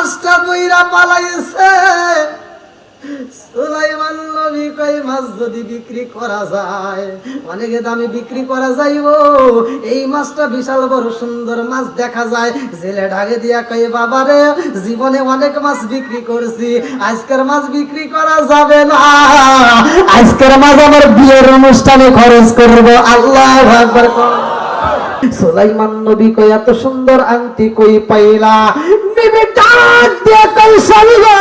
মাছটা বইরা পালাইছে। সুলাইমান নবী কই মাছ যদি বিক্রি করা যায় অনেক দামে বিক্রি করা যাইব, এই মাছটা বিশাল বড় সুন্দর মাছ দেখা যায়। জেলে ঢাকে দিয়া কই বাবারে জীবনে অনেক মাছ বিক্রি করছি, আজকের মাছ বিক্রি করা যাবে না, আজকের মাছ আমার বিয়ের অনুষ্ঠানে খরচ করব। আল্লাহু আকবার। সুলাইমান নবী কই এত সুন্দর আংটি কই পাইলা? বিবি ডাক দিয়ে কই স্বামী গো,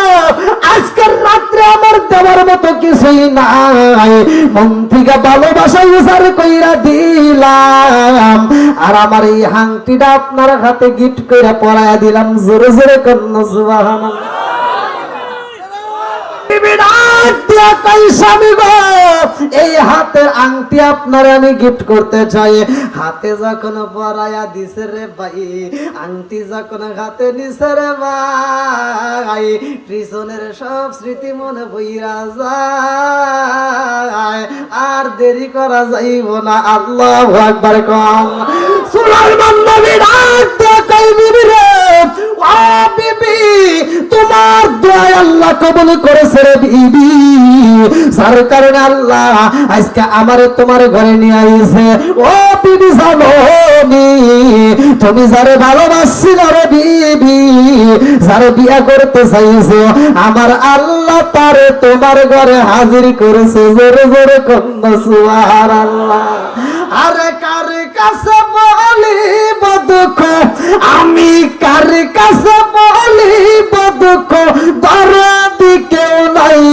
আজকের রাত্রে আমার দেওয়ার মতো কিছুই নাই, মন থেকে ভালোবাসা উজাড় কইরা দিলাম, আর আমার এই আংটিটা আপনার হাতে গিফট কইরা পরায়া দিলাম। জোরে জোরে কন্না সুবহানাল্লাহ। এই হাতের আংটি আপনার আমি গিফট করতে চাই। হাতে যখন পরায়া দিছে রে ভাই, আংটি যখন হাতে নিছে রে ভাই, পিছনের সব স্মৃতি মনে বইরা যায়, আর দেরি করা যাইব না। আল্লাহু আকবার। কম সুলাইমান নবী ডাক দিয়ে কই বিবি রে, ও বিবি তোমার দোয়া আল্লাহ কবুল করেছে রে বিবি, যার কারণে আল্লাহ আজকে আমারে তোমার ঘরে নিয়ে আইছে। ও বিবি জানো তুমি যারে ভালোবাসছিল রে বিবি, যারে বিয়া করতে চাইছো, আমার আল্লাহ তারে তোমার ঘরে হাজির করেছে। জোরে জোরে কন্না সুবহানাল্লাহ। আরে কার কাছে বলিব দুঃখ, আমি কার কাছে বলিব দুঃখ, দরদি কেউ নাই,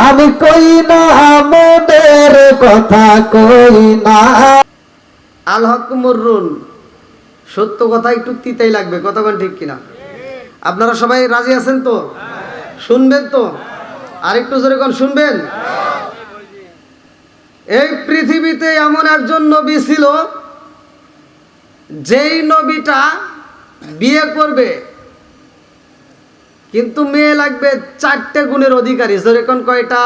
আমি কই না মনের কথা কই না। আল হক মুররুন, সত্য কথা একটু তিতাই লাগবে, কথা কোন ঠিক কিনা? আপনারা সবাই রাজি আছেন তো? শুনবেন তো? আরেকটু জোরে কোন শুনবেন? এই পৃথিবীতে এমন একজন নবী ছিল, যেই নবীটা বিয়ে করবে কিন্তু মেয়ে লাগবে 4টে গুণের অধিকারী। জোরে কোন কয়টা?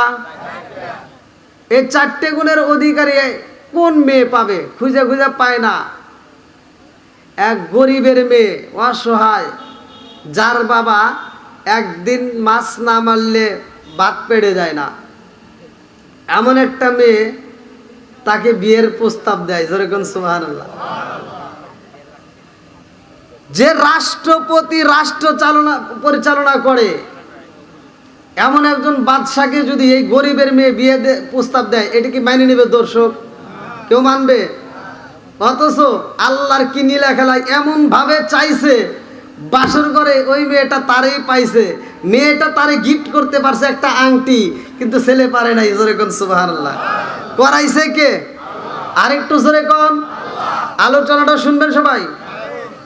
এই 4টে গুণের অধিকারী কোন মেয়ে পাবে? খুঁজে খুঁজে পায় না। এক গরিবের মেয়ে, অসহায়, যার বাবা একদিন মাছ না মারলে ভাত পেড়ে যায় না, এমন একটা মেয়ে তাকে বিয়ের প্রস্তাব দেয়। জোরে কোন সুবহানাল্লাহ। যে রাষ্ট্রপতি রাষ্ট্র পরিচালনা করে এমন একজন বাদশাকে যদি এই গরিবের মেয়ে বিয়ে প্রস্তাব দেয়, এটা কি মাইনে নেবে দর্শক? কেউ মানবে? অথচ আল্লাহর কি নীলা খেলায় এমন ভাবে চাইছে, বাসর করে ওই মেয়েটা তারই পাইছে, মেয়েটা তারে গিফট করতে পারছে একটা আংটি, কিন্তু ছেলে পারে নাই। জোরে কোন সুবহানাল্লাহ। করাইছে কে? আরেকটু জোরে কোন। আলোচনাটা শুনবেন সবাই।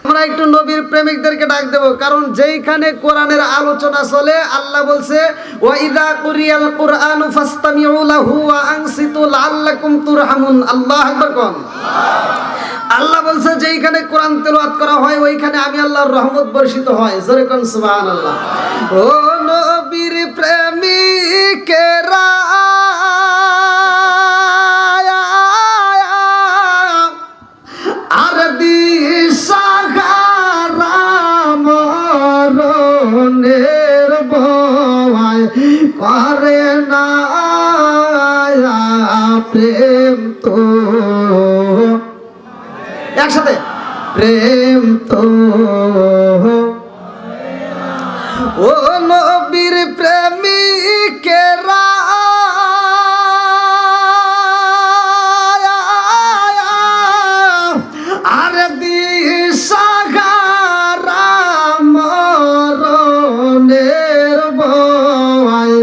আমরা একটু নবীর প্রেমিকদেরকে ডাক দেব, কারণ যেইখানে কোরআনের আলোচনা চলে আল্লাহ বলছে ওয়া ইযা কুরিয়াল কুরআনু ফাসতামিউ লাহু ওয়া আনসিতু লাআল্লাকুম তুরহামুন। আল্লাহু আকবার কোন। আল্লাহ বলছে যেইখানে কোরআন তেলাওয়াত করা হয় ওইখানে আমি আল্লাহর রহমত বর্ষিত হয়। জোরে কোন সুবহানাল্লাহ। ও নবীর প্রেমিকেরা আর দিশাহারা মরণের ভয় করে না প্রেম তো, একসাথে প্রেম তো, ও নবীর প্রেমিকেরা আর দিশাহারা মরণের ভয়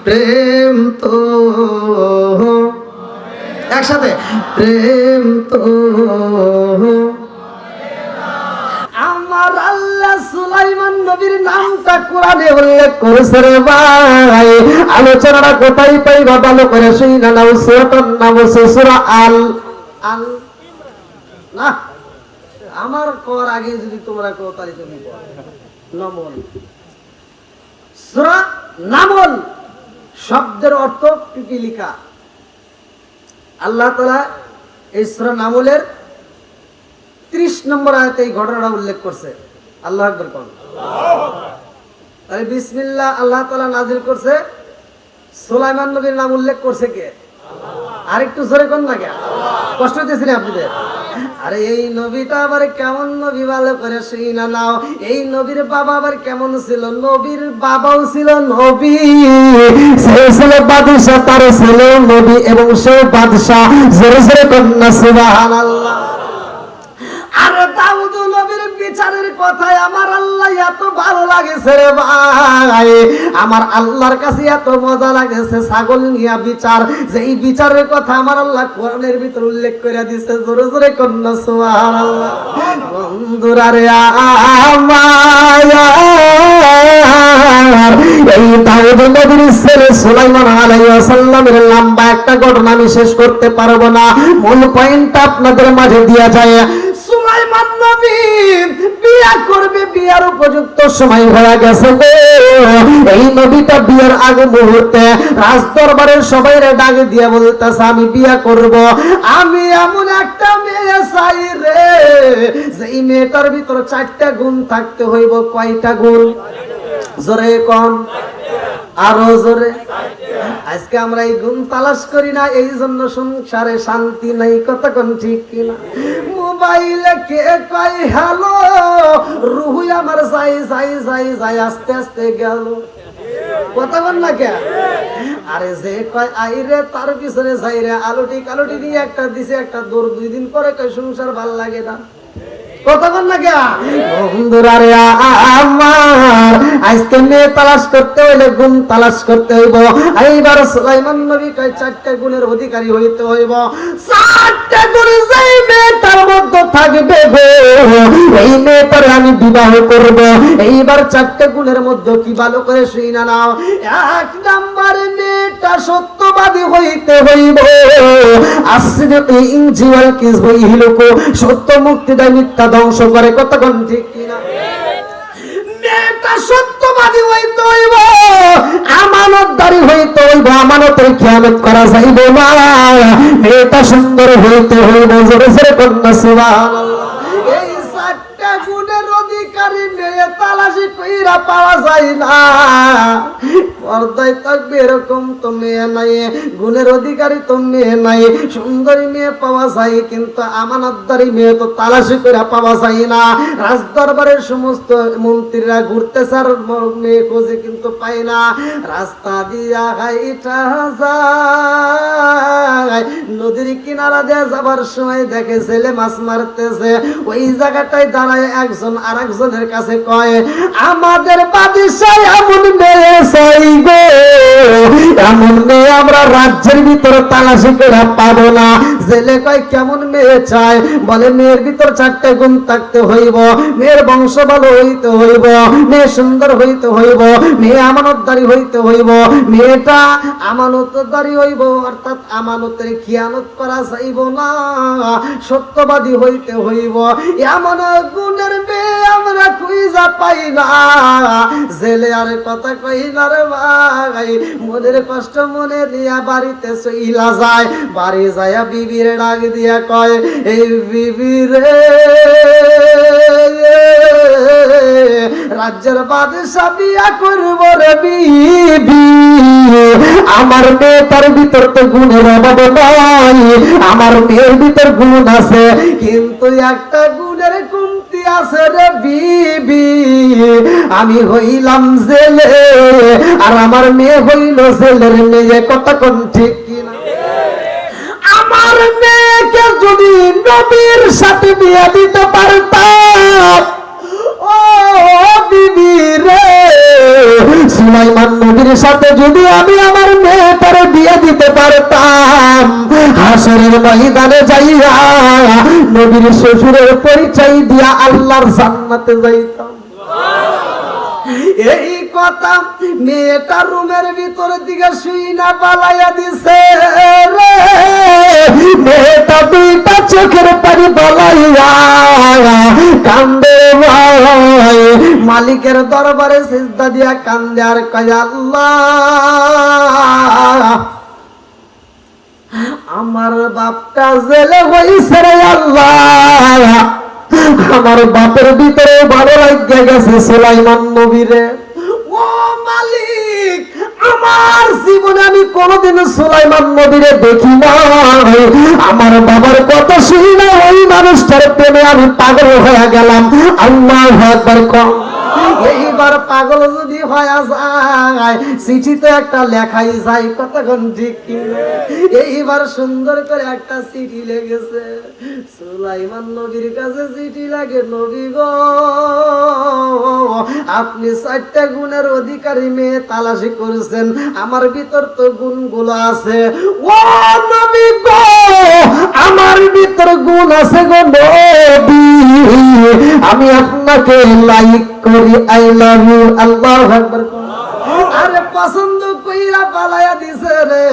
প্রেম তো, একসাথে প্রেম তো। আমার আল্লাহ সুলাইমান নবীর নামটা কোরআনে উল্লেখ করেছে রে ভাই। আলোচনাটা কোথায় পাইবা ভালো করে শুইনা নাও। সূরাটার নাম হচ্ছে সূরা আল আল না, আমার কর আগে যদি তোমরা কও তাহলে তুমি নামল। সূরা নামল শব্দের অর্থ পিপিলিকা। আল্লাহ তাআলা এই সূরা নামলের 30 নম্বর আয়াতে এই ঘটনাটা উল্লেখ করছে। আল্লাহু আকবার কোন। আরে বিসমিল্লাহ আল্লাহ তাআলা নাযিল করছে, সুলাইমান নবীর নাম উল্লেখ করছে কে? আরেকটু জোরে কোন না কে? কষ্ট হইতেছে না আপনাদের? আরে এই নবীটা আবার কেমন নবী ভালো করে শুনা নাও। এই নবীর বাবা আবার কেমন ছিল? নবীর বাবাও ছিল নবী, সে ছিল বাদশা, তার ছিল নবী এবং সে বাদশা। জোরে জোরে কোন না সুবহানাল্লাহ। আর দাউদ নবীর বিচারের কথায় আমার আল্লাহ এত ভালো লাগেছে রে ভাই, আমার আল্লাহর কাছে এত মজা লাগেছে ছাগল নিয়া বিচার, যে এই বিচারের কথা আমার আল্লাহ কোরআনের ভিতর উল্লেখ করে দিয়েছে। জোরে জোরে কন্যা সুবহানাল্লাহ। বন্ধুরা রে আমার এই দাউদ নবীর ছেলে সুলাইমান আলাইহিস সালামের লম্বা একটা ঘটনা আমি শেষ করতে পারবো না, মূল পয়েন্টটা আপনাদের মাঝে দিয়া যায়। সুলাইমান নবী বিয়া করবে, বিয়ার উপযুক্ত সময় হয়ে গেছে গো। এই নবীটা বিয়ার আগে মুহূর্তে রাজ দরবারের সবাইরে ডাক দিয়ে বলতেছে, আমি বিয়া করব, আমি এমন একটা মেয়ে চাই রে, যেই মেয়েটার ভিতর 4টা গুণ থাকতে হইব। কয়টা গুণ? জোরে কোন, আরো জোরে। আজকে আমরা এই গুণ তালাশ করি না, এই জন্য সংসারে শান্তি নাই। কথা কোন ঠিক কিনা? মোবাইলে কে কয় হ্যালো, রুহু আমার যাই যাই যাই যাই আস্তে আস্তে গেল। কথা বল না কে? আরে যে কয় আইরে তার পিছনে যাই রে, আলুটি কালুটি দিয়ে একটা দিছে, একটা দৌড়, 2 দিন পরে কয় সংসার ভাল লাগে না। কথা বল না কে? বন্ধুরা রে আমার আজকে মেয়ে তালাশ করতে হইলে গুণ তালাশ করতে হইব। এইবার সুলাইমান নবী কয় 4টা গুণের অধিকারী হইতে হইব। 4টা গুণ যেই মেয়েটার মধ্যে থাকবে গো, এই মেয়েটার আমি বিবাহ করব। এইবার 4টা গুণের মধ্যে কি ভালো করে শুইনা নাও। 1 নম্বরে মেয়েটা সত্যবাদী হইতে হইব। আসরিকি ইনজিওয়াল কিসবু ইহলুকু, সত্য মুক্তি দেয়, মিথ্যা ধ্বংস করে। কতক্ষণ ঠিক কিনা? মেয়েটা সত্যবাদী হইতে হইব, আমানতদারি হইতে হইব, আমানতের খেয়ানত করা যাইব না। মেয়েটা সুন্দর হইতে হইব। জোরে জোরে কন্যা সুবহানাল্লাহ। এই 4টা গুণের অধিকারী মেয়ে তালাশি কইরা পাওয়া যায় না। পর্দায় থাকবে এরকম তো মেয়ে নাই, গুণের অধিকারী তো মেয়ে নাই। সুন্দরী মেয়ে পাওয়া যায়, কিন্তু আমানতদারি মেয়ে তো তালাশি করে পাওয়া যায় না। রাজ দরবারের সমস্ত মন্ত্রীরা ঘুরতেছে আর মেয়ে খোঁজে, কিন্তু পায় না। রাস্তা দিয়া হাইটা যায়, নদীর কিনারা দিয়ে যাবার সময় দেখে ছেলে মাছ মারতেছে। ওই জায়গাটায় দাঁড়ায় একজন আর একজনের কাছে কয়, আমাদের বাদশাহ এমন মেয়ে চাই গো, এমন মেয়ে আমরা রাজ্যের ভিতরে তালাশি করে পাবো না। জেলে কয় কেমন মেয়ে চায়? বলে মেয়ের ভিতর 4টা গুণ থাকতে হইব। মেয়ের বংশ ভালো হইতে হইব, মেয়ে সুন্দর হইতে হইব, মেয়ে আমানতদারি হইতে হইব। মেয়েটা আমানতদারি হইব, অর্থাৎ আমানতের খিয়ানত করা যাইব না, সত্যবাদী হইতে হইব। এমন গুণের মেয়ে আমরা খুঁজা পাই না। জেলে আর কথা কই না রে ভাই, মনের কষ্ট মনে দিয়া বাড়িতে চইলা যায়। বাড়ি যায়া বিবির ডাক দিয়া কয়, এই বিবি রে, রাজ্যের বাদশাহ বিয়া করব রে বিবি, আমার মেয়েটার ভিতর তো গুণের অভাব নাই, আমার মেয়ের ভিতর গুণ আছে, কিন্তু একটা গুণের কমতি আছে রে বিবি। আমি হইলাম জেলে আর আমার মেয়ে হইল জেলের মেয়ে। কথা কোন ঠিক কিনা? আমার মেয়েকে যদি নবীর সাথে বিয়ে দিতে পারতাম, ও বিবি রে, সুলাইমান নবীর সাথে যদি আমি আমার মেয়েটার বিয়ে দিতে পারতাম, হাসরের ময়দানে যাইয়া নবীর শ্বশুরের পরিচয় দিয়া আল্লাহর জান্নাতে যাইতাম। এই কথা মেয়েটা রুমের ভিতর দিকে শুই না পালাইয়া দিছে রে। মেয়েটা 2টা চোখের পানি পালাইয়া কান্দে ভাই, মালিকের দরবারে সিজদা দিয়া কান্দে আর কয়, আল্লাহ আমার বাপটা জেলে হইছে রে আল্লাহ, আমার বাপের ভিতরে ভালো লাগিয়া গেছে সুলাইমান নবীরে। ও মালিক, আমার জীবনে আমি কোনোদিন সুলাইমান নবীরে দেখি নাই। আমার বাবার কথা শুনি না, ওই মানুষটার প্রেমে আমি পাগল হয়ে গেলাম। আল্লাহু আকবার কম। এইবার পাগল যদি হয়ে যায়, চিঠিতে একটা লেখাই যায়, কতক্ষণ ঠিক কিনা। এইবার সুন্দর করে একটা চিঠি লেগেছে, সুলাইমান নবীর কাছে চিঠি লাগে। নবী গো, আপনি 4টা গুণের অধিকারী মেয়ে তালাশি করেছেন, আমার ভিতর তো গুণগুলো আছে। ও নবী গো, আমার ভিতর গুণ আছে গো নবী, আমি আপনাকে লাইক করি, আই লাভ ইউ। আল্লাহু আকবার। আরে পছন্দ কইরা পালায়া দিছে রে।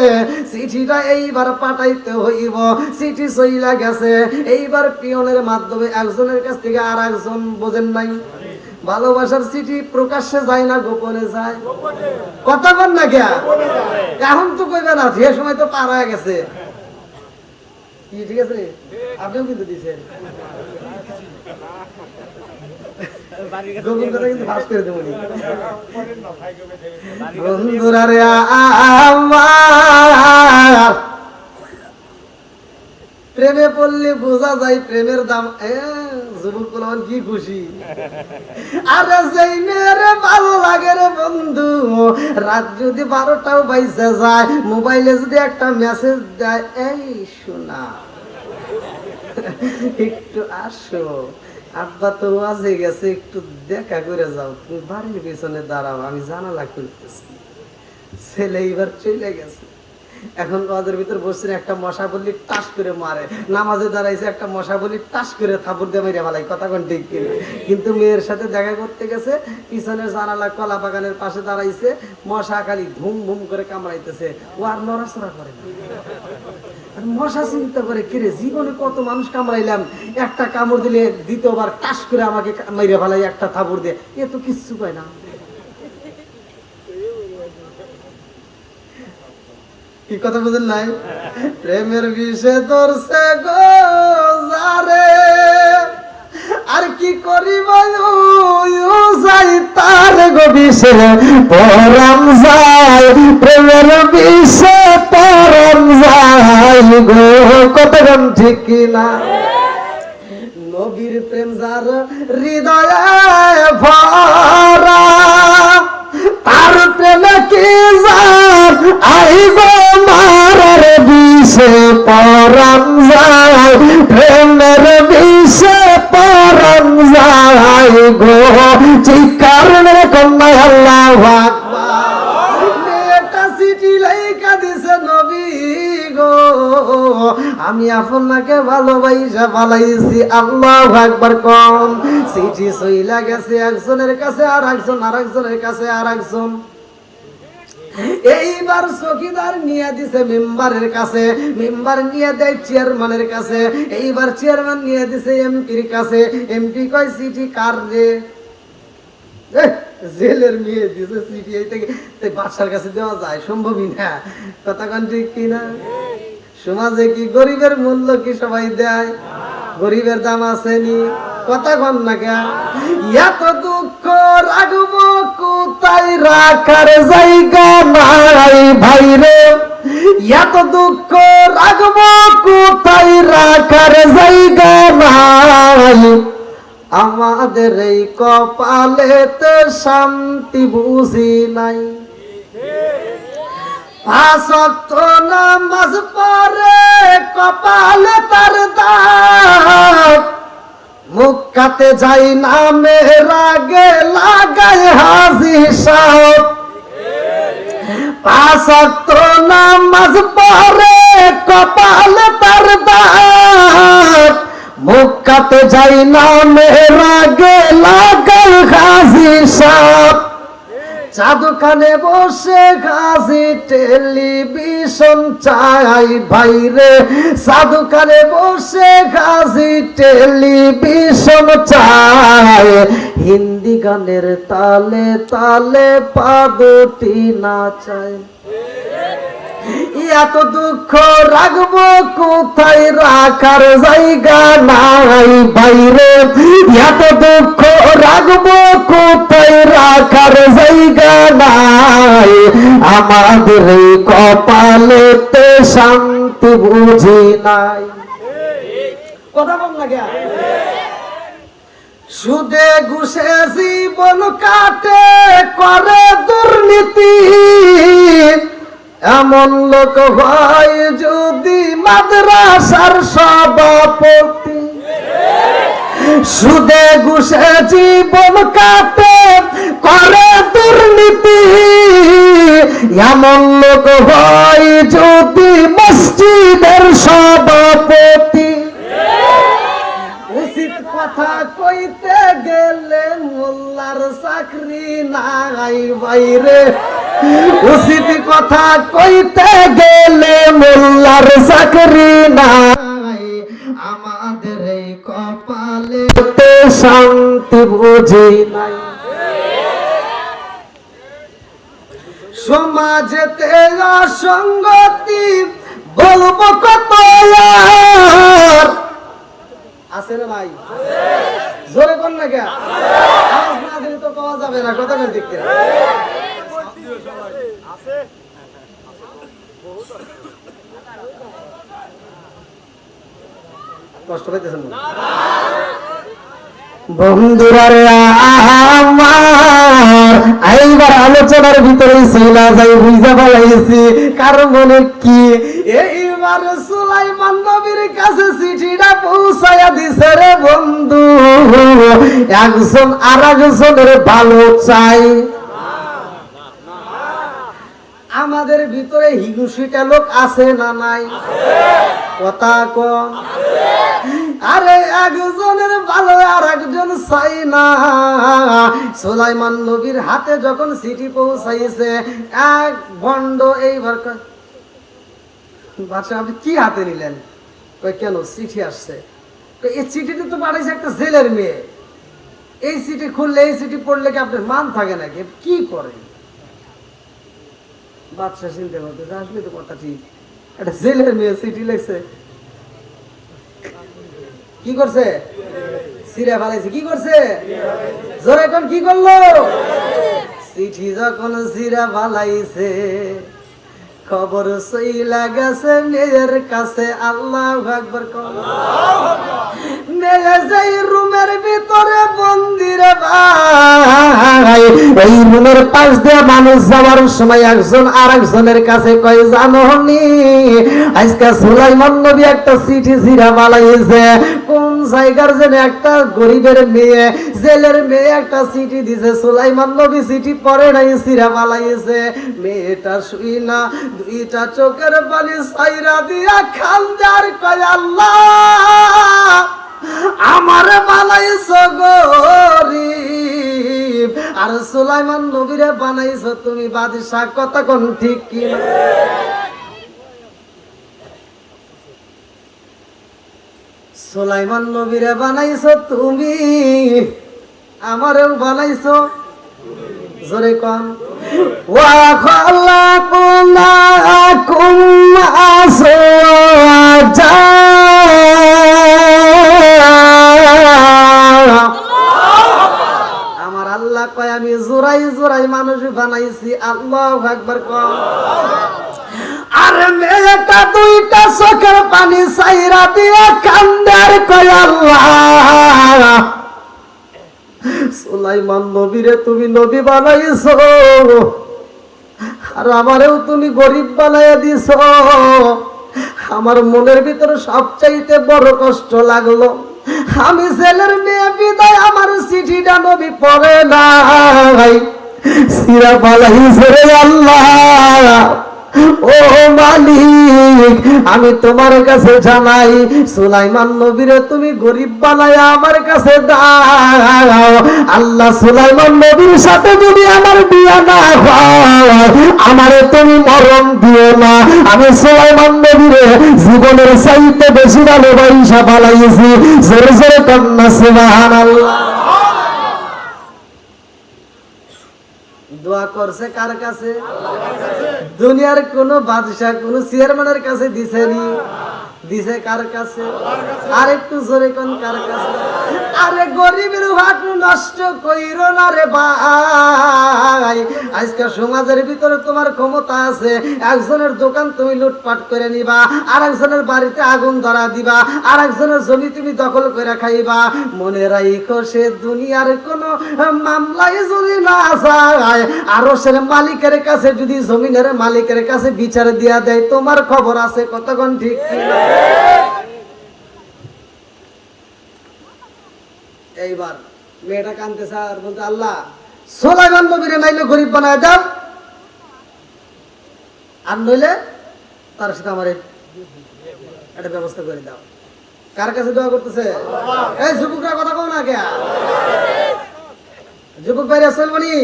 চিঠিটা এইবার পাঠাইতে হইব। চিঠি চইলা গেছে। এইবার পিয়নের মাধ্যমে একজনের কাছ থেকে আর একজন, বোঝেন নাই, ভালোবাসার চিঠি প্রকাশ্যে যায় না গোপনে যায়? কথা বল না কে? এখন তো কইবে না, সে সময় তো পার হয়ে গেছে। কি ঠিক আছে, আপনিও কিন্তু দিছেন। বন্ধুরা রে আমার, প্রেমে পড়লে বোঝা যায় প্রেমের দাম। যুবক বলবেন কি খুশি। আরে যেই মেয়েরে ভালো লাগে রে বন্ধু, রাত যদি 12টাও বাইজে যায়, মোবাইলে যদি একটা মেসেজ দেয়, এই শোনা একটু আসো, আব্বা তো ওয়াজে গেছে, একটু দেখা করে যাও, তুমি বাড়ির পিছনে দাঁড়াও, আমি জানালা খুলতেছি। ছেলে এইবার চলে গেছে। এখন ওদের ভিতর বসছেন, একটা মশা বললি টাস করে মারে, নামাজে দাঁড়াইছে, একটা মশা বললি টাস করে থাপুর দিয়ে মেরে ফেলাই, কথা কোন ঠিক কিনা। কিন্তু মেয়ের সাথে দেখা করতে গেছে, পিছনের জানালা কলা বাগানের পাশে দাঁড়াইছে, মশা খালি ধুম ধুম করে কামড়াইতেছে, ও আর নড়াচড়া করে না। মশা চিন্তা করে, কিরে জীবনে কত মানুষ কামড়াইলাম, একটা কামড় দিলে দ্বিতীয়বার টাস করে আমাকে মেরে ফেলাই একটা থাপুর দিয়ে, এ তো কিচ্ছু পায় না। কি কথা বুঝেন নাই? প্রেমের বিষে ধরছে গো যারে, আর কি করিব যাই তার গো বিষে পরাম যায়, প্রেমের বিষে পরাম যায় গো, কতক্ষণ ঠিক কিনা। নবীর প্রেম যার হৃদয়ে ভরা, তার প্রেমে কি যার আইব মারার বিষে পরাম যায়, প্রেমের বিষে পরাম যায় গো, চিৎকার মেরে কন্যায় আল্লাহু আকবার। মেয়েটা চিঠি লেখা দিছে, নবী গো, আমি আপনাকে ভালোবাসা পালাইছি। আল্লাহু আকবার কোন। চিঠি চইলা গেছে একজনের কাছে আর একজন, আর একজনের কাছে আর একজন। এইবার চৌকিদার নিয়ে দিছে মেম্বারের কাছে, মেম্বার নিয়ে দেয় চেয়ারম্যানের কাছে, এইবার চেয়ারম্যান নিয়ে দিছে এমপির কাছে। এমপি কয় চিঠি কার রে? জেলের মেয়ে দিছে চিঠি, এই থেকে বাদশার কাছে দেওয়া যায়? সম্ভবই না, কথা কোন ঠিক কিনা। সমাজে কি গরিবের মূল্য কি সবাই দেয়? গরিবের দাম আসেনি, কথা কন না কে। এত দুঃখ রাখব কোথায়, রাখার জায়গা নাই ভাই রে, এত দুঃখ রাখব কোথায়, রাখার জায়গা নাই, আমাদের এই কপালেতে শান্তি বুঝি নাই। 5 ওয়াক্ত নামাজ পড়ে কপালে তার দাগ, মুখ কাতে যাই নামে রাগে লাগায় হাজি সাহেব। 5 ওয়াক্ত নামাজ পড়ে কপালে তার দাগ, মুখ কাতে যাই নামে রাগে লাগায় হাজি সাহেব। চাদুখানে বসে গাজি টেলিভিশন চাই ভাই রে, চাদুখানে বসে গাজি টেলিভিশন চাই, হিন্দি গানের তালে তালে পা দুটি নাচায়। এত দুঃখ রাখবো কোথায়, রাখার জায়গা নাই বাইরে। এত দুঃখ রাখবো কোথায়, রাখার জায়গা নাই। আমাদের এই কপালেতে শান্তি বুঝি নাই। কথা বল না কেন? সুদে ঘুষে জীবন কাটে, করে দুর্নীতি। এমন লোক হয় যদি মাদ্রাসার সভাপতি। সুদে ঘুষে জীবন কাটে, করে দুর্নীতি। এমন লোক হয় যদি মসজিদের সভাপতি। উচিত কথা কইতে গেলে মোল্লার চাকরি নাই বাইরে। উচিত কথা কইতে গেলে মোল্লার চাকরি নাই। আমাদের এই কপালেতে শান্তি বুঝি নাই। সমাজেতে অসঙ্গতি বলবো কত আর আছে না ভাই? জোরে কোন না কেন? আওয়াজ না দিলে তো পাওয়া যাবে না। কথা না ঠিক কিনা? কষ্ট পাইতেছেন বন্ধুরা রে আমার? এইবার আলোচনার ভিতরে চইলা যাই, বুঝা পালাইছি কার মনে কি। এইবার সুলাইমান নবীর কাছে চিঠিটা পৌঁছায়া দিছে রে বন্ধু। একজন আর একজনের ভালো চাই। আমাদের ভিতরে হিংসিটা লোক আছে না নাই? কথা কম। আরে একজনের ভালো আর একজন চাই না। সুলাইমান নবীর হাতে যখন চিঠি পৌঁছাইছে, এক ভণ্ড এইবার বাদশা আপনি কি হাতে নিলেন? কেন চিঠি আসছে? এই চিঠিতে তো পাঠাইছে একটা জেলের মেয়ে। এই চিঠি খুললে, এই চিঠি পড়লে কি আপনার মান থাকে নাকি? কি করেন? বাদশা চিন্তা করতেছে, আসলে তো কথা ঠিক, একটা জেলের মেয়ে চিঠি লিখছে। কি করছে? সিরা ফেলাইছে। কি করছে? জোরে এখন কি করলো? চিঠি যখন সিরা ফেলাইছে, খবর সইলা গেছে মেয়ের কাছে। আল্লাহু আকবার। মেয়ে যাই রুমের ভিতরে বন্দি রে ভাই। এই রুমের পাশ দিয়ে মানুষ যাওয়ার সময় একজন আর একজনের কাছে কয়, জানোনি আজকে সুলাইমান নবী একটা চিঠি ছিঁড়া বানাইছে। কোন জায়গার যেন একটা গরিবের মেয়ে, জেলের মেয়ে একটা চিঠি দিছে। সুলাইমান নবী চিঠি পড়ে নাই, ছিঁড়া বানাইছে। মেয়েটা শুই না দুইটা চোখের পানি সাইরা দিয়া খানদার কয়, আল্লাহ আমারে বানাইছো গরিব, আর সুলাইমান নবীরে বানাইছো তুমি বাদশাহ। কথা কোন ঠিক কি না? সুলাইমান নবীরে বানাইছো তুমি, আমারেও বানাইছো। জোরে কম। ওয়া খালাকুনাকুম আজওয়াজা। আমার আল্লাহ কয় আমি জোড়াই জোড়াই মানুষ বানাইছি। আল্লাহু আকবার কম। আর মেয়েটা দুইটা চোখের পানি সাইরা দিয়ে কান্দার কয়, আল্লাহ সুলাইমান নবীরে তুমি নবী বানাইছো, আর আমারেও তুমি গরিব বানাইয়া দিছো। আমার মনের ভিতরে সবচাইতে বড় কষ্ট লাগলো, আমি ছেলের মেয়ে বিদায় আমার চিঠিটা নবী পড়ে নাই, সিরা বানাইছে রে আল্লাহ। ও মালিক, আমি তোমার কাছে জানাই সুলাইমান নবীরে তুমি গরিব বানায়া আমার কাছে দাও। আল্লাহ সুলাইমান নবীর সাথে যদি আমার বিয়ে না হয়, আমারে তুমি মরণ দিও না। আমি সুলাইমান নবীরে জীবনের চাইতে বেশি ভালোবাসা বানাইছি। জোরে জোরে কন্যা সুবহানাল্লাহ। দোয়া করছে কার কাছে? দুনিয়ার কোন বাদশা কোন চেয়ারম্যানের কাছে দিছেনি, দিছে কার কাছে? আর একটু জোরে কোন কার কাছে? আরে গরিবের ভাগ নষ্ট কইরো না রে ভাই। আজকে সমাজের ভিতরে তোমার ক্ষমতা আছে, একজনের দোকান তুমি লুটপাট করে নিবা, আর একজনের বাড়িতে আগুন ধরা দিবা, আর একজনের জমি তুমি দখল করে খাইবা। মনে রাখো সে দুনিয়ার কোন মামলায় যদি না যায়, আরশের মালিকের কাছে যদি জমিনের মালিকের কাছে বিচার দিয়া দেয়, তোমার খবর আছে কতক্ষণ? ঠিক কিনা? এইবার মেয়েটা কানতে স্যার বলতে, আল্লাহ সুলাইমান নবীরে নাইলে গরিব বানায় দাও, আর নইলে তার সাথে আমার একটা ব্যবস্থা করে দাও। কার কাছে দোয়া করতেছে? এই যুবকরা কথা কও না কে? যুবক ভাইরা চলবনি?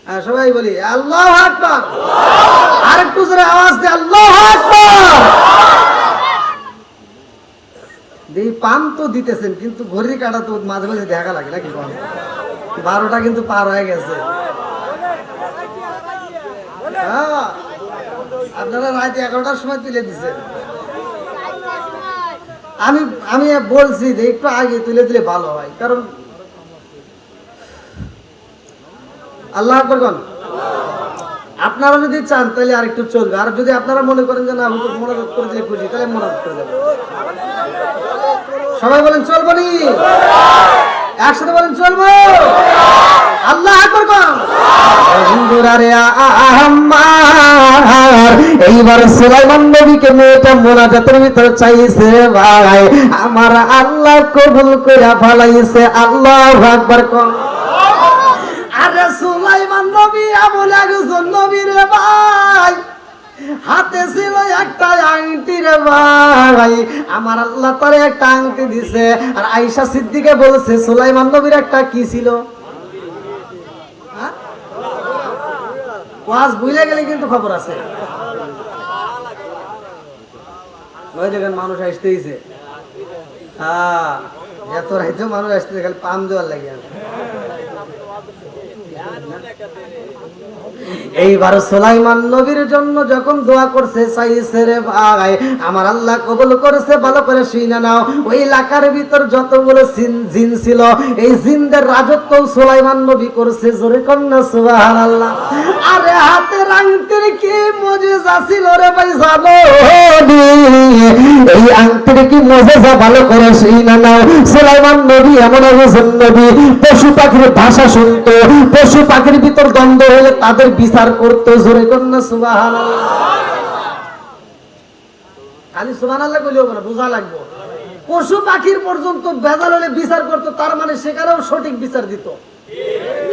হ্যাঁ সবাই বলি আল্লাহু আকবার। আর একটু জোরে আওয়াজ দে আল্লাহু আকবার। এই পান তো দিতেছেন, কিন্তু ঘড়ি কাটা তো মাঝে মাঝে দেখা লাগে নাকি? 12টা কিন্তু পার হয়ে গেছে। হ্যাঁ আপনারা রাত 11টার সময় তুলে দিচ্ছেন। আমি বলছি যে একটু আগে তুলে দিলে ভালো হয়, কারণ আল্লাহ আকবার কোন। আপনারা যদি চান তাহলে আর একটু চলবে, আর যদি আপনারা মনে করেন যে না মনোযোগ করে দিলে খুশি, তাহলে মনোযোগ করে দেবেন। সবাই বলেন চলবো নি? একসাথে বলেন চলবো। আল্লাহ আকবার কোন। এইবার সুলাইমান নবীকে মেয়েটা মোনাজাতের ভিতরে চাইছে, ভাই আমার আল্লাহ কবুল করে ফেলাইছে। আল্লাহু আকবার কোন। আরে সুলাইমান নবী এমন একজন নবী রে ভাই, হাতে ছিল একটা আংটি রে ভাই, আমার আল্লাহ তারে একটা আংটি দিছে। আর আয়েশা সিদ্দিকা বলছে সুলাইমান নবীর একটা কি ছিল? ওয়াজ ভুলে গেলে কিন্তু খবর আছে। ওই দেখেন মানুষ আসতেইছে। হ্যাঁ এত রাইতে মানুষ আসতেছে, খালি পাম দেওয়ার লাগে। এইবার সুলাইমান নবীর জন্য যখন দোয়া করছে চাইছে রে ভাই, আমার আল্লাহ কবুল করেছে। ভালো করে শুনে নাও, ওই এলাকার ভিতর যতগুলো জিন ছিল, এই জিনদের রাজত্ব সুলাইমান নবী করছে। জোরে কন্না সুবহানাল্লাহ। আরে হাতের আংটির কি মুজিজা ছিল রে ভাই জানো? এই আংটির কি মুজিজা ভালো করে শুনে নাও। সুলাইমান নবী এমন একজন নবী, পশু পাখির ভাষা শুনতো, পশু পাখির ভিতর দ্বন্দ্ব হলে তাদের বিচার করতো। জোরে কন্না সুবহানাল্লাহ। খালি সুবহানাল্লাহ কইলেও না, বোঝা লাগবে। পশু পাখির পর্যন্ত ভেজাল হলে বিচার করতো, তার মানে সেখানেও সঠিক বিচার দিত।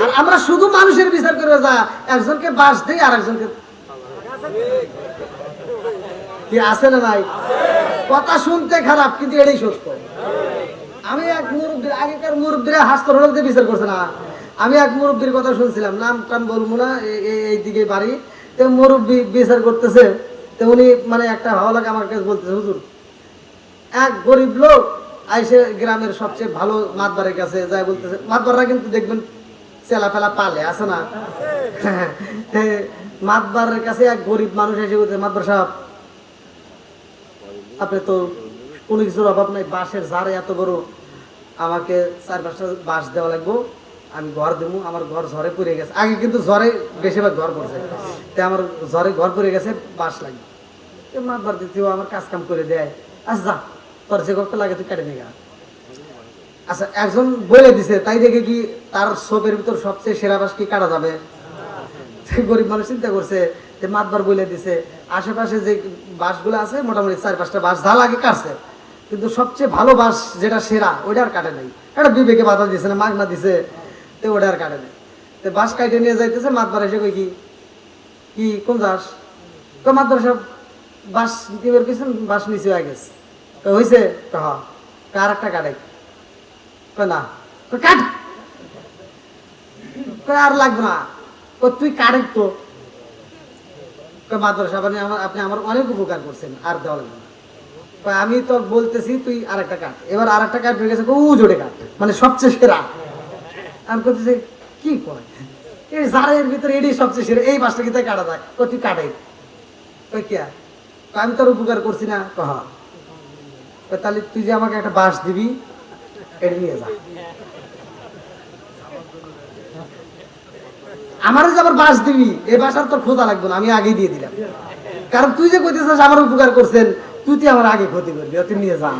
আর আমরা শুধু মানুষের বিচার করে যা, একজনকে বাস দেই আর একজনকে কি আছে না নাই? কথা শুনতে খারাপ, কিন্তু এটাই সত্য। আমি এক মুরব্বী, আগেকার মুরব্বীরা হাসপাতালে বিচার করছে না। আমি এক মুরব্বীর কথা শুনছিলাম, নাম টাম বলবো না, এইদিকে বাড়ি। তো মুরব্বী বিচার করতেছে, তো উনি মানে একটা ভালো লাগে আমার কাছে বলতেছে, হুজুর এক গরিব লোক আইসে গ্রামের সবচেয়ে ভালো মাতবারের কাছে যাই বলতেছে। মাতবাররা কিন্তু দেখবেন চেলা ফেলা পালে আছে না? মাতবারের কাছে এক গরিব মানুষ এসে বলতেছে, মাতবার সাহেব আপনি তো কোনো কিছুর অভাব নাই, বাঁশের ঝাড় এত বড়, আমাকে 4-5টা বাঁশ দেওয়া লাগবো, আমি ঘর দেবো। আমার ঘর ঝড়ে পড়ে গেছে। আগে কিন্তু ঝড়ে বেশিরভাগ ঘর পড়ছে, তাই আমার ঝড়ে ঘর পড়ে গেছে, বাঁশ লাগবে। মাতবার দিতেও আমার কাজ কাম করে দেয়। আচ্ছা যা, তোর যে ঘরটা লাগে তুই কেটে নেগা। আচ্ছা একজন বলে দিছে, তাই দেখে কি তার সোপের ভিতর সবচেয়ে সেরা বাঁশ কি কাটা যাবে? গরিব মানুষ চিন্তা করছে, মাতবার বলে দিছে আশেপাশে যে বাঁশগুলো আছে মোটামুটি 4-5টা বাঁশ ঝাল আগে কাটছে, কিন্তু সবচেয়ে ভালো বাঁশ যেটা সেরা ওইটা আর কাটে নাই। এটা বিবেকে বাধা দিছে না, মাগনা দিছে, তো ওটা আর কাটে নাই। তো বাঁশ কাটে নিয়ে যাইতেছে, মাতবার এসে কই কি কোন যাস? তো মাতবার সব বাঁশ বের করছেন, বাঁশ নিচে হয়ে গেছে। তো হয়েছে কার একটা কাটে না, কাট আর লাগবে না, তুই কাটেন তো। মাদ্রাসা আপনি আমার অনেক উপকার করছেন, আর দেওয়া লাগবে না। আমি তো বলতেছি তুই আরেকটা কাট। এবার আরেকটা কাট হয়ে গেছে, ও জোরে কাট, মানে সবচেয়ে সেরা। আমি করতেছি কি কয় এই জারের ভিতরে এডি সবচেয়ে সেরা, এই বাসটা কি তাই কাটা যায়? তুই কাটাই কই কিয়া, আমি তোর উপকার করছি না? কহ তাহলে তুই যে আমাকে একটা বাস দিবি এটা নিয়ে যা, আমার যে আবার বাস দিবি এই বাসার তোর খোঁজা লাগবে না, আমি আগেই দিয়ে দিলাম। কারণ তুই যে কইতেছিস আমার উপকার করছেন, তুই আমার আগে ক্ষতি করবি, তুই নিয়ে যা।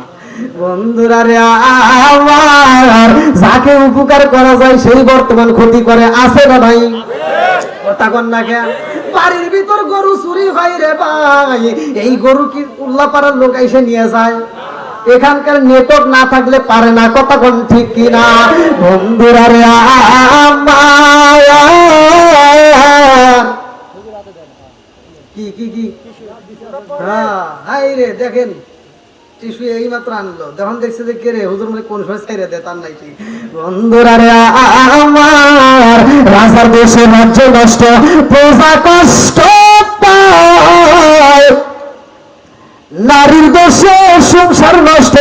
বন্ধুরা রে আমার, যাকে উপকার করা যায় সেই বর্তমান ক্ষতি করে, আছে না ভাই? কথা কন না কেন? বাড়ির ভিতর গরু চুরি হয় রে ভাই, এই গরু কি উল্লাপাড়ার লোক এসে নিয়ে যায়? এখানকার নেটওয়ার্ক না থাকলে পারে না, কথা কোন ঠিক কিনা? বন্ধুরা রে আমার, কি কি কি হ্যাঁ রে দেখেন টিস্যু এই মাত্র আনলো, যখন দেখছে যে কে রে হুজুর মানে কোন সময় ছাইরে দেয় তার নাই ঠিক। বন্ধুরা রে আমার, রাজার দেশে রাজ্য নষ্ট, প্রজা কষ্ট পায়, নারীর দোষে সংসার নষ্ট,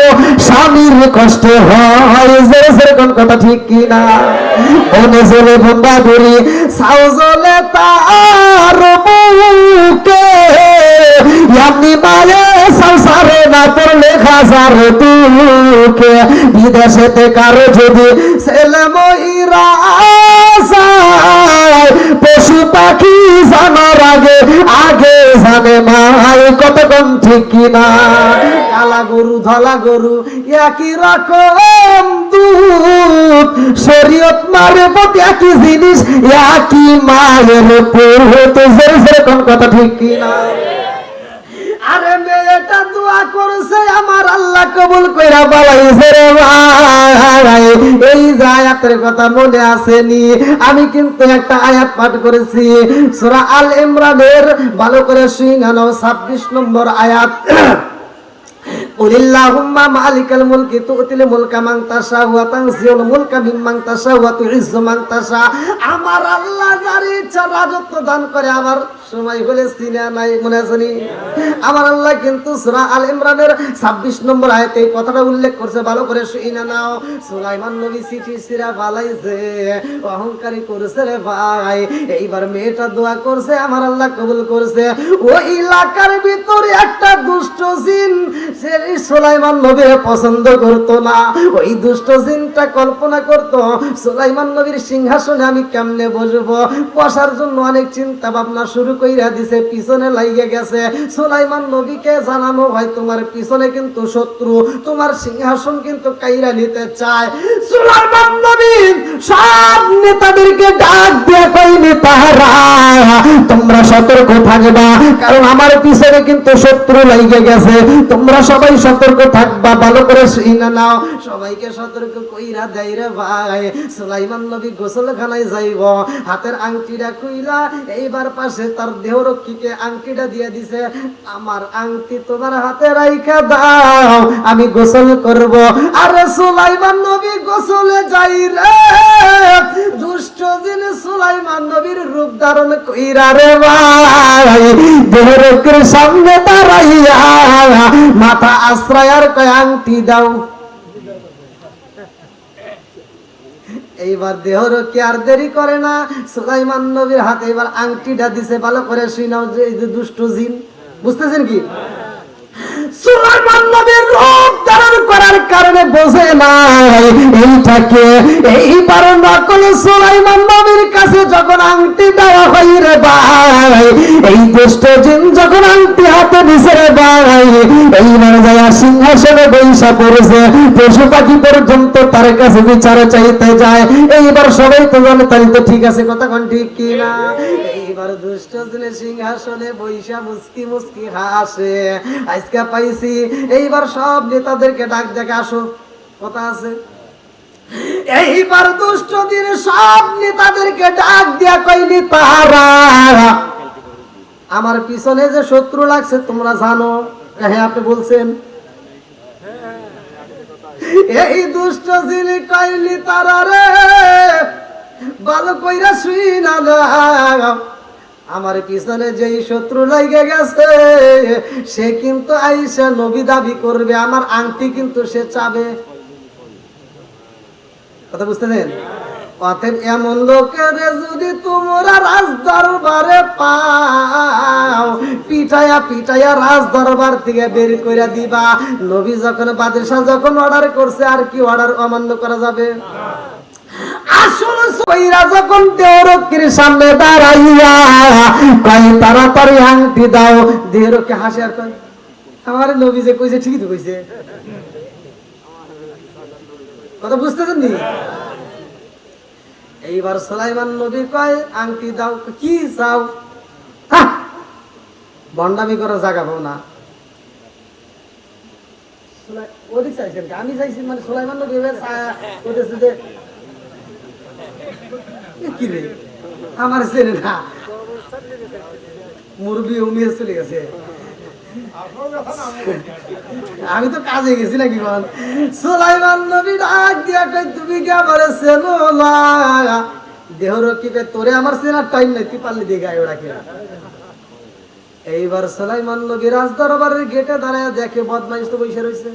স্বামীর কষ্ট হয়, যেরকম কথা ঠিক কিনা? বনে জলে বন্ধা ধরি সাউ জলে তার মুখে, এমনি মায়ে সংসারে না পড়লে খাজার দুঃখে, বিদেশেতে কারো যদি ছেলে মহিরা যায়, পশু পাখি জানার আগে আগে জানে মাই, কতক্ষণ ঠিক কিনা? কালা গরু ধলা গরু একই রকম দুধ, শরীয়ত মারে প্রতি একই জিনিস, একই মায়ের পুত, যেরকম কথা ঠিক কিনা? আরে মেয়েটা দোয়া করছে আমার আল্লাহ কবুল কইরা বালাইছে রে ভাই। এই যে আয়াতের কথা মনে আসেনি, আমি কিন্তু একটা আয়াত পাঠ করেছি সূরা আল ইমরানের, ভালো করে শুনে নাও, 26 নম্বর আয়াত। কুলিল্লাহুম্মা মালিকাল মুলকি তুতিল মুলকা মান তাশা ওয়া তানজিউল মুলকা মিম্মান তাশা ওয়া তুইজ্জু মান তাশা। আমার আল্লাহ যার ইচ্ছা রাজত্ব দান করে, আমার সময় হলে সিনা নাই, মনে আছে? আমার আল্লাহ কিন্তু সূরা আল ইমরানের 26 নম্বর আয়াতে এই কথাটা উল্লেখ করছে, ভালো করে শুনে নাও। সুলাইমান নবী চিঠি সিরা ফালাইছে, অহংকারী করেছে রে ভাই। এইবার মেয়েটা দোয়া করছে, আমার আল্লাহ কবুল করছে। ওই এলাকার ভিতরে একটা দুষ্ট জিন, সে সুলাইমান নবীর পছন্দ করতো না। ওই দুষ্ট জিনটা কল্পনা করতো সুলাইমান নবীর সিংহাসনে আমি কেমনে বসবো, বসার জন্য অনেক চিন্তা ভাবনা শুরু কইরা দিছে, পিছনে লাইগে গেছে। সুলাইমান নবীকে জানানো হয় তোমার পিছনে কিন্তু শত্রু, তোমার সিংহাসন কিন্তু কাইরা নিতে চায়। সুলাইমান নবী সব নেতাদেরকে ডাক দিয়ে কই, নেতারা তোমরা সতর্ক থাকবা, কারণ আমার পিছনে কিন্তু শত্রু লাইগে গেছে, তোমরা সবাই সতর্ক থাকবা, ভালো করে শুনে নাও। সবাইকে সতর্ক কইরা দেয় রে ভাই। সুলাইমান নবী গোসলখানায় যাইব, হাতের আংটিটা কইলা এইবার পাশে তার দেহরক্ষীকে আংটিটা দিয়ে দিছে, আমার আংটি তোমার হাতে রাইখা দাও, আমি গোসল করব। আরে সুলাইমান নবী গোসলে যাই রে, দুষ্ট জিন সুলাইমান নবীর রূপ ধারণ কইরা রে ভাই দেহরক্ষীর সামনে দাঁড়াইয়া মাথা আশ্রয়ার কয় আংটি দাও। এইবার দেহরক্ষী আর দেরি করে না, সুলাইমান নবীর হাতে এবার আংটিটা দিছে, ভালো করে শুনাও যে এই যে দুষ্ট জিন, বুঝতেছেন কি? সুলাইমান নবীর রূপ ধারণ করার কারণে বোঝে নাই এইটাকে। এইবার নকল সুলাইমান নবীর কাছে যখন আংটি দেওয়া হয় রে ভাই, এই দুষ্ট জিন যখন আংটি হাতে নিছে রে ভাই, এইবার যায় সিংহাসনে বৈশা পড়েছে, পশু পাখি পর্যন্ত তার কাছে বিচারে চাইতে যায়। এইবার সবাই তো জানে, তাহলে তো ঠিক আছে, কথা কোন ঠিক কিনা? এইবার দুষ্ট জিনে সিংহাসনে বৈশা মুস্কি মুস্কি হাসে, আজকে পাইছি। এইবার সব নেতাদেরকে ডাক দেখে, আসো, কথা আছে। এইবার দুষ্ট দিন সব নেতাদেরকে ডাক দিয়া কইনি, তারা আমার পিছনে যে শত্রু লাগছে তোমরা জানো? হ্যাঁ, আপনি বলছেন। এই দুষ্ট দিন কইলি তারা রে, ভালো কইরা শুই না, আমার পিছনে যেই শত্রু লাগে গেছে সে কিন্তু আইসা নবী দাবি করবে, আমার আংটি কিন্তু সে চাবে। কথা বুঝতেছেন? অতএব এমন লোকের যদি তোমরা রাজ দরবারে পাও, পিটায়া পিটায়া রাজ দরবার থেকে বের করে দিবা। নবী যখন বাদশাহ যখন অর্ডার করছে, আর কি অর্ডার অমান্য করা যাবে? আসল সইরা যখন দেহরক্ষীর সামনে দাঁড়াইয়া কয় তাড়াতাড়ি আংটি দাও, দেহরক্ষী হাসে আর কয় আমার নবী যে কইছে ঠিকই তো কইছে। কথা বুঝতেছেন নি? এইবার সুলাইমান নবী কয় আংটি দাও। কি চাও? বন্ডামি করার জায়গা পাও না। ওদিক চাইছেন, আমি চাইছি মানে সুলাইমান নবী বলতেছে যে কি রে আমার ছেলে না, মুরবি উমিয়ে চলে গেছে। আমি তো কাজে গেছি নাকি বল। সুলাইমান নবী ডাক দিয়া কই তুমি কি আমার চেনো না? দেহরক্ষী কে তোরে আমার চেনার টাইম নাই, তুই পারলি দিয়ে গায়ে রাখে। এইবার সুলাইমান নবী রাজ দরবারের গেটে দাঁড়ায় দেখে বদমাইশ তো বসে রয়েছে।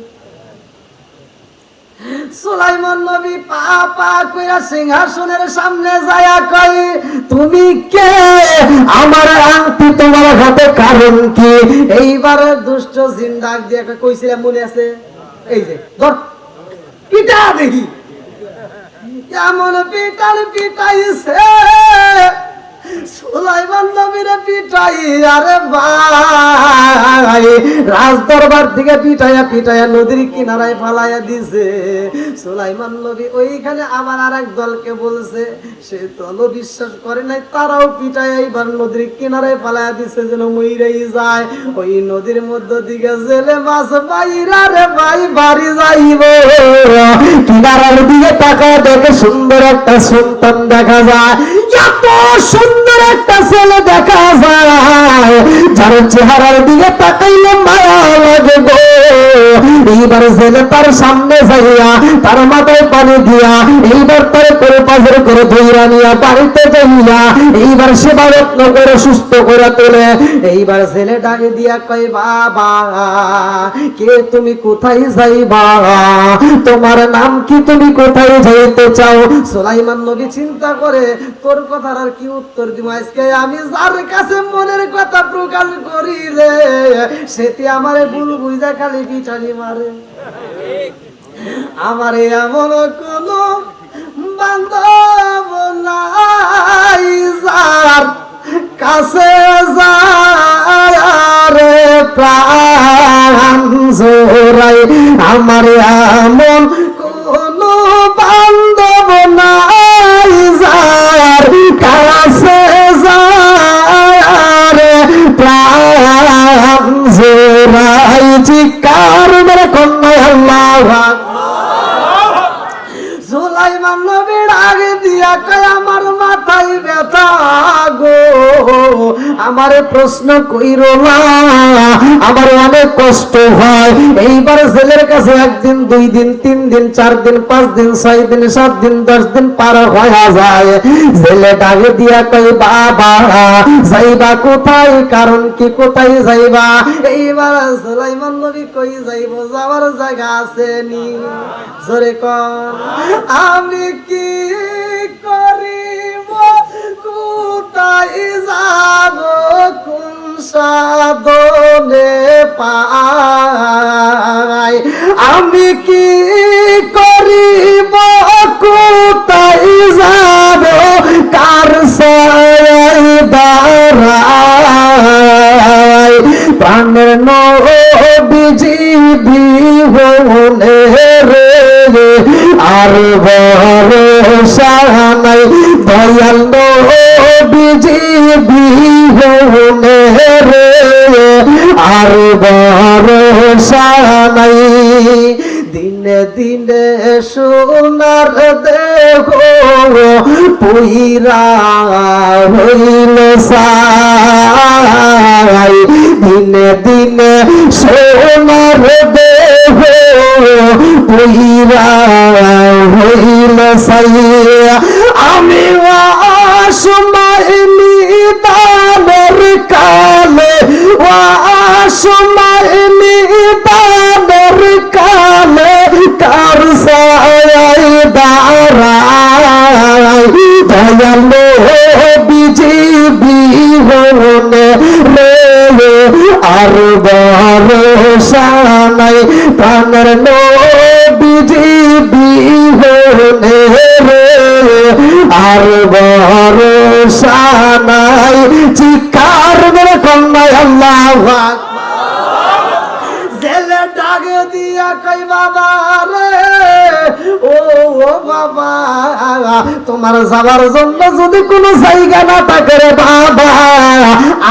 সুলাইমান নবী পা পা কইরা সিংহাসনের সামনে যায়া কই তুমি কে? আমার আংটি তোমার হাতে কারণ কি? এইবার দুষ্ট জিন ডাক দিয়া কইছিলাম মনে আছে? এই যে ধর পিটা দেখি। এমন পিটার পিটাইছে সুলাইমান নবীরে পিটাই, আরে ভাই রাজ দরবার থেকে পিটাইয়া পিটাইয়া নদীর কিনারায় ফালাইয়া দিছে। সুলাইমান নবী ওইখানে আবার আরেক দলকে বলছে, সে দল বিশ্বাস করে নাই, তারাও পিটাইয়া এইবার নদীর কিনারায় ফালাইয়া দিছে যেন মইরাই যায়। ওই নদীর মধ্য দিকে জেলে মাছ বাইরা রে ভাই বাড়ি যাইব, কিনারার দিকে তাকায় দেখে সুন্দর একটা সন্তান দেখা যায়। এত সুন্দর একটা ছেলে দেখা যায় যার চেহারার দিকে তাকাইলে মায়া লাগে গো। এইবার ছেলে তার সামনে যাইয়া তার মাথায় পানি দিয়া এইবার তার করে পাজর করে ধইরা নিয়া বাড়িতে যাইয়া এইবার সেবা যত্ন করে সুস্থ করে তোলে। এইবার ছেলে ডাকে দিয়া কয় বাবা কে তুমি, কোথায় যাইবা, তোমার নাম কি, তুমি কোথায় যাইতে চাও? সুলাইমান নবী চিন্তা করে তোর কথার আর কি উত্তর দিব, আজকে আমি যার কাছে মনের কথা প্রকাশ করি রে সেটি আমারে ভুল বুঝা খালি পিটানি মারে। আমার এমন কোন বান্ধব নাই যার কাছে যায় রে প্রাণ জোড়াই। আমার এমন কোন বান্ধব নাই যার কাছে যায় রে প্রাণ জোড়াই। চিৎকার মেরে কন্যা আল্লাহু আকবার। সুলাইমান নবীর আগে দিয়া কয় আমার মাথায় ব্যথা গো, আমারে প্রশ্ন কইরো না, আমার অনেক কষ্ট হয়। এইবার ছেলের কাছে একদিন, 2 দিন, 3 দিন, 4 দিন, 5 দিন, 6 দিন, 7 দিন, 10 দিন পার হয়ে যায়। ছেলে ডাকে দিয়া কই বাবা যাইবা কোথায়, কারণ কি, কোথায় যাইবা? এইবার সুলাইমান নবী কই যাইব, যাওয়ার জায়গা আছে নি? জোরে কোন আমি কি করিব, কোথায় যাব, কোন সাধনে পাই? আমি কি করিব, কোথায় যাব, কার ছায়ায় দাঁড়াই? প্রাণের নবীজি বিহনে রে আর ভরসা নাই, দয়াল নবীজি বিহনে রে আর ভরসা নাই। দিনে দিনে সোনার দেহ পুইরা হইল সাই, দিনে দিনে সোনার দেহ পুইরা হইল সাই। আমি অসময় নিদানের কালে, অসময় নিদানের কালে কার ছায়ায় দাঁড়াই? আর ভরসা নাই, চিৎকার মেরে কন্যা আল্লাহু আকবার। জেলে ডাক দিয়া কই বাবা রে, ও বাবা, তোমার যাবার জন্য যদি কোনো জায়গা না থাকে রে বাবা,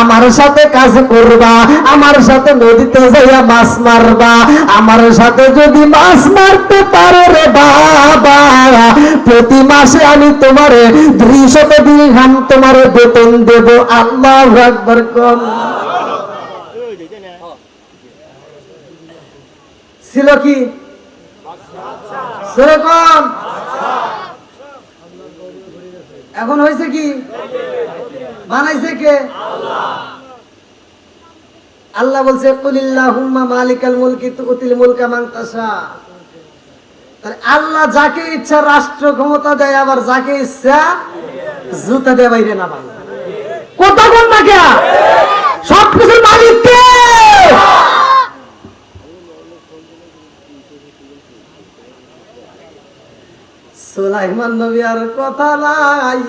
আমার সাথে কাজ করবা, আমার সাথে নদীতে যাইয়া মাছ মারবা, আমার সাথে যদি মাছ মারতে পারো রে বাবা, প্রতি মাসে আমি তোমারে 200 দিরহাম তোমারে বেতন দেব। আল্লাহু আকবার কোন ছিল কি সেরকম? এখন হয়েছে কি? বানাইছে কে? আল্লাহ বলছে কুলিল্লাহুম্মা মালিকাল মুলকি তুতিল মুলকা মান তাশা। তাহলে আল্লাহ যাকে ইচ্ছা রাষ্ট্র ক্ষমতা দেয়, আবার যাকে ইচ্ছা জুতা দেয় বাইরে না ভাই। কথা বল না কে? সবকিছুর মালিক কে? সুলাইমান নবী আর কথা নাই,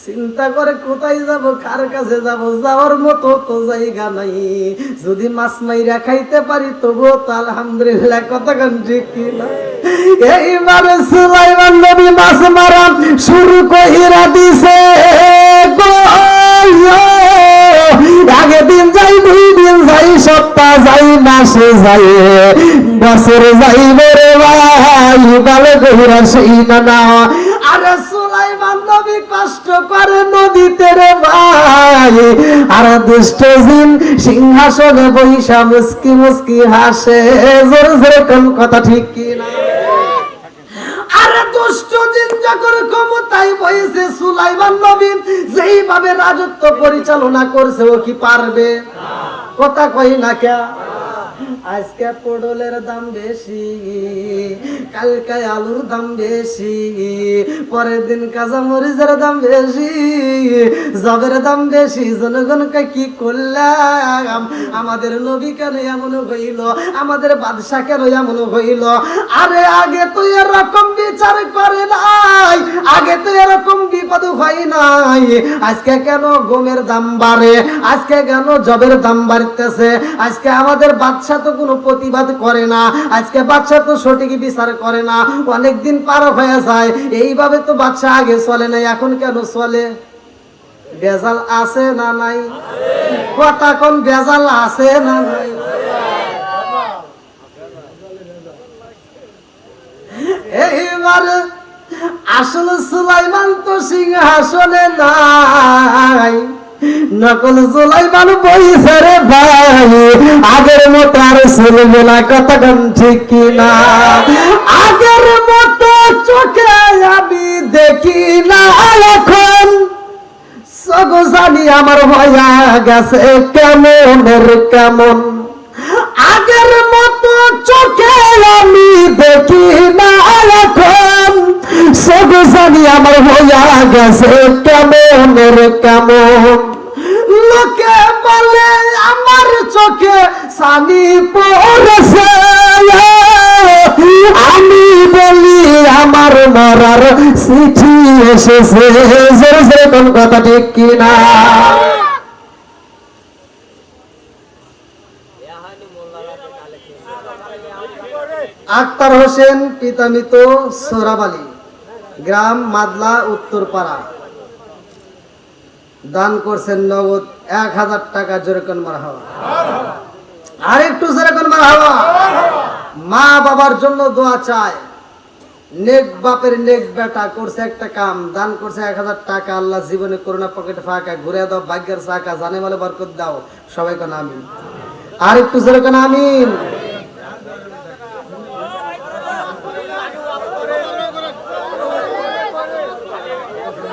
চিন্তা করে কোথায় যাব, কার কাছে যাব, যাওয়ার মতো তো জায়গা নাই। যদি মাছ মাইরা খাইতে পারি তবুও তো আলহামদুলিল্লাহ। কতক্ষণ ঠিক কিনা? এইবার সুলাইমান নবী মাছ মারা শুরু কইরা দিছে গো। আগে দিন যাই, 2 দিন যাই, সপ্তাহ যাই, মাসে যাই, বছর যাইবে রে ভাই, ভালো কইরা সেই না। আরে সুলাইমান নবী কষ্ট করে নদীতে রে ভাই, আর দুষ্ট জিন সিংহাসনে বইসা মুস্কি মুস্কি হাসে। জোরে জোরে কোন কথা ঠিক কি না? আরে দুষ্ট জিন যখন ক্ষমতায় বইছে, সুলাইমান নবী যেইভাবে রাজত্ব পরিচালনা করছে ও কি পারবে? কথা কই না কে? আজকে পটলের দাম বেশি, কালকে আলুর দাম বেশি, পরের দিন কাঁচা মরিচের দাম বেশি, জবের দাম বেশি। জনগণকে কি করলাম? আমাদের নবী কেন এমন হইল? আমাদের বাদশা কেন এমন হইল? আরে আগে তো এরকম বিচার করে নাই, আগে তো এরকম বিপদ হয় নাই। আজকে কেন গমের দাম বাড়ে? আজকে কেন জবের দাম বাড়তেছে? আজকে আমাদের বাদশা তো কোনো প্রতিবাদ করে না, আজকে বাদশা তো সঠিক বিচার করে না। অনেকদিন পার হয়ে যায়, এইভাবে তো বাদশা আগে চলে নাই, এখন কেন চলে? বেজাল আছে না নাই? কথা কোন? বেজাল আছে না নাই? এইবার আসলে সুলাইমান তো সিংহাসনে নাই, নকল সুলাইমান বইছে রে ভাই। আগের মতো আর চলবে না। কতক্ষণ ঠিক কিনা? আগের মতো চোখে আমি দেখি না এখন, সগো জানি আমার হইয়া গেছে কেমনের কেমন। আগের মতো চোখে আমি দেখি না এখন, সগো জানি আমার হইয়া গেছে কেমনের কেমন। লোকে বলে আমার চোখে সানি পড়েছে, আমি বলি আমার মরার চিঠি এসেছে। জোরে জোরে কোন কথা ঠিক কিনা? আক্তার হোসেন, পিতা মৃত সোহরাব আলী, গ্রাম মাদলা, উত্তরপাড়া, দান করছেন নগদ 1000 টাকা। জোরে কোন মারহাবা? আর একটু জোরে কোন মারহাবা? মা বাবার জন্য দোয়া চায়। নেক বাপের নেক বেটা করছে একটা কাম, দান করছে 1000 টাকা। আল্লাহ জীবনে করোনা পকেটে ফাঁকা, ঘুরে দাও ভাগ্যের চাকা, জানে মালে বরকত দাও। সবাই কোন আমিন। আর একটু জোরে কোন আমিন।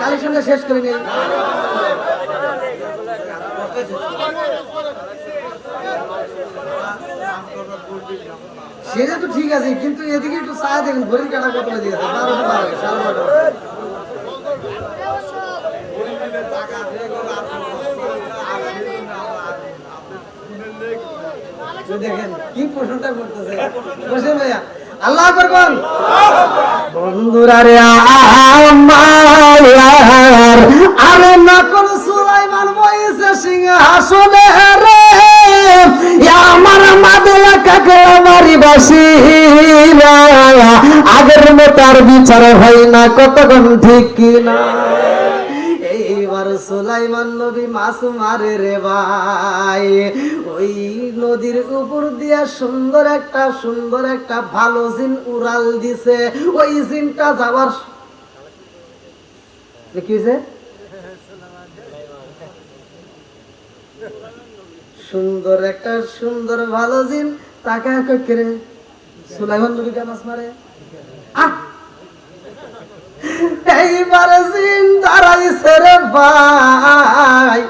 কালের সঙ্গে শেষ করে নেই। সেটা তো ঠিক আছে, কিন্তু এদিকে একটু চা দেখেন, ঘড়ির কাটা কত দিয়েছে? 12টা 12 দেখেন কি প্রশ্নটা করতেছে। বসেন ভাইয়া, আল্লাহ আকবার। বন্ধুরা রে আমার আরে নকল সুলাইমান বইছে সিংহাসনে রে আমার মাদেলা কাকে আমারি বাসিরা আগের মতো আর বিচার হয় না কতক্ষণ ঠিক কিনা এইবার সুলাইমান নবী মাছ মারে রে ভাই ওই নদীর উপর দিয়া সুন্দর একটা ভালো জিন উড়াল দিছে ওই জিনটা যাওয়ার কি হয়েছে সুন্দর ভালো জিন তাকে করে সুলাইমান নবী মাছ মারে এইবার জিন দাঁড়াইছে রে ভাই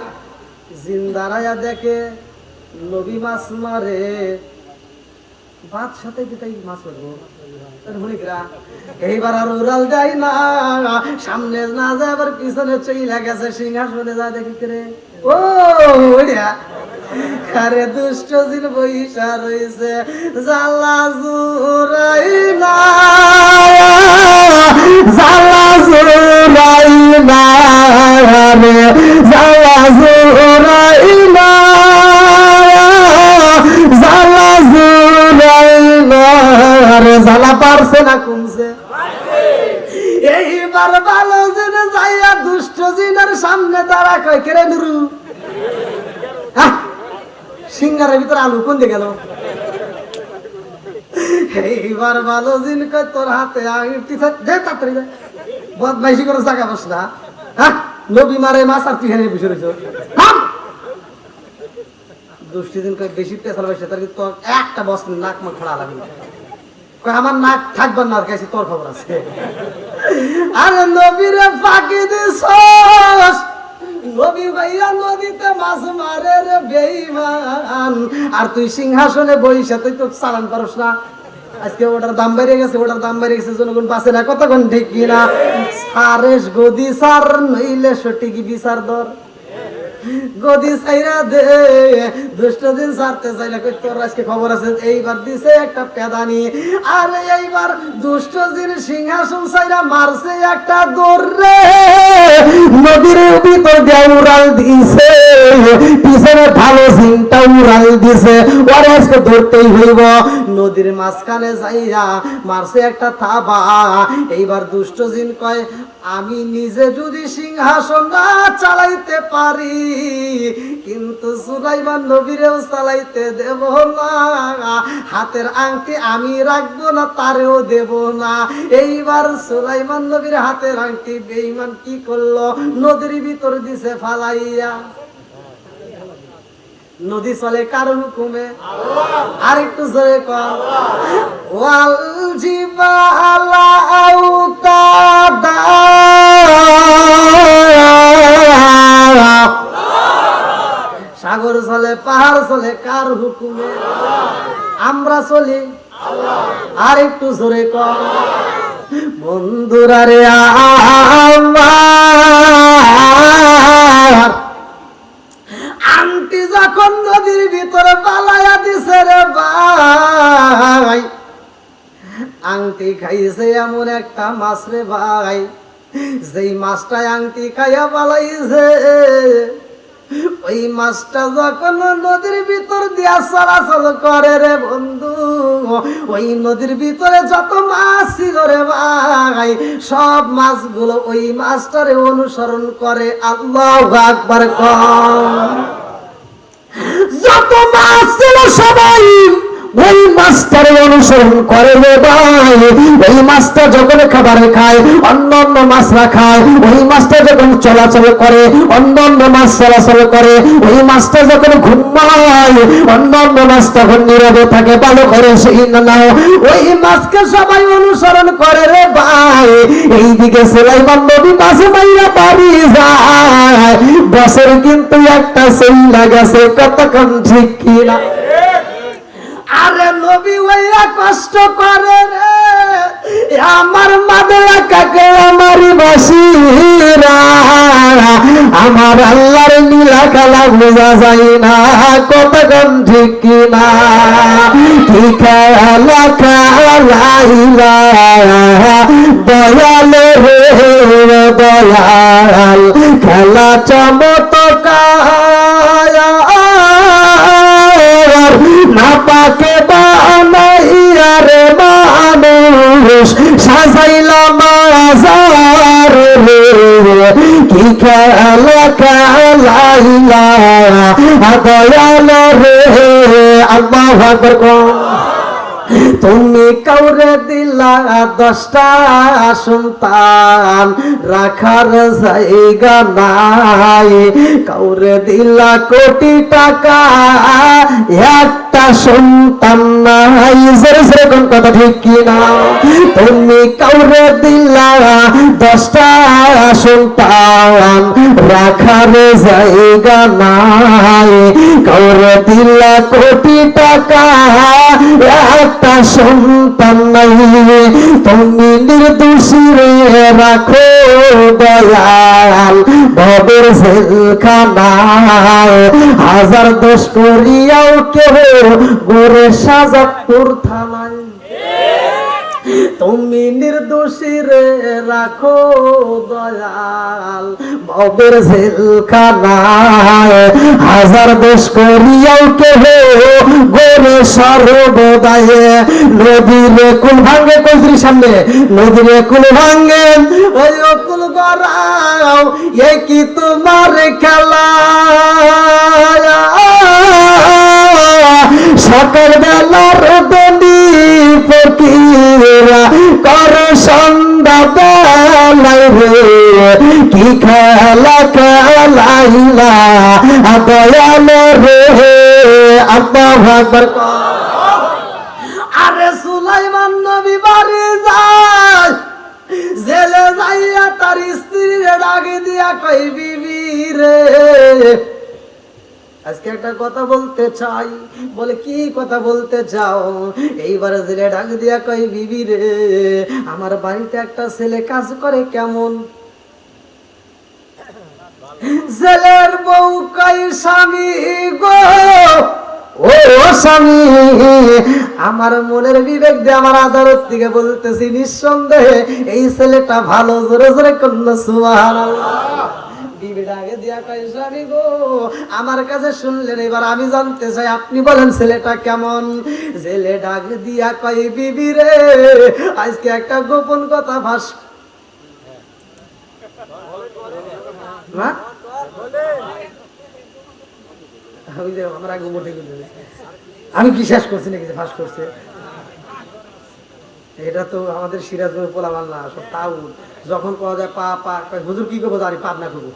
জিন দাঁড়াইয়া দেখে নবী মাছ মারে ভাত সাথে কি তাই মাছ মারবো এইবার আর উড়াল দেয় না সামনে না যায় আবার পিছনে চইলা গেছে সিংহাসনে যা দেখি করে ও আরে দুষ্ট জিন বইসা রইছে জালা জুরাই না জালা জুরাই না রে জালা জুরাই না জালা জুরাই না রে জালা পারছে না কমছে এইবার ভালো জিন যাইয়া দুষ্ট জিনের সামনে দাঁড়া কয় কেরে নুরু সিঙ্গারের ভিতরে আলু কোন দিয়ে গেল এইবার ভালো জিন কয় তোর হাতে তাড়াতাড়ি বদমাইশি করে জায়গা বস না নবী মারে মাছ আর তুই হেনে বসে রয়েছ দুষ্টি দিন কয় বেশি পেছাল বসে তার তোর একটা বস নাক মা খোড়া লাগবে আমার নাক থাকবার না কাছে তোর খবর আছে আরে নবীরে ফাঁকি দিস নবী ভাইয়া নদীতে মাছ মারে রে বেঈমান আর তুই সিংহাসনে বইসা তুই তো চালান পারস না আজকে ওটার দাম বেড়ে গেছে জনগণ বাঁচে না কতক্ষণ ঠিক কিনা সারেস গদি সার নইলে সঠিক বিচার দর গদি সাইরা দে দুষ্ট দিন সারতে চাইলে কই তোর আজকে খবর আছে এইবার দিছে একটা পেদানি আর এইবার দুষ্ট দিন সিংহাসন সাইরা মারছে একটা দৌড় নদীর ভিতর দিয়ে উড়াল দিছে পিছনে ভালো জিনটা উড়াল দিছে ওরে আজকে ধরতেই হইব নদীর মাঝখানে যাইয়া মারছে একটা থাবা এইবার দুষ্ট জিন কয় আমি নিজে যদি সিংহাসন না চালাইতে পারি কিন্তু সুলাইমান নবীরেও চালাইতে দেব না হাতের আংটি আমি রাখবো না তারেও দেব না এইবার সুলাইমান নবীর হাতের আংটি বেঈমান কি করলো নদীর ভিতর দিছে ফালাইয়া নদী চলে কার হুকুমে আর একটু জোরে কর ওয়াল জিবালা আউতাদা সাগর চলে পাহাড় চলে কার হুকুমে আমরা চলি আর একটু জোরে কর বন্ধুরা রে আমার আংটি যখন নদীর ভিতরে পালাইয়া দিছে রে ভাই আংটি খাইছে এমন একটা মাছ রে ভাই যেই মাছটা আংটি খাইয়া পালাইছে ওই মাছটা যখন নদীর ভিতর দিয়া চলাচল করে রে বন্ধু ওই নদীর ভিতরে যত মাছ ছিল রে ভাই সব মাছগুলো ওই মাছটারে অনুসরণ করে আল্লাহু আকবার কম যত মাছ ছিল সবাই ওই মাছটারে অনুসরণ করে রে ভাই ওই মাছটা যখন খাবারে খায় অন্যান্য মাছরা খায় ওই মাছটা যখন চলাচল করে অন্যান্য মাছ চলাচল করে ওই মাছটা যখন ঘুমায় অন্যান্য মাছ তখন নীরবে থাকে ভালো করে সেই না ওই মাছকে সবাই অনুসরণ করে রে ভাই এইদিকে সুলাইমান নবী মাছ মাইরা বাড়ি যায় বছর কিন্তু একটা চইলা গেছে কতক্ষণ ঠিক কিনা আরে নবী ওইরা কষ্ট করে রে আমার মাদেরা কাকে আমারি বাসিরা আমার আল্লাহর নীলা খেলা বোঝা যায় না, কতক্ষণ ঠিক কিনা। কি খেলা খেলাইলা দয়াল রে দয়াল, খেলা চমৎকার না পাকে বানাইয়া রে মানুষ সাজাইলা মাজার রে। কি খেলা খেলাইলা দয়াল রে। আল্লাহু আকবার। তুমি কাউরে দিলা 10টা সন্তান, রাখার জায়গা নাই। কাউরে দিলা কোটি টাকা, একটা সন্তান নাই। যেরকম কথা ঠিক কিনা। তুমি কাউরে দিলা 10টা সন্তান, রাখার জায়গা নাই। কাউরে দিলা কোটি টাকা, একটা সন্তান নাই। তুমি নির্দোষী রে রাখো দয়াল ভবের জেলখানায়। হাজার দোষ করিয়াও কেহ গোরে সাজাদপুর থানায়। তুমি নির্দোষী রে রাখো দয়াল ভবের জেলখানায়। হাজার দোষ করিয়াও কেহ গোরে সর্বদায়ে। নদীরে কুল ভাঙ্গে কইছির সামনে, নদীরে কুল ভাঙ্গে ওই কুল গড়াও, এ কি তোমার খেলা। সকাল বেলার দনি ফকিরা কর সন্ধ্যা বেলায় রে। কি খেলা খেলাইলা দয়াল রে। আল্লাহু আকবার। আরে সুলাইমান নবী বাড়ি যায়, জেলে যাইয়া তার স্ত্রীর ডাকে দিয়া কই বিবি রে। আজকে একটা কথা বলতে চাই। বলে কি কথা বলতে চাও? এইবার জেলে ডাক দিয়া কই বিবি রে, আমার বাড়িতে একটা ছেলে কাজ করে কেমন। জেলের বউ কই স্বামী গো, ও স্বামী, আমার মনের বিবেক দিয়ে আমার আদালত থেকে বলতেছি নিঃসন্দেহে এই ছেলেটা ভালো। জোরে জোরে কন্যা সুবহানাল্লাহ। বিবিটাকে দিয়া কয় স্বামী গো, আমার কাছে শুনলেন, এবার আমি জানতে চাই আপনি বলেন ছেলেটা কেমন। জেলে ডাক দিয়া কয় বিবি রে, আজকে একটা গোপন কথা ফাঁস। আমি কি শেষ করছি নাকি ফাঁস করছে? এটা তো আমাদের সিরাজগঞ্জ পোলাবান না, সব তাও যখন পাওয়া যায় পা পা হুজুর কি করবো জানি পাপ না করবো।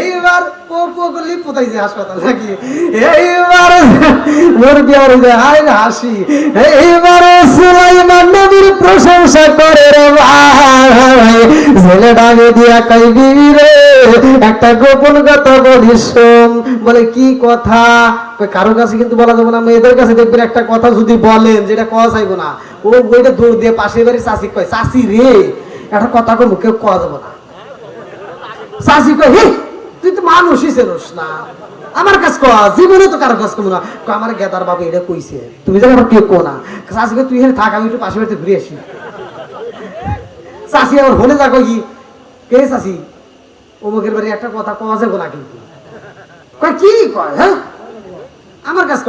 এইবার পলি পোতাইছে হাসপাতাল নাকি। এইবার মোর বিয়ার হাই হাসি। এইবার সুলাইমান নবীর প্রশংসা করে রে ভাই। ছেলে ডাকে দিয়া কই বিবি রে, একটা গোপন কথা বলি শোন। বলে কি কথা? কারো কাছে কিন্তু বলা যাবে না, মেয়েদের কাছে দেখবেন একটা কথা যদি বলেন যেটা কওয়া যাইব না, ও বইটা দৌড় দিয়ে পাশের বাড়ি চাষি কয় চাষি রে একটা কথা কই মুখে কওয়া যাবে না। চাষি কয় হে তুই তো মানুষই চেনস না, আমার কাছে কওয়া জীবনে তো কারো কাছে কম না। আমার গেদার বাবু এটা কইছে, তুমি জানো কেউ কো না। চাষি কয় তুই থাক, আমি একটু পাশের বাড়িতে ঘুরে আসি। চাষি আবার হলে যা কই কে চাষি অমুকের বাড়ি একটা কথা কওয়া যাবে না কিন্তু। কয় কি কয়? হ্যাঁ আমার কাছে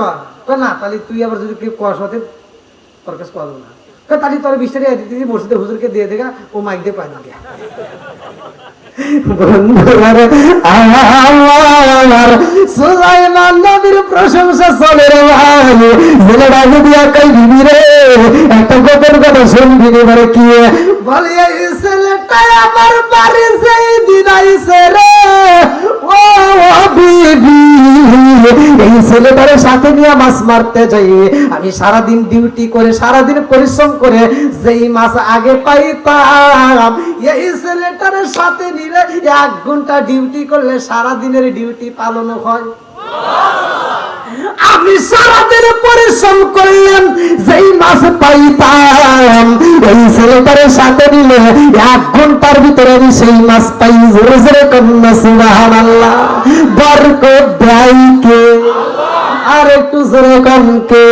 কয় না, তাহলে তুই আবার যদি কেউ কওয়ার সাথে তোর কাছে কওয়া যাবে না। তাহলে তোর 20 টাকা দিতে মসজিদে হুজুরকে দিয়ে দেখা, ও মাইক দিয়ে পাই দিকে। সুলাইমান নবীর প্রশংসা চলে রে ভাই। জেলে ডাকে দিয়া কই বিবি রে, একটা গোপন কথা শুনবি। এবারে কি বলে? এই ছেলেটা আমার বাড়ি যেই দিন আইছে রে, ও বিবি, এই ছেলেটারে সাথে নিয়ে মাছ মারতে যাই। আমি সারাদিন ডিউটি করে, সারাদিন পরিশ্রম করে যেই মাছ আগে পাইতাম, এই ছেলেটারে সাথে নিলে 1 ঘন্টা ডিউটি করলে সারাদিনের ডিউটি পালন হয়। আমি সারাদিন পরিশ্রম করলাম, যেই মাছ পাইতাম এই ছেলেটার সাথে নিলে 1 ঘন্টার ভিতরে আমি সেই মাছ পাই। জোরে জোরে কন্যা সুবহানাল্লাহ। বরকত দেয় কে? আর একটু জোরে কন কে?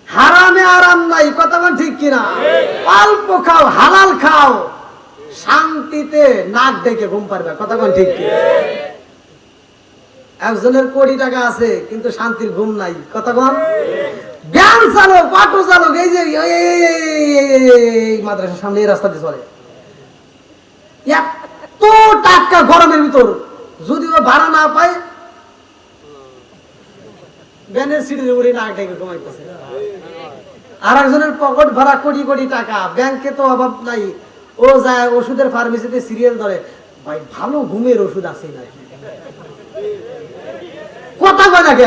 হারামে আরাম নাই, কথা বল ঠিক কিনা? অল্প খাও, হালাল খাও, শান্তিতে নাক ডেকে ঘুম পারবে, কথা বল ঠিক কিনা? একজনের কোটি টাকা আছে কিন্তু শান্তির ঘুম নাই, কথা বল। ব্যান চালক, অটো চালক, এই যে মাদ্রাসার সামনে এই রাস্তা দিয়ে চলে, এত টাটকা গরমের ভিতর যদি ও ভাড়া না পায় ব্যানের সিটের উপরে নাক ডেকে ঘুমাইতেছে। আর একজনের পকেট ভরা কোটি কোটি টাকা, ব্যাংকে তো অভাব নাই, ও যায় ওষুধের ফার্মেসিতে সিরিয়াল ধরে, ভাই ভালো ঘুমের ওষুধ আছে নাকি, কথা বলে না কে?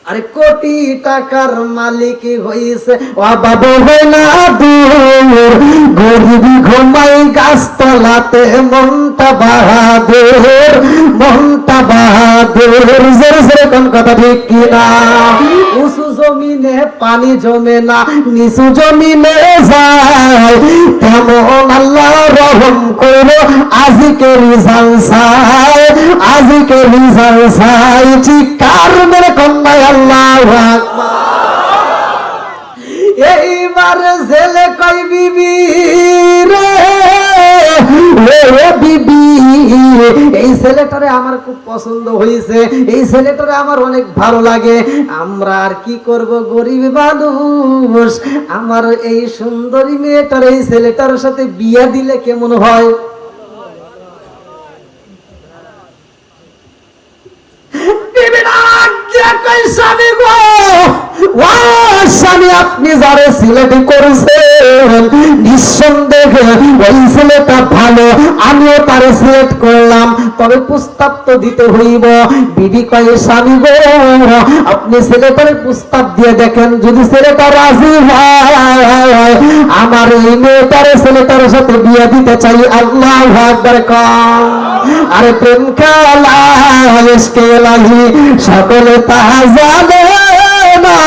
আরে কোটি টাকার মালিক হইছে অভাব হয় না দূর, গরিবি ঘুমাই গাছতলাতে, মনটা বাহাদুর, মনটা বাহাদুর। জোরে জোরে কোন কথা ঠিক কিনা? উঁচু জমিনে পানি জমে না, নিচু জমিনে যায়, তেমন আল্লাহ রহম করো আজকে রিজাল চাই, আজকে রিজাল চাই। চিৎকার মেরে কন্যায় আল্লাহু আকবার। এইবার ছেলে কই বিবি রে, ও বিবি, এই ছেলেটারে আমার খুব পছন্দ হয়েছে, এই ছেলেটারে আমার অনেক ভালো লাগে, আমরা আর কি করব গরিব মানুষ, আমার এই সুন্দরী মেয়েটার এই ছেলেটার সাথে বিয়ে দিলে কেমন হয়? স্বামী গো, ও স্বামী, আপনি যারে সিলেক্ট করেছেন নিঃসন্দেহে ওই ছেলেটা ভালো, আমিও তারে সিলেক্ট করলাম, তবে প্রস্তাব তো দিতে হইব। বিবি কয় স্বামী গো, আপনি ছেলেটারে প্রস্তাব দিয়ে দেখেন, যদি ছেলেটা রাজি হয় আমার এই মেয়েটারে ছেলেটার সাথে বিয়ে দিতে চাই। আল্লাহু আকবার কম। আরে প্রেম খেলা ইশকে ইলাহি সকলে তাহা জানে না,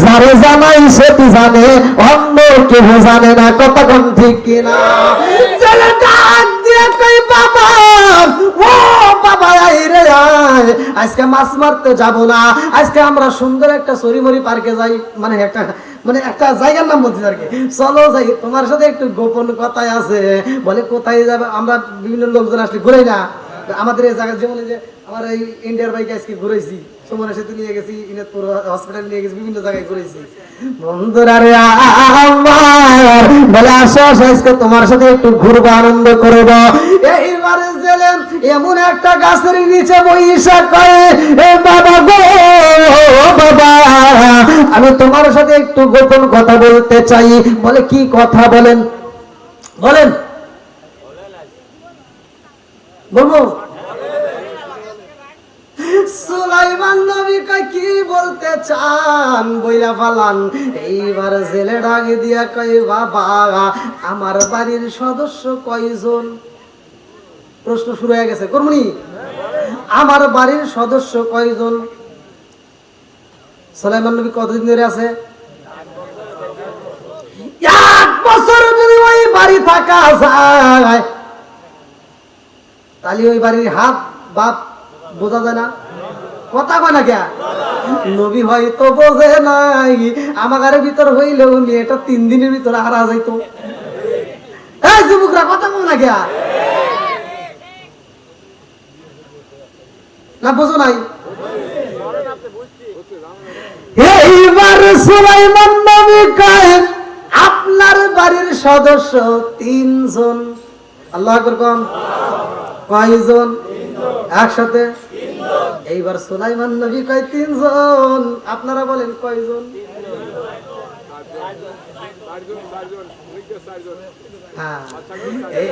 যারে জানাই সে তো জানে, অন্য কেউ জানে না, কতক্ষণ ঠিক কিনা? ছেলেটা দিয়ে কই বাবা, ও বাবা আয় রে আয়, আজকে মাছ মারতে যাব না, আজকে আমরা সুন্দর একটা সরিমরি পার্কে যাই, মানে একটা জায়গার নাম বলছি আর কি, চলো যাই, তোমার সাথে একটু গোপন কথাই আছে। বলে কোথায় যাবে? আমরা বিভিন্ন লোকজন আসলে ঘুরাই না আমাদের এই জায়গা, যেমন যে আমার এই ইন্ডিয়ার বাইকে আজকে ঘুরেছি, সুমনা সেতু নিয়ে গেছি, ইনাদপুর হসপিটাল নিয়ে গেছি, বিভিন্ন জায়গায় ঘুরেছি। বন্ধুরা রে আমার বলে আসো আজকে তোমার সাথে একটু ঘুরবো, আনন্দ করবো। এইবারে গেলেন এমন একটা গাছের নিচে বইসা কয়ে, এ বাবা গো বাবা, আমি তোমার সাথে একটু গোপন কথা বলতে চাই। বলে কি কথা? বলেন বলেন বলবো। সুলাইমান নবী কয় কি বলতে চান বইলা ফালান। এইবার ছেলে ডাকে দিয়া কয় বাবা আমার বাড়ির সদস্য কয়জন? প্রশ্ন শুরু হয়ে গেছে, কর্মনি আমার বাড়ির সদস্য কয়জন? সুলাইমান নবী কতদিন ধরে আছে? 1 বছর যদি ওই বাড়ি থাকা যায় তাহলে ওই বাড়ির হাত বাপ বোঝা যায় না, কথা কয় না কে? নবী হয়তো বোঝে নাই, আমার ভিতর হইলেও মেয়েটা 3 দিনের ভিতরে হারা যাইতো। এই যুবকরা কথা কয় না কে? না বোঝো নাই? এইবার সুলাইমান নবী কয় আপনার বাড়ির সদস্য 3 জন। আল্লাহু আকবার কোন? কয়জন? একসাথে। এইবার সুলাইমান নবী কয় 3 জন। আপনারা বলেন কয়জন?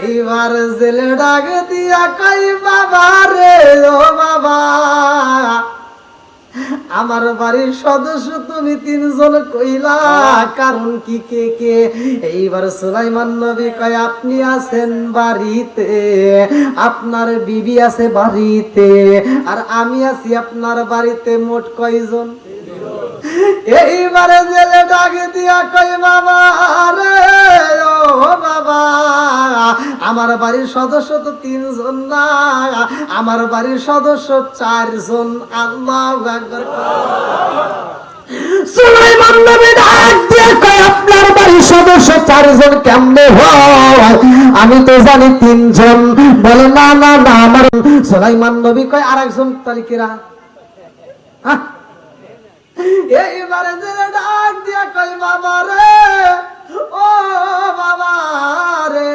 এইবার জেলে ডাক দিয়া কয় বাবা রে ও বাবা আমার বাড়ির সদস্য তুমি 3 জন কইলা, কারণ কি কে কে? এইবার সুলাইমান নবী কয় আপনি আছেন বাড়িতে, আপনার বিবি আছে বাড়িতে, আর আমি আছি আপনার বাড়িতে। মোট কয়জন? এইবারে জেলে ডাকে দিয়া কয় বাবা রে, ও বাবা, আমার বাড়ির সদস্য তো 3 জন না, আমার বাড়ির সদস্য 4 জন। আল্লাহু আকবার। সুলাইমান নবী ডাক দিয়ে কয় আপনার বাড়ির সদস্য 4 জন কেমনে হয়? আমি তো জানি 3 জন। বলে না না না, আমার সুলাইমান নবী কয় আরেকজন তালিকেরা। হ্যাঁ, এইবারে জেলে ডাক দিয়া কয় বাবা রে, ও বাবা রে,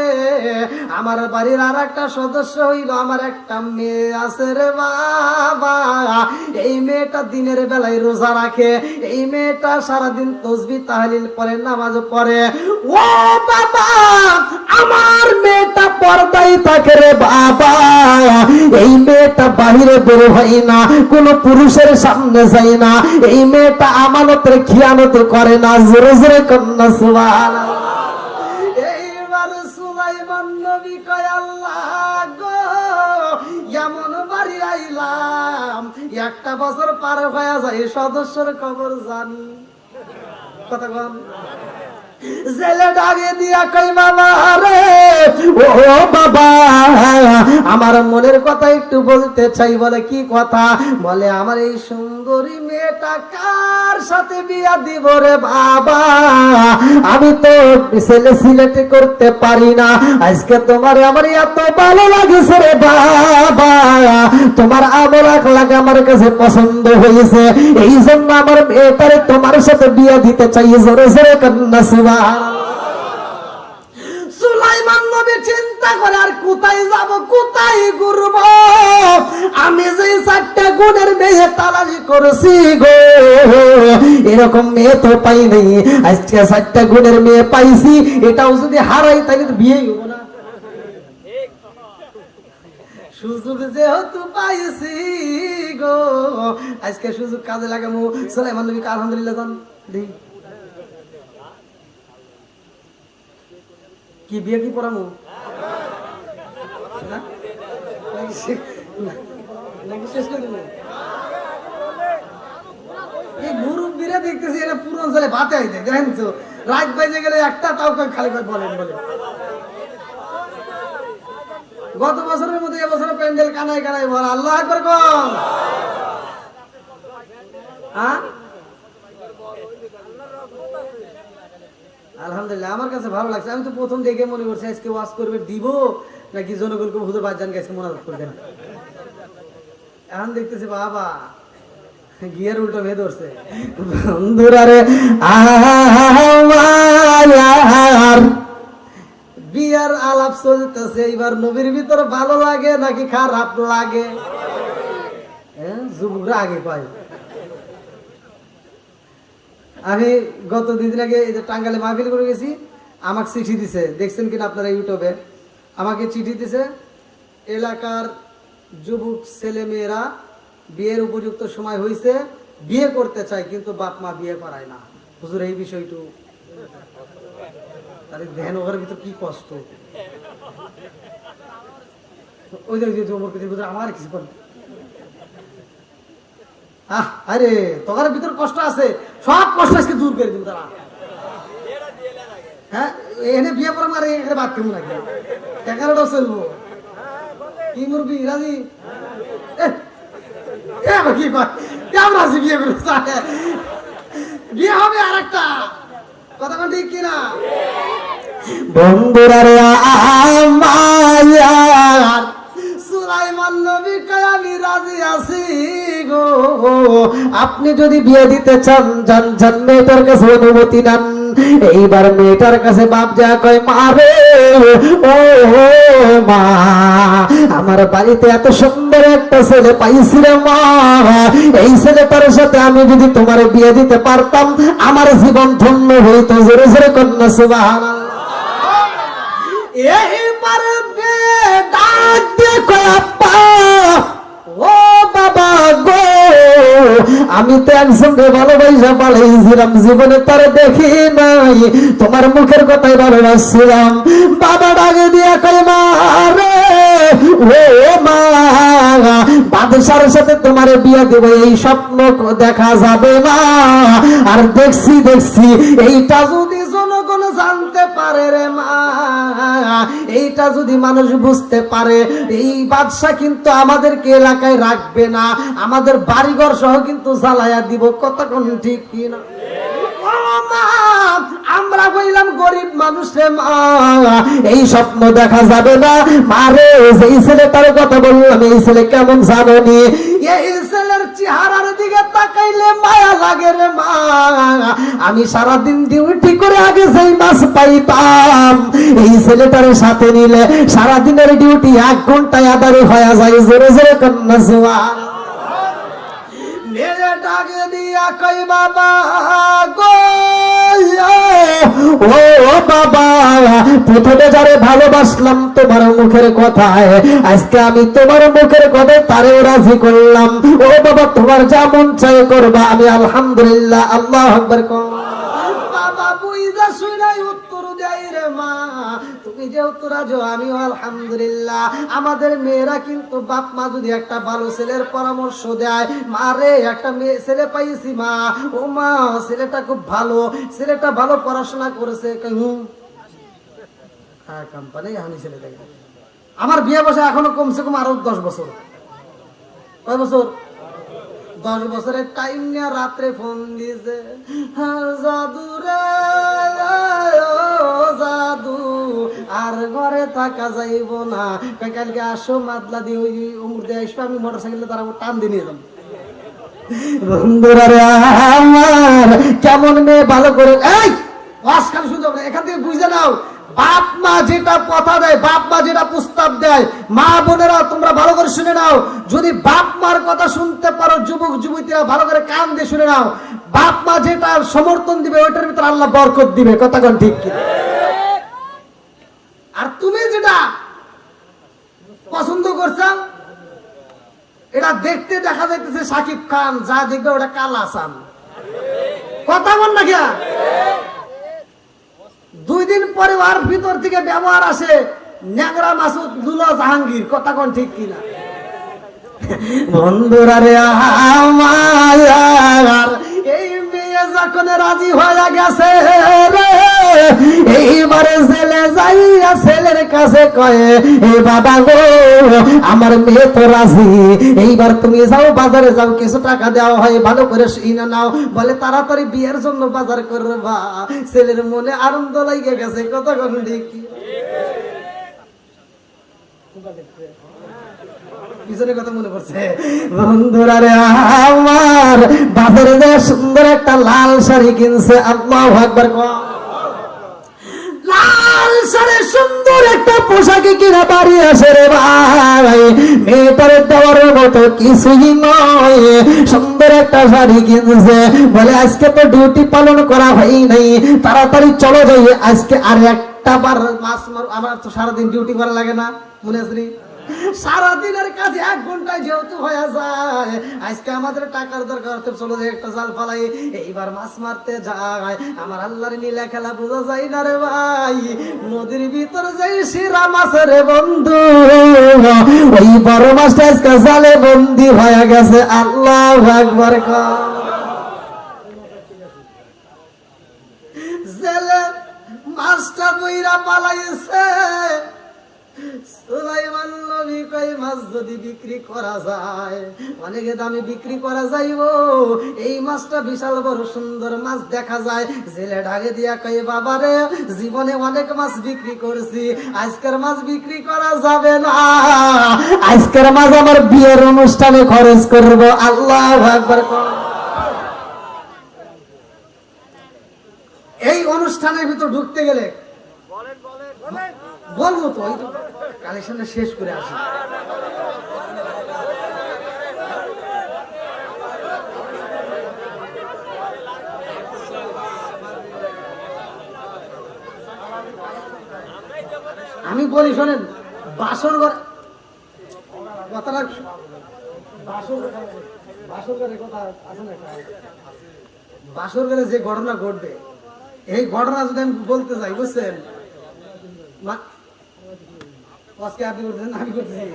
আমার বাড়ির আর একটা সদস্য হইল, আমার একটা মেয়ে আছে রে বাবা। এই মেয়েটা দিনের বেলায় রোজা রাখে, এই মেয়েটা সারাদিন তসবিহ তাহলিল পড়ে, নামাজ পড়ে। ও বাবা, আমার মেয়েটা পর্দায় থাকে রে বাবা। এই মেয়েটা বাহিরে বের হয় না, কোন পুরুষের সামনে যায় না, এই মেয়েটা আমানতের খিয়ানত করে না। জোরে জোরে কন্যা সুবহানাল্লাহ। এইবার সুলাইমান নবী কয় আল্লাহ গো, এমন বাড়ি আইলাম 1টা বছর পার হয়ে যায়, সদস্যর খবর জানি। কথা বল। জেলে ডাকে দিয়া কই বাবা রে, ও বাবা, আমার মনের কথা একটু বলতে চাই। বলে কি কথা? বলে আমার এই সুন্দরী মেয়েটা কার সাথে বিয়া দিব রে বাবা? আমি তো ছেলে সিলেক্ট করতে পারি না। আজকে তোমার আমার এত ভালো লাগছে রে বাবা, তোমার আমল আখলাক আমার কাছে পছন্দ হয়েছে, এই জন্য আমার মেয়েটারে তোমার সাথে বিয়া দিতে চাই। জোরে জোরে কন্যা সুবহানাল্লাহ। সুলাইমান নবী চিন্তা করে আর কোথায় যাব, কোথায় ঘুরব? আমি যে 4টা গুণের মেয়ে তালাশি করেছি গো, এরকম মেয়ে তো পাই নাই। আজকে 4টা গুণের মেয়ে পাইছি, এটাও যদি হারাই তাহলে তো বিয়েই হবো না। সুযোগ যেহেতু পাইছি গো, আজকে সুযোগ কাজে লাগাবো। সুলাইমান নবী আলহামদুলিল্লাহ জান দেই কি বিয়ে কি পড়ামু এই মুরব্বীরা দেখতেছি এরা পুরো অঞ্চলে ভাতে আইতে দেখেন তো, রাত বাজে গেলে একটা তাও খালি করে বলেন বলে। গত বছরের মধ্যে এবছর প্যান্ডেল কানায় কানায় বল আল্লাহ আকবার কম। হ্যাঁ, আলহামদুলিল্লাহ আমার কাছে ভালো লাগছে। আমি তো প্রথম দেখে মনে করছি আজকে ওয়াজ করবে দিব নাকি জনগণকে হুজুর বাজান আজকে মোনাজাত করবেন। এখন দেখতেছি বাবা গিয়ার উল্টো ভেদ ধরছে। বন্ধুরা রে, আমার বিয়ার আলাপ চলতেছে, এইবার নবীর ভিতর ভালো লাগে নাকি খারাপ লাগে? যুবকরা আগে পায়। আমি গত 2 দিন আগে এই যে টাঙ্গাইলে মাহফিল করে গেছি, আমাকে চিঠি দিছে, দেখছেন কিনা আপনারা ইউটিউবে, আমাকে চিঠি দিছে এলাকার যুবক ছেলে মেয়েরা বিয়ের উপযুক্ত সময় হয়েছে, বিয়ে করতে চায় কিন্তু বাপ মা বিয়ে করায় না। হুজুর এই বিষয়টু তাহলে ধ্যান ওর ভিতর কি কষ্ট। ওই যে আমার কিছু কর, আরে তোমার ভিতর কষ্ট আছে, সব কষ্ট আজকে দূর করে দিব তারা। হ্যাঁ, এনে বিয়ে পড়াম আর এখানে বাদ কেমন নাকি 11টা চলবো কি মুরবি রাজি কি কয় কেমন রাজি বিয়ে করে বিয়ে হবে আর একটা কথা কোন ঠিক কিনা? বন্ধুরা রে, আমার সুলাইমান নবী কয় আমি রাজি আছি গো, আপনি যদি বিয়ে দিতে চান যান যান, মেয়েটার কাছে অনুমতি নেন। এইবার মেয়েটার কাছে বাপ যা কয় মা রে, ও মা, আমার বাড়িতে এত সুন্দর একটা ছেলে পাইছি রে মা, এই ছেলেটার সাথে আমি যদি তোমার বিয়ে দিতে পারতাম আমার জীবন ধন্য হইতো। জোরে জোরে কন্যা সুবহানাল্লাহ। এইবার ডাক দিয়ে কয় আব্বা, ও ও বাবা গো, আমি তো একসঙ্গে ভালোবাসা পালাইছিলাম, জীবনে তার দেখি নাই, তোমার মুখের কথাই ভালোবাসছিলাম। বাবা ডাকে দিয়া কই মা রে, ও মা, বাদশার সাথে তোমার বিয়ে দেব, এই স্বপ্ন দেখা যাবে না। আর দেখছি এইটা যদি জনগণ জানতে পারে রে মা, এইটা যদি মানুষ বুঝতে পারে, এই বাদশা কিন্তু আমাদেরকে এলাকায় রাখবে না, আমাদের বাড়িঘর সহ কিন্তু জ্বালায়া দিব। কতক্ষণ ঠিক কি না? আমরা বললাম গরিব মানুষের মা, এই স্বপ্ন দেখা যাবে না। মারে, এই ছেলেটার কথা বললাম, এই ছেলে কেমন জানি, এই ছেলের চেহারার দিকে তাকাইলে মায়া লাগে রে মা। আমি সারাদিন ডিউটি করে আগে সেই মাছ পাইতাম, এই ছেলেটার সাথে নিলে সারাদিনের ডিউটি 1 ঘন্টায় আদারি হয়ে যায়। জোরে জোরে কন্যা সুবহান। মেয়ে ডাকে দিয়া কই বাবা গো, ও বাবা, প্রথমে যারে ভালোবাসলাম তোমার মুখের কথায়, আজকে আমি তোমার মুখের কথায় তারেও রাজি করলাম। ও বাবা, তোমার যা মন চাই করবা, আমি আলহামদুলিল্লাহ, আল্লাহু আকবার কও। বাবা বুইজা শুনাই উত্তর দেয় রে মা, তুমি যে উত্তর আজো, আমিও আলহামদুলিল্লাহ। আমাদের মেয়েরা কিন্তু বাপ মা যদি একটা ভালো ছেলের পরামর্শ দেয়, মারে একটা মেয়ে ছেলে পাইছি মা, ও মা ছেলেটা খুব ভালো, ছেলেটা ভালো পড়াশোনা করেছে, হ্যাঁ কোম্পানি হানি ছেলে দেখে। আমার বিয়ে বসে এখনো কমসে কম আরো 10 বছর। কয় বছর? 10 বছরের টাইম নিয়ে রাত্রে ফোন দিয়েছে, জাদু রে জাদু, আর ঘরে থাকা যাইব না, কালকে আসো মাদলা দিয়ে ওই উমর দিয়ে আসবে, আমি মোটরসাইকেলে তারা টান দিয়ে নিয়ে যাবো। বন্ধুরা রে আমার, কেমন মেয়ে ভালো করে, এই আজকাল শুনতে হবে, এখান থেকে বুঝে নাও, বাপ মা যেটা কথা দেয়, বাপ মা যেটা প্রস্তাব দেয়, মা বোনেরা তোমরা ভালো করে শুনে নাও। যদি বাপ মার কথা শুনতে পারো, যুবক যুবতীরা ভালো করে কান দিয়ে শুনে নাও, বাপ মা যেটা সমর্থন দিবে ওইটার ভিতরে আল্লাহ বরকত দিবে। কথা কোন ঠিক কি? আর তুমি যেটা পছন্দ করছো, এটা দেখতে দেখা যাইতেছে শাকিব খান, যা দেখবে ওটা কালা আসান। কথা বল না কিয়া? 2 দিন পরে ওর ভিতর থেকে ব্যবহার আসে ন্যাংরা মাসুদ, লুলা জাহাঙ্গীর। কথা কোন ঠিক কিনা? বন্ধুরা রে আমার, এই মেয়ে যখন রাজি হয়ে গেছে রে, এইবারে ছেলে যাইয়া ছেলের কাছে কয়ে, এ বাবা গো, আমার মেয়ে তো রাজি, এইবার তুমি যাও বাজারে যাও, কিছু টাকা দেওয়া হয়, ভালো করে শুনে নাও। বলে তাড়াতাড়ি বিয়ের জন্য বাজার করবা। ছেলের মনে আনন্দ লাগে গেছে। কথা কোন ঠিক? পিছনে কথা মনে পড়ছে। বন্ধুরা রে আমার, বাজারে যায় সুন্দর একটা লাল শাড়ি কিনছে। আল্লাহু আকবার কও। লাল শাড়ি সুন্দর একটা পোশাকে কিনা বাড়ি আসে রে ভাই, মেয়েটার দেওয়ার মতো কিছুই নয়, সুন্দর একটা শাড়ি কিনছে। বলে আজকে তো ডিউটি পালন করা হয় নাই, তাড়াতাড়ি চলো যাই, আজকে আর একটা বার মাছ মার। আমার তো সারাদিন ডিউটি করা লাগে না, মনে আছে? সারাদিনের কাছে 1 ঘন্টায় যেহেতু হয়ে যায়, আজকে আমাদের টাকার দরকার, চলো যে একটা জাল ফালাই, এইবার মাছ মারতে যায়। আমার আল্লাহর নীলা খেলা বোঝা যায় না রে ভাই, নদীর ভিতরে যাই শিরা মাছের বন্ধু, ওই বড় মাছটা আজকে জালে বন্দি হয়ে গেছে। আল্লাহু আকবার কও। জেলে মাছটা বইরা পালাইছে। সুলাইমান নবী কই মাছ যদি বিক্রি করা যায়, অনেক দামে বিক্রি করা যাইব। এই মাছটা বিশাল বড় সুন্দর মাছ দেখা যায়। জেলে ঢাকে দিয়া কই বাবারে, জীবনে অনেক মাছ বিক্রি করছি, আজকের মাছ বিক্রি করা যাবে না, আজকের মাছ আমার বিয়ের অনুষ্ঠানে খরচ করব। আল্লাহু আকবার। এই অনুষ্ঠানের ভিতর ঢুকতে গেলে বলবো তো, কালেকশনটা শেষ করে আসি। আমি বলি শোনেন, বাসন ঘর কথাটা বাসর ঘরে যে ঘটনা ঘটবে, এই ঘটনা যদি আমি বলতে চাই, বুঝছেন, আপনি বলতেছেন আমি করতেছি,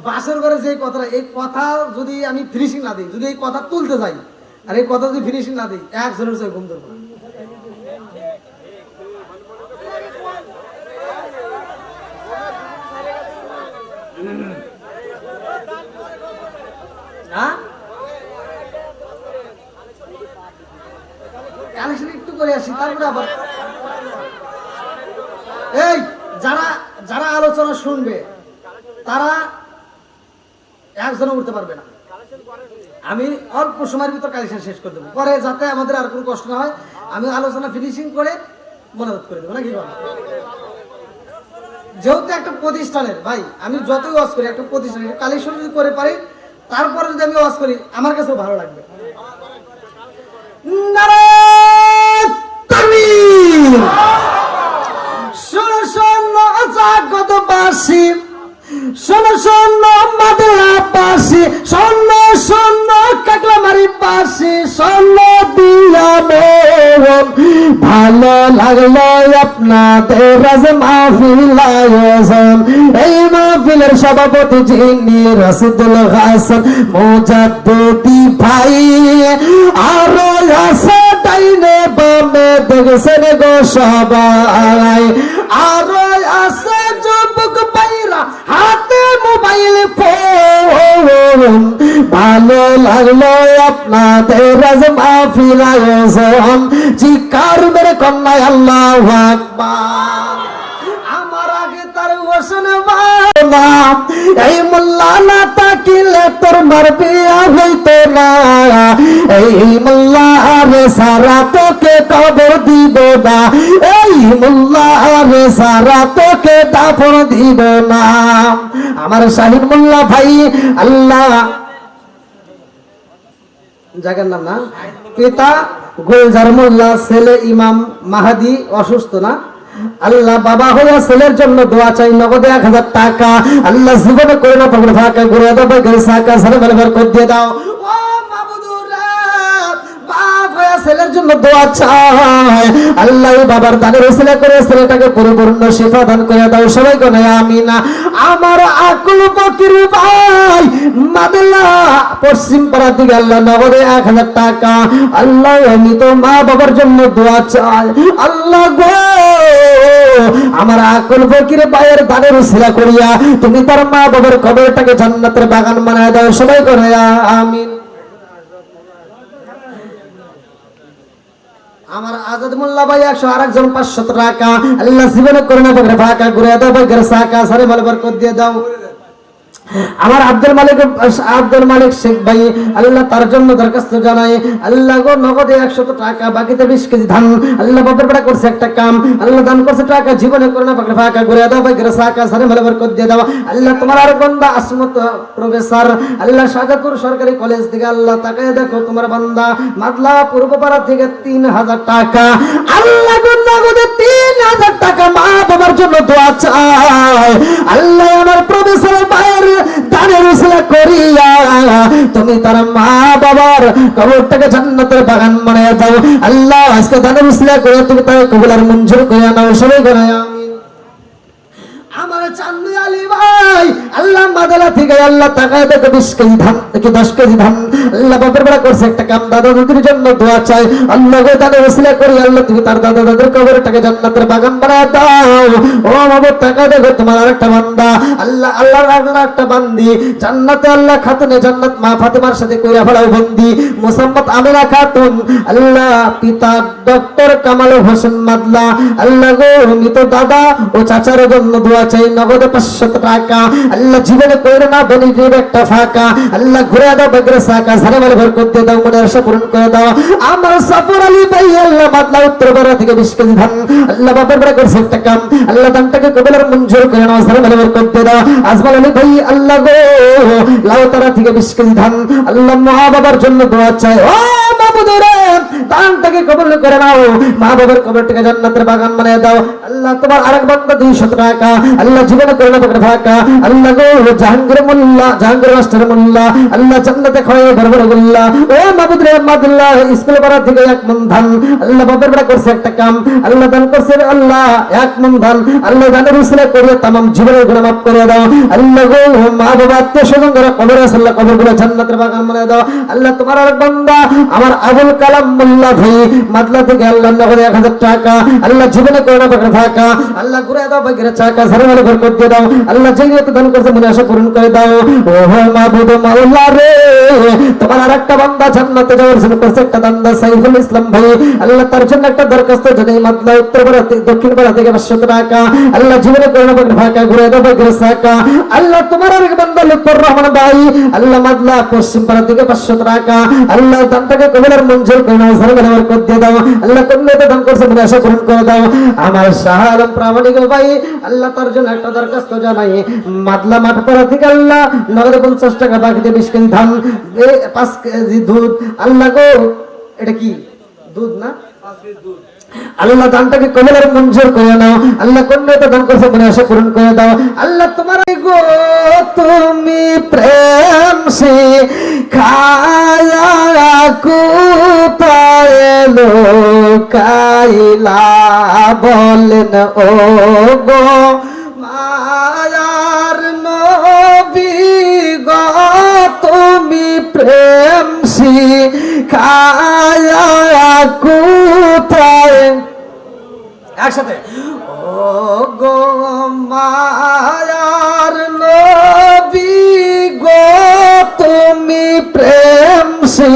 বাসর ঘরে যে কথাটা, এই কথা যদি আমি ফিনিশিং না দিই, যদি এই কথা তুলতে যাই আর এই কথা যদি ফিনিশিং না দিই, একজনের সঙ্গে ঘুম ধরবো না। কালেকশন একটু করে আসি, তারপরে আবার এই যারা যারা আলোচনা শুনবে তারা একজনও উঠতে পারবে না। আমি অল্প সময়ের ভিতর কালেকশন শেষ করে দেবো, পরে যাতে আমাদের আর কোনো কষ্ট না হয় আমি আলোচনা ফিনিশিং করে মনোরোধ করে দেবো, নাকি বলো? যেহেতু একটা প্রতিষ্ঠানের ভাই, আমি যতই ওয়াজ করি একটা প্রতিষ্ঠানের কালেকশন যদি করে পারি, তারপরে যদি আমি ওয়াজ করি আমার কাছেও ভালো লাগবে। শোনো শোনো জাগতবাসী, শোনো শোনো মাদলা পাশে, শোনো শোনো কাকলামারি পাশে, শোনো দিয়া মন ভালো লাগলো আপনাদের আজ মাহফিল আয়োজন। এই মাহফিলের সভাপতি যিনি রশিদুল হাসান মুজাদ্দিদি ভাই, আরো আছে ডাইনে বামে দেখছেন গো সবাই, আরো আছে যুবক ভাইরা হাতে মোবাইল ফোন, ভালো লাগলো আপনাদের আজ মাহফিল আয়োজন। চিৎকার মেরে কন্যায় আল্লাহু আকবার। আমার আগে তার হোসেন বাবা, এই মোল্লা না তাকিলে তোর মার বিয়া হইতো না, এই মোল্লা রে সারা তোকে কবর দিব না, এই মোল্লা রে সারা তোকে দাফন দিব না। আমার শাহিন মোল্লা ভাই, আল্লাহ জায়গার নাম না, পিতা গুলজার মোল্লা, ছেলে ইমাম মাহাদি অসুস্থ না, আল্লাহ বাবা হইয়া ছেলের জন্য দোয়া চাই, নগদে 1000 টাকা আল্লাহ জীবনে করে না পাবো, ফাঁকা ঘুরে দাও, সাকা সারে বের করে দিয়ে দাও। ও মাবুদুরা, বাপ হইয়া ছেলের জন্য দোয়া চাই, আল্লাহ বাবার দানের ওসিলা করে ছেলেটাকে পরিপূর্ণ শিফা দান করে দাও, সবাই কোনে আমিন। আমার আকুল ফকির ভাই মাদলা পশ্চিম পাড়া থেকে আল্লাহ নগদে 1000 টাকা, আল্লাহ আমি তো মা বাবার জন্য দোয়া চাই, আল্লাহ গো আমার আকুল ফকির ভাইয়ের দানের ওসিলা করিয়া তুমি তার মা বাবার কবরটাকে জান্নাতের বাগান বানায় দাও, সবাই করে আমিন। আমার আজাদ মোল্লা ভাই 100, আরেকজন 500 টাকা আল্লাহ জীবনে করে না পাবে, ফাঁকা ঘুরে দাও, বগের সাকা সারে বরকত দিয়ে দাও। আমার আব্দুল মালিক শেখ ভাই, আল্লাহ তার জন্য দরখাস্ত জানাই, আল্লাহ গো নগদে 100 টাকা, বাকিতে 20 কেজি ধান, আল্লাহ বাপের বেটা করছে একটা কাম, আল্লাহ দান করছে টাকা, জীবনে করে না পাকড়ে, ফাঁকা ঘুরে দাও, বগের সাকা সারে বরকত দিয়ে দাও। আল্লাহ তোমার আর বান্দা আসমত প্রফেসর, আল্লাহ শাহজাদপুর সরকারি কলেজ থেকে আল্লাহ তাকায় দেখো, তোমার বান্দা মাদলা পূর্বপাড়া থেকে 3000 টাকা, আল্লাহ গো নগদে 3000 টাকা মা বাবার জন্য দোয়া চাই, আল্লাহ আমার প্রফেসর ভাইয়ের দানের ওসিলা করিয়া তুমি তার মা বাবার কবরটাকে জান্নাতের বাগান বানায় দাও, আল্লাহ আজকে দানের ওসিলা করে তুমি তার কবুল আর মঞ্জুর করে নাও, সবাই করে আমিন। আমার চান্দু আলী ভাই, আল্লাহ মাদালা থেকে আল্লাহ তাকায় দেখো 20 কেজি ধান থেকে 10 কেজি ধান, আল্লাহ বাপের বেড়া করছে একটা কাম, দাদা দাদির জন্য দোয়া চাই, আল্লাহ গো দানের ওসিলা করি আল্লাহ তুমি তার দাদা দাদির কবরটাকে জান্নাতের বাগান বানায় দাও। ও বাবা তাকায় দেখো তোমার আরেকটা বান্দা, আল্লাহ আল্লাহর একটা বান্দি জান্নাতে, আল্লাহ খাতুনে জান্নাত মা ফাতেমার সাথে কইরা ফেলাও বন্দি, মুসাম্মত আমিনা খাতুন, আল্লাহ পিতা ডক্টর কামাল হোসেন মাদলা, আল্লাহ গো মৃত দাদা ও চাচার জন্য দোয়া চাই, নগদে 500 টাকা, আল্লাহ জীবনে কইরে না বনির একটা ফাঁকা, আল্লাহ ঘুরে দাও, বগরে সাকা সারে বরকত দিয়ে দাও, মনের আশা পূরণ করে দাও। আমার সাফর আলী ভাই, আল্লাহ মাদলা উত্তরপাড়া থেকে 20 কেজি ধান, আল্লাহ বাপের বেড়া করছে একটা কাম, আল্লাহ দানটাকে কবুল আর মঞ্জুর করে নাও, সারে বরকত দিয়ে দাও। আজমাল আলী ভাই, আল্লাহ গো লাউতারা থেকে 20 কেজি ধান, আল্লাহ মা বাবার জন্য দোয়া চাই, ও মাবুদুরে দানটাকে আমলটাকে কবুল করে নাও, মা বাবার কবরটাকে জান্নাতের বাগান বানিয়ে দাও। আল্লাহ তোমার আরেক বান্দা 200 টাকা আল্লাহ জীবনে করে না পকেটে থাকা আল্লাহ গো জাহাঙ্গীর মোল্লা, জাহাঙ্গীর মাস্টার মোল্লা আল্লাহ জান্নাতে খাওয়ায় বড় বড় গোল্লা। ও মাবুদ রে মাদুল্লাহ, স্কুল পাড়া থেকে 1 মণ ধান আল্লাহ বাপের বেড়া করছে একটা কাম, আল্লাহ দান করছে আল্লাহ 1 মণ ধান, আল্লাহ দানের উসিলা করে তামাম জীবনের গুনাহ মাফ করে দাও। আল্লাহ গো মা বাবা আত্মীয় স্বজন যারা কবরে আছে আল্লাহ কবরগুলো জান্নাতের বাগান বানিয়ে দাও। আল্লাহ তোমার আরেক বান্দা আমার আবুল কালাম মোল্লা ভাই মাদলা থেকে আল্লাহ নগদ 1000 টাকা আল্লাহ জীবনে করে না পকেটে থাকা আল্লাহ ঘুরে দাও, বাকিরা টাকা সারামালে বরকত দিয়ে দাও। আল্লাহ যে নিয়ত দান করছে মনে আশা পূরণ করে দাও। ও মাবুদ মাওলা রে, তোমার আরেকটা বান্দা জান্নাতে যাওয়ার জন্য করছে একটা দান্দা সাইফুল ইসলাম ভাই আল্লাহ তার জন্য একটা দরখাস্ত যদি মাদলা উত্তর পাড়া দক্ষিণ পাড়া থেকে 500 টাকা আল্লাহ জীবনে করে না পকেটে থাকা ঘুরে দাও, বাকিরা টাকা আল্লাহ তোমার আরেক বান্দা লুৎফর রহমান ভাই আল্লাহ মাদলা পশ্চিম পাড়া থেকে 500 টাকা আল্লাহ দানটাকে কবুলের মঞ্জুর করে নাও, সারামালে বরকত দিয়ে দাও। আল্লাহ কোন নিয়ত দান করছে মনে আশা পূরণ করে দাও। আমার শাহ আলম প্রামাণিক ভাই আল্লাহ তার জন্য একটা দরখাস্ত জানাই মাদলা মাঠপাড়া থেকে আল্লাহ নগদে 50 টাকা বাকিতে 20 কেজি ধান 5 কেজি দুধ আল্লাহ গো এটা কি দুধ না 5 কেজি দুধ আল্লাহ দানটাকে কবুলের মঞ্জুর করে নাও। আল্লাহ কোন নিয়ত দান করছে মনে আশা পূরণ করে দাও। আল্লাহ তোমার গো তুমি প্রেম সে খায়া কোথায় লোকাইলা বলেন ও গো মায়ার নবী গো তুমি প্রেম সে খায়া কোথায় একসাথে ও গো মায়ার নবী গো তুমি প্রেম সে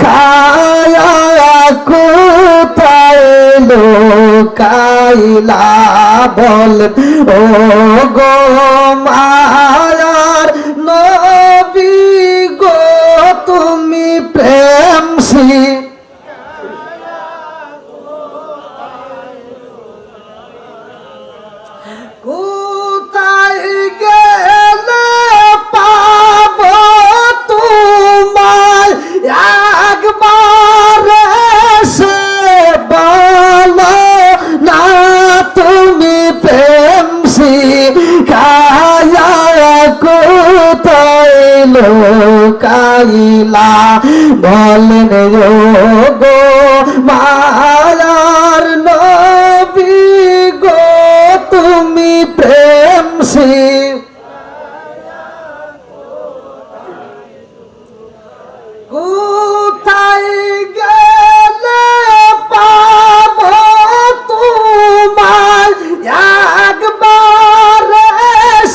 খায়া কোথায় লোকাইলা বলেন ও গো মায়ার নবী গো তুমি প্রেম সে কোথায় গেলে পাব তোমায় একবার সে বলো না তুমি প্রেম শিখায়া কোথায় লোকাইলা বলেন গো মায়ার নবী গো তুমি প্রেম কোথায় গেলে পাব তোমার একবার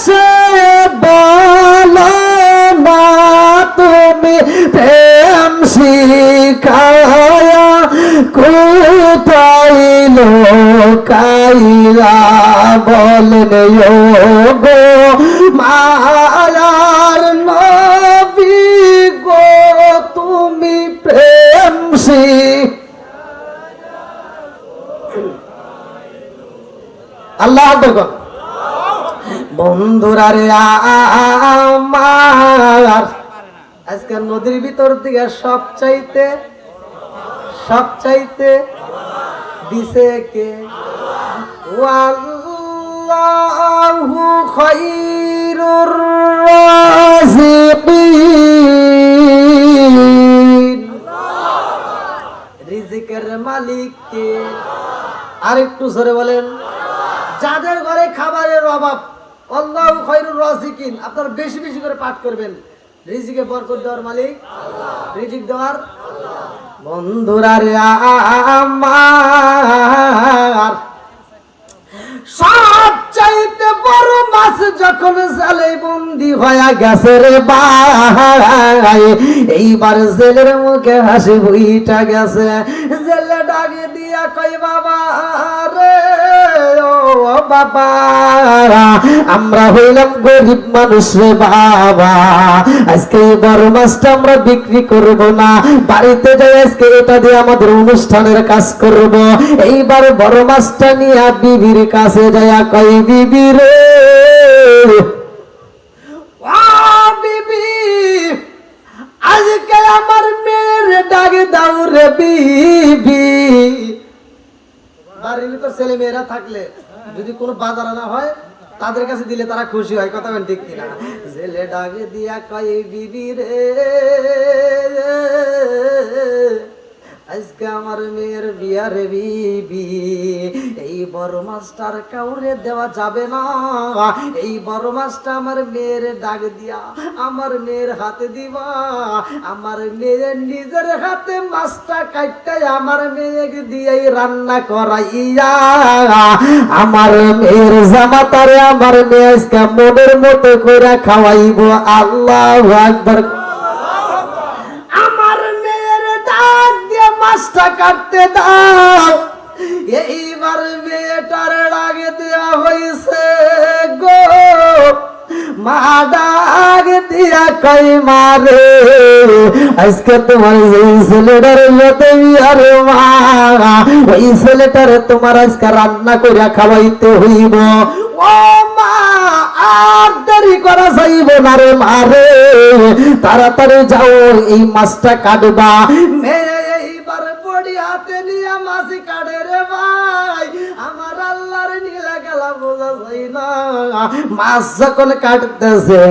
সে বলো না তুমি প্রেম শিখায়া কোথায় লোকাইলা বলেন গো মায়ার নবী গো তুমি প্রেম আল্লাহ আকবার। বন্ধুরা রে আমার আজকে নদীর ভিতর থেকে সবচাইতে দিছে কে আল্লাহু খায়রুর রাযিকিন, রিজিকের মালিক কে? আরেকটু জোরে বলেন। যাদের ঘরে খাবারের অভাব আল্লাহু খায়রুর রাযিকিন, আপনারা বেশি বেশি করে পাঠ করবেন। রিজিকে বরকত দেওয়ার মালিক আল্লাহ, রিজিক দেওয়ার আল্লাহ। বন্ধুরা রে আমার সবচাইতে বড় মাছ যখন জালে বন্দি হয়ে গেছে রে ভাই, এইবার জেলের মুখে হাসি বইটা গেছে। জেলে ডাকে দিয়া কই বাবা রে ও বাবা, আমরা হইলাম গরিব মানুষ রে বাবা, আজকে এই বড় মাছটা আমরা বিক্রি করব না, বাড়িতে যাই আজকে এটা দিয়ে আমাদের অনুষ্ঠানের কাজ করব। এইবার বড় মাছটা নিয়ে বিবির কাছে যায়া কই বিবি রে ও বিবি, আজকে আমার মেয়ের ডাকে দাও রে বিবি। বাড়ির ভিতর ছেলে মেয়েরা থাকলে যদি কোনো বাজার আনা হয় তাদের কাছে দিলে তারা খুশি হয়, কথা বলেন ঠিক কিনা? ছেলে ডাকে দিয়া কয় বিবি রে, আজকে আমার মেয়ের বিয়া রে বিবি, এই বড় মাছটার কাউরে দেওয়া যাবে না, এই বড় মাছটা আমার মেয়ের ডাক দিয়া আমার মেয়ের হাতে দিবা, আমার মেয়ের নিজের হাতে মাছটা কাটতে আমার মেয়েকে দিয়েই রান্না করাইয়া আমার মেয়ের জামাতারে আমার মেয়ে আজকে মনের মতো করে খাওয়াইব। আল্লাহু আকবার। মাছটা কাটতে দাও, এইবার মেয়েটার ডাকে দেওয়া হয়েছে গো। মা ডাক দিয়া কই মারে, আজকে তোমার যে ছেলেটার মতো আরে মা, ওই ছেলেটারে তোমার আজকে রান্না করে খাওয়াইতে হইব। ও মা, আর দেরি করা যাইব না রে মারে, তাড়াতাড়ি যাও এই মাছটা কাটবা। মেয়ে হাতে নিয়ে মাছি কাটে রে ভাই, আমার আল্লাহর নীলা গেলা বোঝা যায় না। মাছ যখন কাটতেছে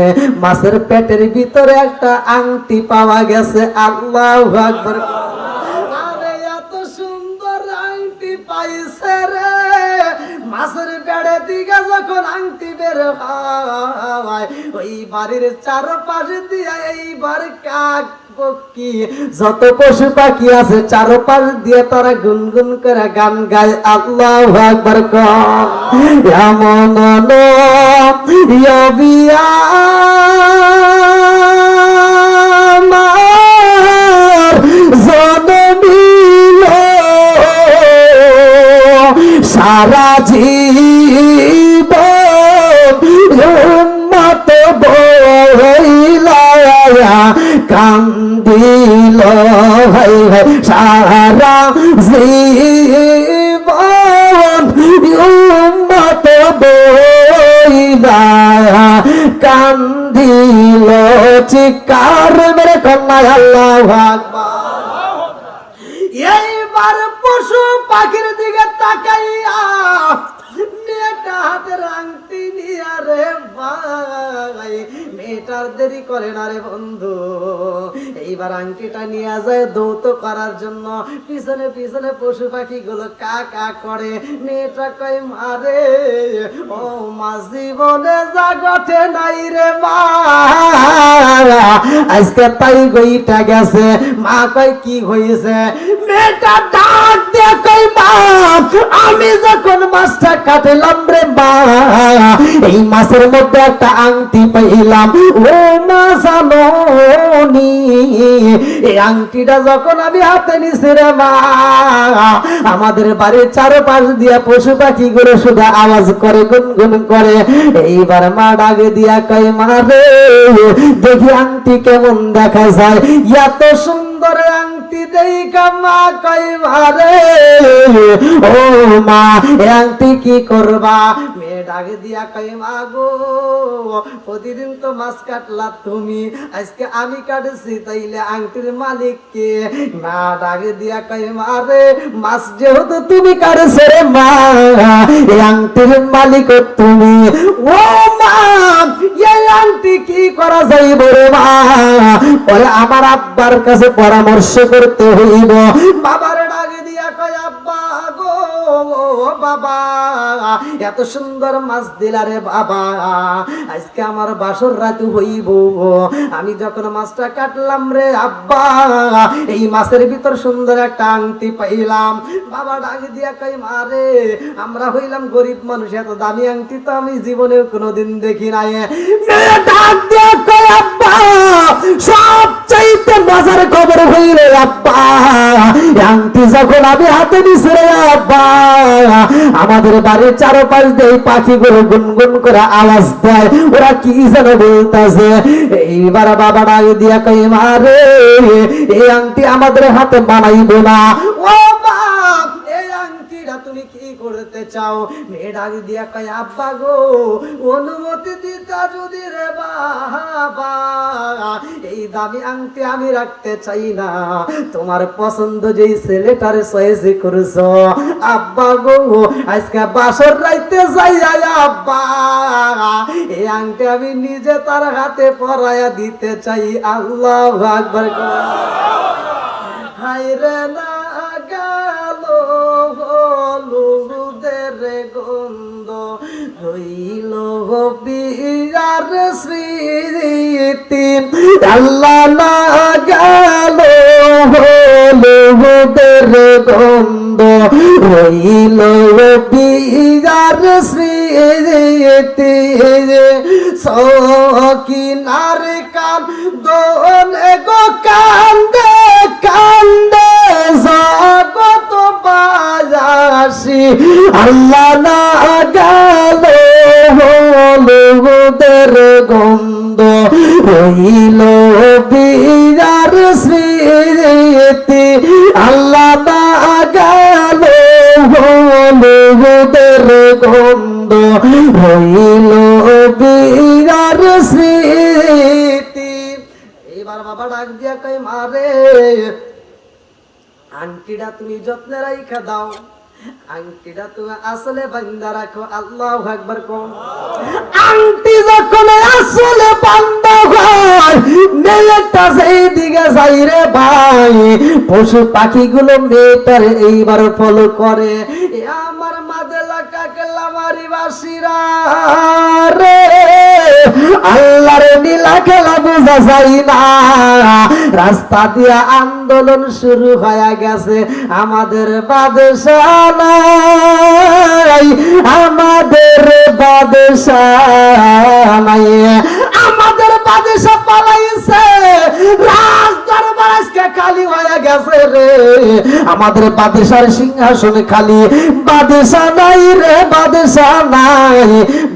মাছের পেটের ভিতরে একটা আংটি পাওয়া গেছে। আল্লাহু আকবার। আরে এত সুন্দর আংটি পাইছে রে, মাছের পেটের দিকে যখন আংটি বের হয় ওই বাড়ির চারপাশে দিয়ে এইবার কাক পক্ষী যত পশু পাখি আছে চারপাশ দিয়ে তারা গুনগুন করে গান গায়। আল্লাহু আকবার। এমন নবিয়া জনমিল সারা জীবন উম্মত বইলা কান্দিল ভাই ভাই সারা জীবন উম্মত বইলা কান্দিল। চিৎকার মেরে কন্যায় আল্লাহু আকবার। এইবার পশু পাখির দিকে তাকাইয়া মেয়েটা হাতের আংটি নিয়া রে ভাই, মেয়েটার দেরি করে না রে বন্ধু, এইবার আংটিটা নিয়ে যায় দৌত করার জন্য। পিছনে পিছনে পশু পাখি গুলো কা কা করে। মেয়েটা কয় মারে, ও মা জীবনে যা ঘটে নাই রে মা, আজকে তাই গইটা গেছে। মা কয় কি হয়েছে? মেয়েটা ডাক দিয়ে কয় মা, আমি যখন মাছটা কাটলাম রে মা, এই মাছের মধ্যে একটা আংটি পাইলাম। ও মা জানো নি, এই আংটিটা যখন আমি হাতে নিছি রে মা, আমাদের বাড়ির চারপাশ দিয়া পশু পাখি গুলো শুধু আওয়াজ করে, গুনগুন করে। এইবার মা ডাকে দিয়া কয় মা রে, দেখি আংটি কেমন দেখা যায়। এত সুন্দর আংটি দেখা মা কয় মারে, ও মা এই আংটি কি করবা? মেয়ে ডাকে দিয়া কয় মা গো, প্রতিদিন তো মাছ কাটলা তুমি, আজকে আমি কাটছি, তাইলে আংটির মালিক কে? মা ডাকে দিয়া কয় মারে, মাছ যেহেতু তুমি কাটছো রে মা, এই আংটির মালিক তুমি। ও মা, এই আংটি কি করা যাইব রে মা? ওরে আমার আব্বার কাছে পরামর্শ করতে হইব। বাবার ডাকে দিয়া কয় আব্বা গো, বাবা এত সুন্দর মাছ দিলা রে বাবা, আজকে আমার বাসর রাত হইব, আমি যখন মাছটা কাটলাম রে আব্বা, এই মাছের ভিতর সুন্দর একটা আংটি পাইলাম। বাবা ডাকে দিয়া কই মারে, আমরা হইলাম গরিব মানুষ, এত দামি আংটি তো আমি জীবনে কোনোদিন দেখি নাই। মেয়ে ডাক দিয়া কই আব্বা, সবচাইতে মজার খবর হইল আব্বা, আংটি যখন আমি হাতে নিছি রে আব্বা, আমাদের বাড়ির চারপাশ দিয়ে পাখিগুলো গুনগুন করে আওয়াজ দেয়, ওরা কি যেন বলতেছে। এইবার বাবা ডাক দিয়া কই মারে, এই আংটি আমাদের হাতে বানাইব না। ও বাপ, এই আংটিটা তুমি কি করতে চাও। মেয়ে ডাক দিয়া কয় আব্বা গো অনুমতি দিতা যদি রে বাবা, এই দামি আংটি আমি রাখতে চাই না, তোমার পছন্দ যেই ছেলেটার চয়েস করছো আব্বা গো, আজকে বাসর রাইতে যাই আব্বা এই আংটি আমি নিজে তার হাতে পরায়া দিতে চাই। আল্লাহু আকবার। হায়রে না গেল হলুদের গন্ধ, রইল বিয়ার স্মৃতি। আল্লাহ না গেল হলুদের গন্ধ, রইল বিয়ার স্মৃতি। সকিনার কান দোলে গো কান্দে কান্দে জগত বাজাসি। আল্লাহ না গেল হলুদের গন্ধ, রইল বিয়ার স্মৃতি। আল্লাহ না গেল হলুদের গন্ধ, রইল বিয়ার স্মৃতি। এবার বাবা ডাক দিয়া কই মারে আংটিটা তুমি যত্নে রাইখা দাও, আংটিটা তুমি আসলে বান্দা রাখো। আল্লাহু আকবার। কোন আংটি যখন আসলে বান্দা হয়, মেয়েটা সেই দিকে যাই রে ভাই, পশু পাখিগুলো মেয়েটার এইবার ফলো করে। আমার মাদেলা কাকেলা মারি বাসিরা রে, আল্লাহর নীলা খেলা বোঝা যায় না। রাস্তা দিয়া আন্দোলন শুরু হয়ে গেছে, আমাদের বাদশাহ নাই, আমাদের বাদশাহ নাই, আমাদের বাদশাহ পালাইছে, রাজ দরবার আজকে খালি হয়ে গেছে রে। আমাদের বাদশার সিংহাসন খালি, বাদশাহ নাই রে, বাদশাহ নাই,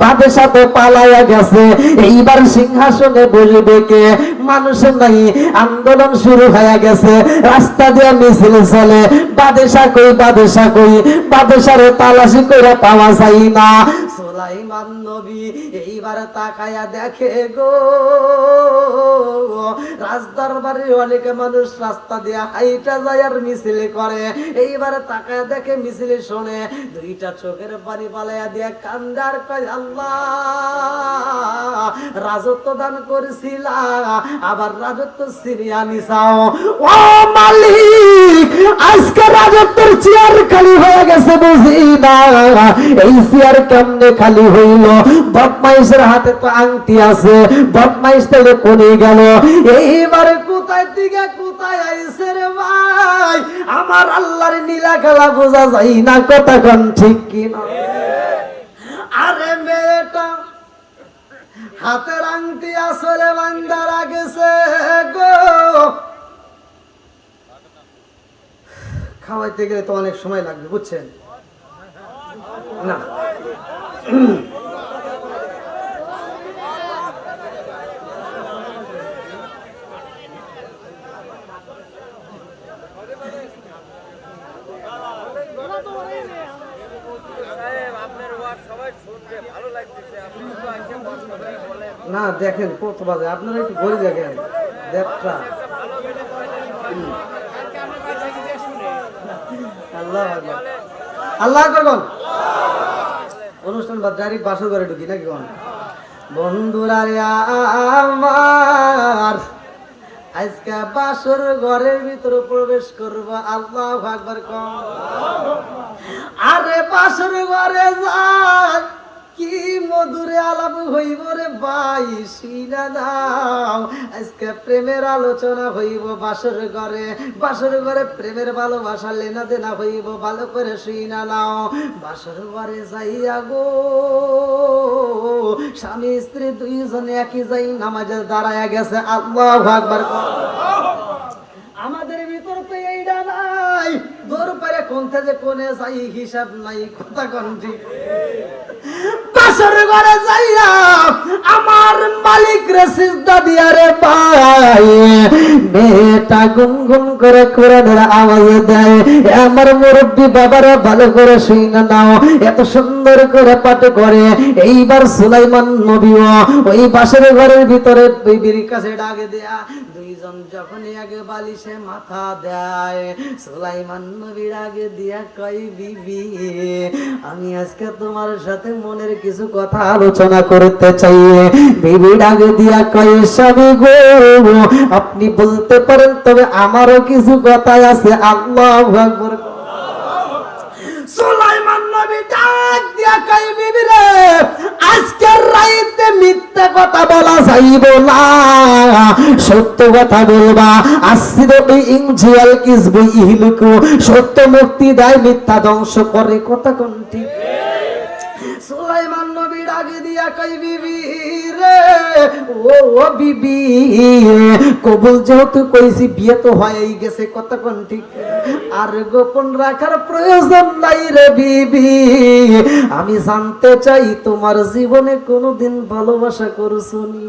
বাদশাহ তো পালাইয়া গেছে, এইবার সিংহাসনে বসবে কে? মানুষ নাই। আন্দোলন শুরু হয়ে গেছে, রাস্তা দিয়ে মিছিল চলে, বাদশাহ কই, বাদশাহ কই, বাদশারে তালাশি করে পাওয়া যায় না। সুলাইমান নবী এইবার তাকায়া দেখে গো, রাজদরবারে অনেক মানুষ রাস্তা দিয়ে হাইটা যায় আর মিছিল করে। এইবার তাকায়া দেখে মিছিল শুনে দুইটা চোখের পানি পালাইয়া দিয়ে কান্দার কয় আল্লাহ রাজত্ব দান করেছিলা, আবার রাজত্ব ছিনিয়ে নিছাও। ও মালিক, আজকে রাজত্বের চেয়ার খালি হয়ে গেছে বুঝি না, এই চেয়ার কেমনে খালি হইল? বদমাইশের হাতে তো আংটি আছে, বদমাইশ তাহলে কোনে গেল? এইবার কোথায় থেকে কোথায় আইছে রে ভাই? আমার আল্লাহর নীলা খেলা বোঝা যায় না, কথা কোন ঠিক কিনা? আরে মেয়েটা হাতের আংটি আসলে বান্দারা গেছে গো, খাওয়াইতে গেলে তো অনেক সময় লাগবে বুঝছেন না। না দেখেন কত বাজে, আপনারা একটু ঘুরে দেখেন দেবটা। আল্লাহ আল্লাহ করবেন অনুষ্ঠান বা ডাইরেক্ট বাসর ঘরে ঢুকি নাকি? কোন বন্ধুরা আমার আজকে বাসর ঘরের ভিতরে প্রবেশ করব। আল্লাহু আকবার। কোন আরে বাসর ঘরে যান, কি মধুরে আলাপ হইব রে ভাই, শুনা দাও। আজকে প্রেমের আলোচনা হইব বাসর ঘরে, বাসর ঘরে প্রেমের ভালোবাসা লেনা দেনা হইব, ভালো করে শুনা নাও। বাসর ঘরে যাইয়া গো স্বামী স্ত্রী দুইজনে একই যাই নামাজে দাঁড়ায়া গেছে। আল্লাহু আকবার। আমাদের ভিতর তো এইটা নাই, দৌড় পারে কোনটা যে কোনে যাই হিসাব নাই, কথা কোন ঠিক। বাসর ঘরে যাইয়া আমার মালিক রে সিজদা দিয়া রে ভাই মেয়েটা গুনগুন করে কোরআনের আওয়াজ দেয়। আমার মুরব্বী বাবারা ভালো করে শুনে নাও, এত সুন্দর করে পাঠ করে। এইবার সুলাইমান নবীও ওই বাসের ঘরের ভিতরে বিবির কাছে ডাকে দেয়া, দুইজন যখনই আগে বালিশে মাথা দেয়, সুলাইমান নবীর আগে দিয়া কই বিবি আমি আজকে তোমার সাথে মনের কিছু কথা আলোচনা করতে চাই। বিবি ডাকে দিয়া কই স্বামী গো আপনি বলতে পারেন, তবে আমারও কিছু কথা আছে। আল্লাহু আকবার। সুলাইমান নবী ডাক দিয়া কই বিবি রে আজকের রাতে মিথ্যা কথা বলা যাইব না, সত্য কথা বলবা। আসিদু ইনজিয়াল কিসবু ইহলিকু, সত্য মুক্তি দেয়, মিথ্যা ধ্বংস করে। কথা কোন ঠিক? সুলাইমান নবী ডাকে দিয়া কই বিবি রে ও বিবি কবুল যেহেতু কইছি বিয়ে তো হয়েই গেছে। কথা কোন ঠিক? আর গোপন রাখার প্রয়োজন নাই রে বিবি। আমি জানতে চাই তোমার জীবনে কোনোদিন ভালোবাসা করছনি?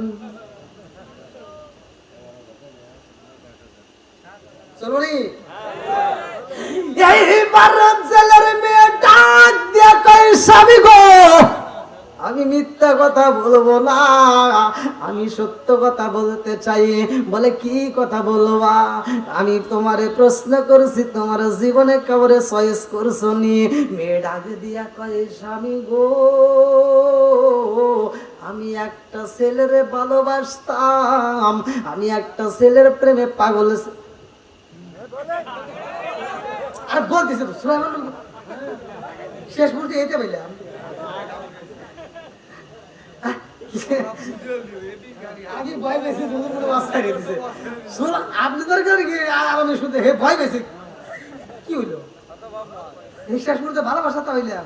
চলুনি এইবার জেলের মেয়ে ডাক দিয়া কয় স্বামী গো আমি মিথ্যা কথা বলবো না, আমি সত্য কথা বলতে চাই। বলে কি কথা বলবা? আমি তোমারে প্রশ্ন করছি তোমার জীবনে কাউরে চয়েস করছনি? মেয়ে ডাক দিয়া কয় স্বামী গো আমি একটা ছেলেরে ভালোবাসতাম, আমি একটা ছেলের প্রেমে পাগল। আর বলতেছে তো শেষ পর্যন্ত এইতে পাইলাম। আমি ভয় পেয়েছি আপনি দরকার কি আরামে শুনতে হে ভয় পেয়েছি কি হইলো? শেষ পর্যন্ত ভালোবাসাতে হইলাম।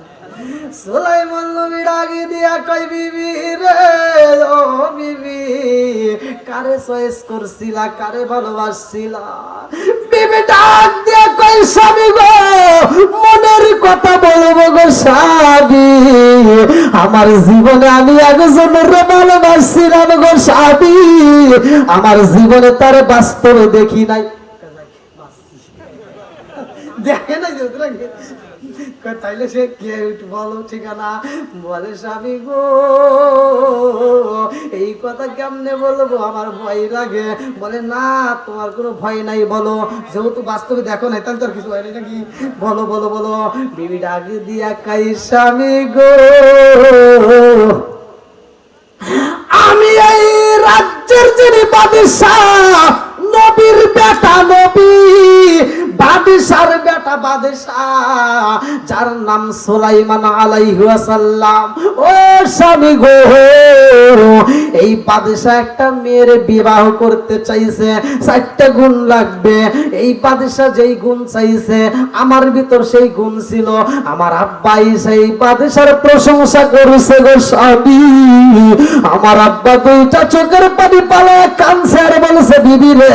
সুলাইমান নবী ডাকি দিয়া কই বিবি রে ও বিবি কারে চয়েস করছিলা, কারে ভালোবাসছিলা? বিবি ডাক দিয়া কই স্বামী গো মনের কথা বলবো গো স্বামী, আমার জীবনে আমি একজনের ভালোবাসছিলাম গো স্বামী, আমার জীবনে তার বাস্তবে দেখি নাই। দেখে নাই তাইলে সে কে বলো ঠিকানা? বলে স্বামী গো এই কথা কেমনে বলবো, আমার ভয় লাগে। বলে না তোমার কোনো ভয় নাই, বলো। যেহেতু বাস্তবে দেখো নাই তাহলে তোর কিছু হয় নাই নাকি? বলো বলো বলো। বিবি ডাকে দিয়া কাই স্বামী গো আমি এই রাজ্যের যিনি বাদশাহ, নবীর বেটা নবী, বাদশার বেটা বাদশাহ, যার নাম সুলাইমান আলাইহিস সালাম। ও স্বামী গো এই বাদশাহ একটা মেয়ের বিবাহ করতে চাইছে, 4টা গুণ লাগবে। এই বাদশাহ যেই গুণ চাইছে আমার ভিতর সেই গুণ ছিল। আমার আব্বাই সেই বাদশার প্রশংসা করেছে গো স্বামী। আমার আব্বা 2টা চোখের পানি পালায় কাঁদছে আর বলছে বিবি রে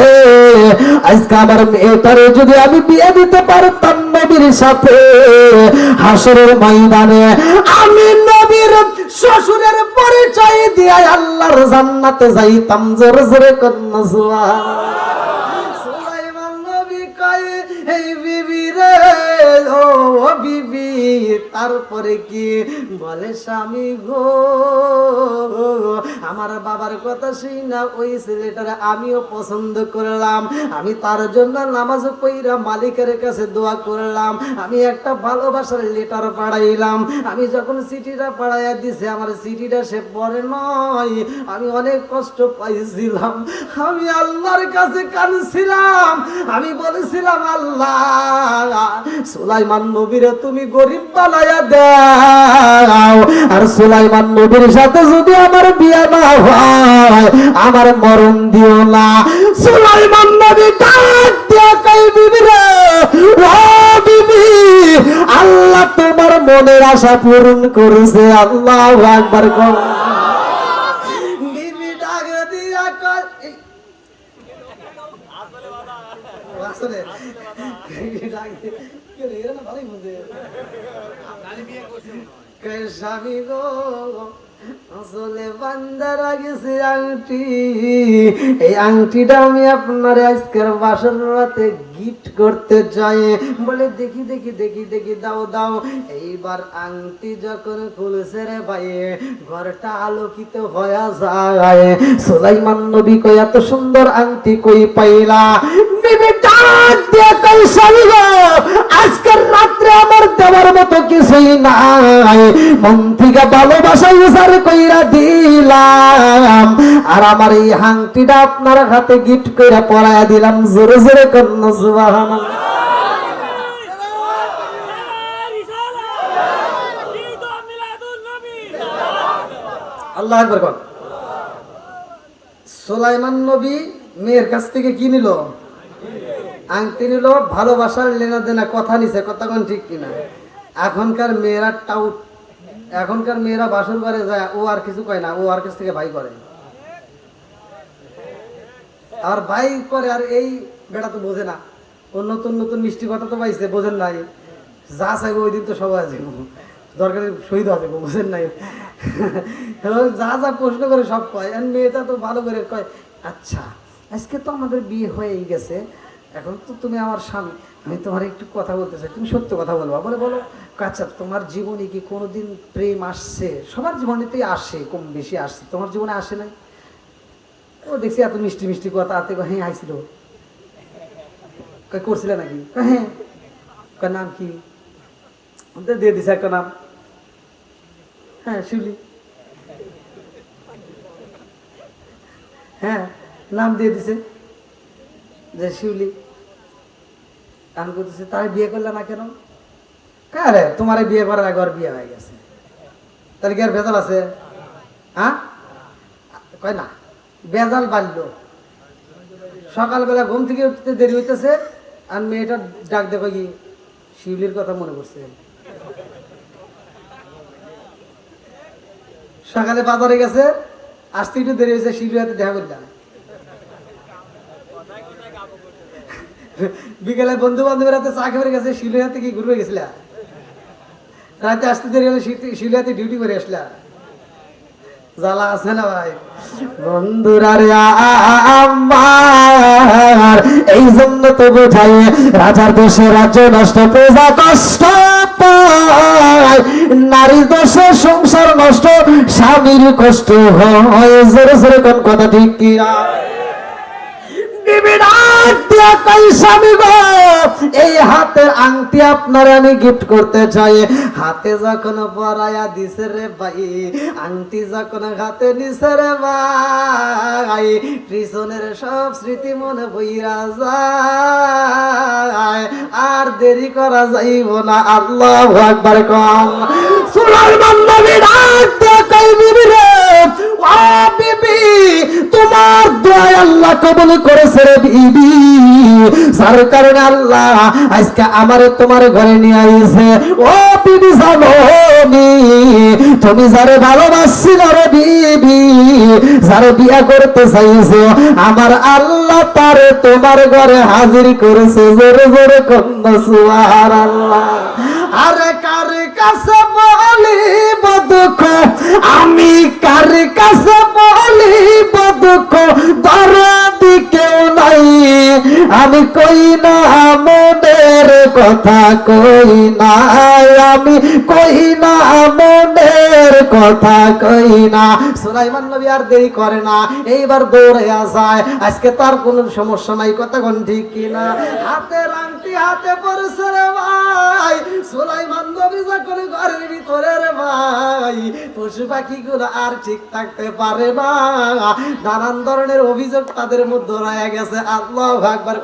আজকে আমার মেয়েটারে যদি আমি বিয়ে দিতে পারতাম নবীর সাথে, হাসরের ময়দানে আমি নবীর শ্বশুরের পরিচয় দিয়ে আল্লাহর জান্নাতে যাইতাম। জোরে জোরে কন্যা সুবহানাল্লাহ। সুলাইমান নবী কয় এই বিবি রে ও বিবি তারপরে কি? বলে স্বামী গো আমার বাবার কথা শুই না ওই ছেলেটারে আমিও পছন্দ করলাম, আমি তার জন্য নামাজ পড়া মালিকের কাছে দোয়া করলাম, আমি একটা ভালোবাসার লেটার পাঠাইলাম। আমি যখন চিঠিটা পাঠাইয়া দিছে আমার চিঠিটা সে পড়ে নয়, আমি অনেক কষ্ট পাইছিলাম, আমি আল্লাহর কাছে কাঁদছিলাম। আমি বলেছিলাম আল্লাহ সুলাইমান নবীরে তুমি গরিব বানায়া দাও, আর সুলাইমান নবীর সাথে যদি আমার বিয়ে না হয় আমার মরণ দিও না। সুলাইমান নবী ডাক দিয়া কই বিবি রে ও বিবি আল্লাহ তোমার মনের আশা পূরণ করেছে। আল্লাহু আকবার। বিবি ডাক দিয়া কই আসলে ডাক দিয়া না ভালোই বুঝে স্বামী গো আসলে বান্দারা গেছে আংটি, এই আংটিটা আমি আপনার আজকের বাসর রাতে গিফট করতে চাই। বলে দেখি দেখি দেখি দেখি, দাও দাও। এইবার আংটি যখন খুলছে রে ভাই, ঘরটা আলোকিত হয়ে যায়। সুলাইমান নবী কই এত সুন্দর আংটি কই পাইলা? বিবি ডাক দিয়ে কই স্বামী গো, আজকের রাত্রে আমার দেওয়ার মতো কিছুই নাই, মন থেকে ভালোবাসা উজার কইরা দিলাম, আর আমার এই আংটিটা আপনার হাতে গিফট কইরা পরায়া দিলাম। জোরে জোরে কন্যা সুবহানাল্লাহ। আল্লাহু আকবার কোন। সুলাইমান নবী মেয়ের কাছ থেকে কি নিল? আংটি নিল, ভালোবাসার লেনা দেনা কথা নিছে, কথা কোন ঠিক কিনা? এখনকার মেয়েরা টাউট, এখনকার মেয়েরা বাসর করে যায়, ও আর কিছু কয় না, ও আর কাছ থেকে ভাই করে, আর ভাই করে। আর এই বেটা তো বোঝে না, ও নতুন নতুন মিষ্টি কথা তো পাইছে, বোঝেন নাই, যা চাইবো ওই দিন তো সবাই আছে, দরকারি শহীদ আছে, বোঝেন নাই, যা যা প্রশ্ন করে সব কয়। আর মেয়েটা তো ভালো করে কয়, আচ্ছা আজকে তো আমাদের বিয়ে হয়েই গেছে, এখন তো তুমি আমার স্বামী, আমি তোমার একটু কথা বলতে চাই, তুমি সত্য কথা বলবা। বলে বলো। আচ্ছা তোমার জীবনে কি কোনোদিন প্রেম আসছে? সবার জীবনেতেই আসে, কম বেশি আসছে, তোমার জীবনে আসে নাই? ও দেখছি এত মিষ্টি মিষ্টি কথা, আতে হ্যাঁ আইছিল, করছিলে নাকি? হ্যাঁ। নাম কি? দিয়ে দিছে একটা নাম, হ্যাঁ শিউলি, হ্যাঁ নাম দিয়ে দিছে যে শিউলি। আমি বলতেছি তাই বিয়ে করলে না কেন? কারে তোমার বিয়ে করার আগে আর বিয়ে হয়ে গেছে, তাহলে কি আর ভেজাল আছে? হ্যাঁ কয় না, ভেজাল বাড়লো। সকালবেলা ঘুম থেকে উঠতে দেরি হইতেছে, আর মেয়েটা ডাক দেখো কি শিউলির কথা মনে করছে। সকালে বাজারে গেছে, আসতে একটু দেরি হয়েছে, শিউলির হাতে দেখা করলাম। বিকেলে বন্ধু বান্ধবের হাতে চা খেয়ে গেছে, শিউলির হাতে কি ঘুরবে গেছিল? রাতে আসতে দেরি হলে শিউলির হাতে ডিউটি করে আসলা, জ্বালা আছে না ভাই? বন্ধুরা রে আমার, এই জন্য তো বোঝাই রাজার দোষে রাজ্য নষ্ট, প্রজা কষ্ট পায়, নারী দোষে সংসার নষ্ট, স্বামীর কষ্ট হয়। জোরে জোরে কোন কথা ঠিক কি? এই হাতের আংটি আপনার আমি গিফট করতে চাই। হাতে যখন পরায়া দিছে রে ভাই, আংটি যখন হাতে নিছে রে ভাই, পিছনের সব স্মৃতি মনে বইরা যায়, আর দেরি করা যাইব না। আল্লাহু আকবার কম। সুলাইমান নবী ডাক দিয়ে কই বিবি রে, ও বিবি তোমার দোয়া আল্লাহ কবুল করেছে রে বিবি, যার কারণে আল্লাহ আজকে আমারে তোমার ঘরে নিয়ে আইছে। ও বিবি জানো তুমি যারে ভালোবাসছিল রে বিবি, যারে বিয়ে করতে চাইছো, আমার আল্লাহ তারে তোমার ঘরে হাজির করেছে। জোরে জোরে কন্যা সুবহানাল্লাহ। আরে কার কাছে বলিব দুঃখ, আমি কার কাছে বলিব দুঃখ, দরদি কেউ নাই, আমি কই না মনের কথা, কই না আমি, কই না মনের কথা, কই না। সুলাইমান নবী আর দেরি করে না, এইবার দৌড়াইয়া যায়। আজকে তার কোনো সমস্যা নাই, কথা কোন ঠিক কিনা? হাতের আংটি হাতে পড়েছে রে ভাই। সুলাইমান নবী যখন ঘরের ভিতরে রে ভাই, পশু পাখিগুলো আর ঠিক থাকতে পারে না, নানান ধরনের অভিযোগ তাদের মধ্যে রয়ে গেছে। আল্লাহু আকবার।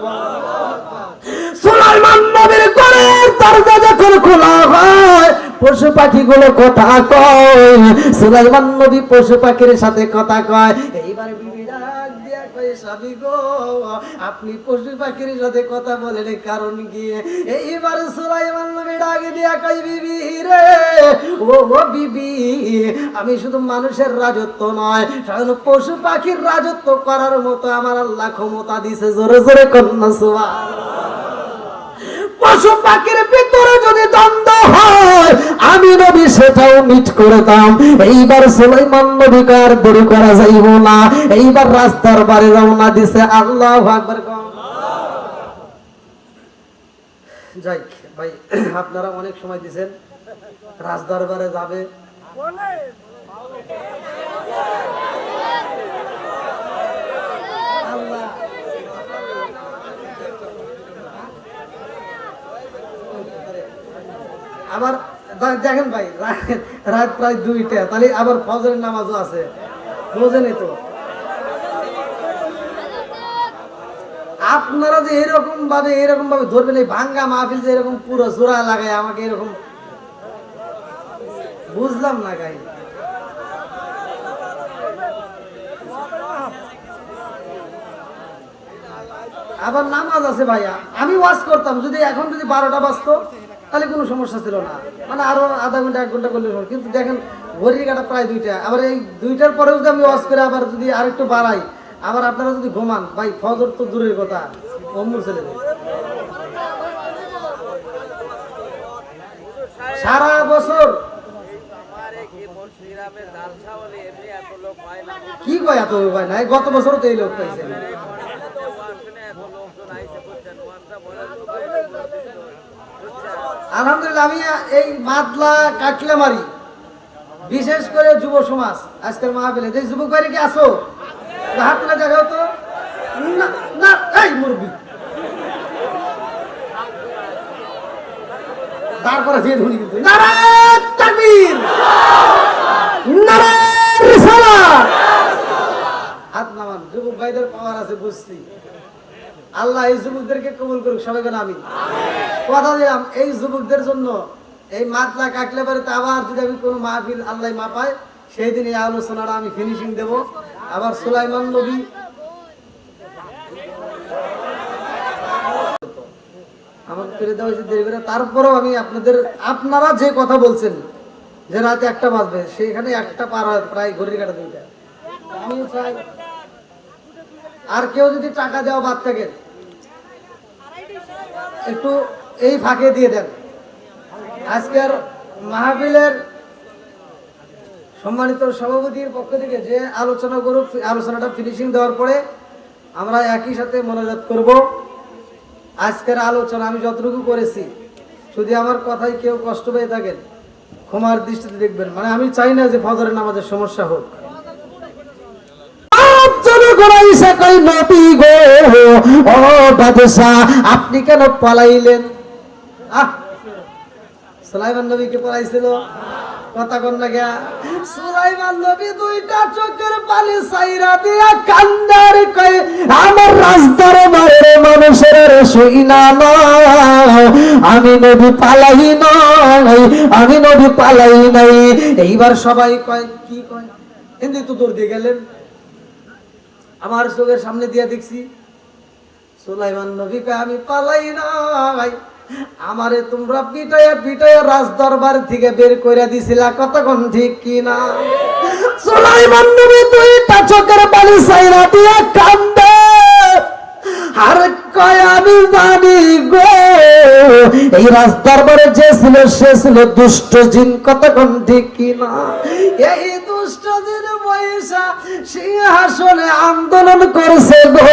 সুলাইমান নবীর ঘরের দরজা যখন খোলা হয়, পশু পাখিগুলো কথা কয়, সুলাইমান নবী পশু পাখির সাথে কথা কয়। এইবার বিবি ডাক দিয়া কয়, স্বামী গো আপনি পশু পাখির সাথে কথা বলেন কারণ কি? এইবার সুলাইমান নবী ডাক দিয়া কয়, বিবি রে, ও বিবি, আমি শুধু মানুষের রাজত্ব নয়, পশু পাখির রাজত্ব করার মতো আমার আল্লাহ ক্ষমতা দিছে। জোরে জোরে কন্যা সুবহানাল্লাহ। পশু পাখির ভিতরে যদি দ্বন্দ্ব হয়, আমি নবী সেটাও মিট করতাম। এইবার সুলাইমান নবীকে আর দেরি করা যাইব না, এইবার রাস্তার বাড়ি রওনা দিছে। আল্লাহু আকবার। যাই ভাই, আপনারা অনেক সময় দিয়েছেন, রাজদরবারে যাবে। আবার দেখেন ভাই, রাত প্রায় 2টা, তাহলে আবার ফজরের নামাজও আছে, বোঝেনি তো? আপনারা যে এরকম ভাবে ধরবেন, এই ভাঙ্গা মাহফিল যে এরকম পুরো জোড়া লাগায় আমাকে এরকম, বুঝলাম না গাই। আবার নামাজ আছে ভাইয়া, আমি ওয়াজ করতাম, যদি এখন যদি 12টা বাজতো তাহলে কোনো সমস্যা ছিল না, মানে আরো আধা ঘন্টা 1 ঘন্টা করলে। কিন্তু দেখেন ঘড়ির কাটা প্রায় 2টা, আবার এই 2টার পরেও যদি আমি ওয়াজ করে আবার যদি আরেকটু বাড়াই, আবার আপনারা যদি ঘুমান ভাই, ফজর তো দূরের কথা, অম্মুর ছেলে। সারা বছর কি কয় এত উপায় নাই, গত বছরও তো এই লোক পাইছে। আলহামদুলিল্লাহ, আমি এই মাদলা কাটলে মারি, বিশেষ করে যুব সমাজ আজকের মাহফিলে যে যুবক বাইরে কি আসো, হাত তুলে দেখাও তো। না না, এই মুরব্বি তারপরে যে ধুনি, কিন্তু নারায়ে তাকবীর, নারায়ে রিসালাত। হাত নামান, যুবক ভাইদের পাওয়ার আছে বুঝছি। আল্লাহ এই যুবকদেরকে কবুল করুক, সবাই বলেন আমিন। কথা দিলাম এই যুবকদের জন্য এই মাতলা কাটলে পারে, আবার যদি আমি কোনো মাহফিল আল্লাহ মাপায়, সেই দিন এই আলোচনাটা আমি ফিনিশিং দেব। আবার সুলাইমান নবী আমাকে ফিরে দেওয়া হয়েছে দেরি করে, তারপরেও আমি আপনারা যে কথা বলছেন যে রাতে 1টা বাজবে, সেখানে 1টা পার হয় প্রায় ঘড়ির কাটা 2টা। আমি চাই আর কেউ যদি টাকা দেওয়া বাদ থাকে একটু এই ফাঁকে দিয়ে দেন। আজকের মাহফিলের সম্মানিত সভাপতির পক্ষ থেকে যে আলোচনা করুক, আলোচনাটা ফিনিশিং দেওয়ার পরে আমরা একই সাথে মোনাজাত করব। আজকের আলোচনা আমি যতটুকু করেছি, যদি আমার কথায় কেউ কষ্ট পেয়ে থাকেন ক্ষমার দৃষ্টিতে দেখবেন। মানে আমি চাই না যে ফজরের নামাজের সমস্যা হোক। আপনি কেন পালাইলেন? সুলাইমান নবীকে পড়াইছিল, কথা কন না গিয়া। সুলাইমান নবী 2টা চোখের পানি সাইরা দিয়া কান্দার কই, আমার রাজদরবারের মানুষের শুইনা না, আমি নবী পালাই নাই, আমি নবী পালাই নাই। এইবার সবাই কয়, কি কয়? এমনি তো দৌড় দিয়ে গেলেন, আমার চোখের সামনে দিয়া দেখছি। সুলাইমান নবীকে আমি পালাই নাই, আমারে তোমরা পিটাইয়া পিটাইয়া রাজ দরবার থেকে বের করে দিছিলা, কতক্ষণ ঠিক কিনা? সুলাইমান নবী 2টা চোখের পানি সাইরা দিয়া কান্দে, আর কয় আমি জানি গো, এই রাজ দরবারে যে ছিল সে ছিল দুষ্ট জিন, কতক্ষণ ঠিক কিনা? এই দুষ্ট জিন পয়সা সিংহাসনে আন্দোলন করছে গো।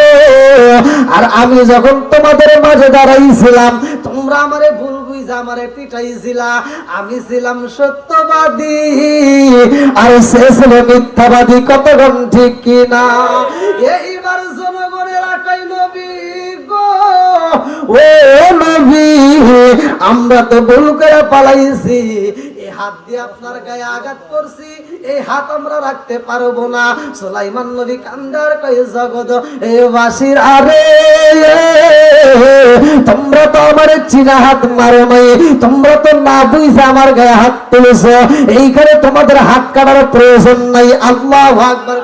আর আমি যখন তোমাদের মাঝে দাঁড়াইছিলাম, তোমরা আমারে ভুল বুঝা আমারে পিটাইছিলা। আমি ছিলাম সত্যবাদী আর সে ছিল মিথ্যাবাদী, কতক্ষণ ঠিক কিনা? এইবার জনগণের আকাই নবী গো, ও নবী, আমরা তো ভুল করে পালাইছি, এই হাত দিয়ে আপনার গায়ে আঘাত করছি, এই হাত আমরা রাখতে পারবো না। সুলাইমান নবী কান্দার কয়ে, জগৎ এ বাসির আরে, তোমরা তো আমার চিনা হাত মারো নাই, তোমরা তো না বুঝে আমার গায়ে হাত তুলেছ, এইখানে তোমাদের হাত কাটার প্রয়োজন নাই। আল্লাহু আকবার।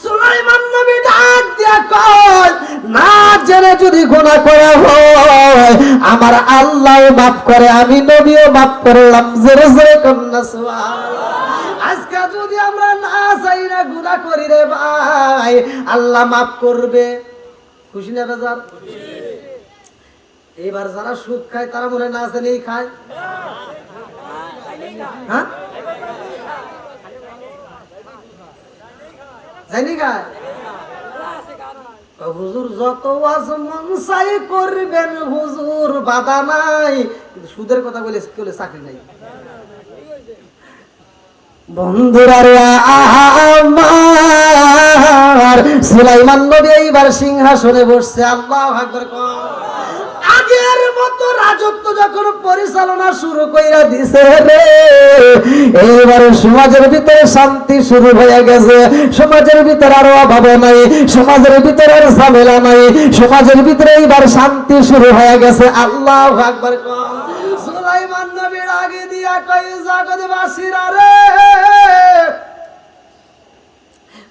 সুলাইমান নবী ডাক দিয়া কয়, না জেনে যদি গুনাহ করা হয় আমার আল্লাহ মাফ করে, আমি নবীও মাফ করলাম। জোরে জোরে কন্যা সুবহানাল্লাহ। আজকে যদি আমরা না চাই না গুনাহ করি রে ভাই, আল্লাহ মাফ করবে। খুশি না বেজার? এবার যারা সুদ খায় তারা মনে না জেনেই খায়। হ্যাঁ জানি গা হুজুর যত ওয়াজ মন চাই করবেন হুজুর বাধা নাই, কিন্তু সুদের কথা বলে চাকরি নাই। বন্ধুরা রে আমার সুলাইমান নবী এইবার সিংহাসনে বসছে। আল্লাহু আকবার। আগের মতো রাজত্ব যখন পরিচালনা শুরু কইরা দিছে রে, এইবার সমাজের ভিতরে শান্তি শুরু হয়ে গেছে। সমাজের ভিতরে আর অভাব নাই, সমাজের ভিতরে আর ঝামেলা নাই, সমাজের ভিতরে এইবার শান্তি শুরু হয়ে গেছে। আল্লাহু আকবার। সুলাইমান নবীর আগে দিয়া কই জগৎবাসীরা রে,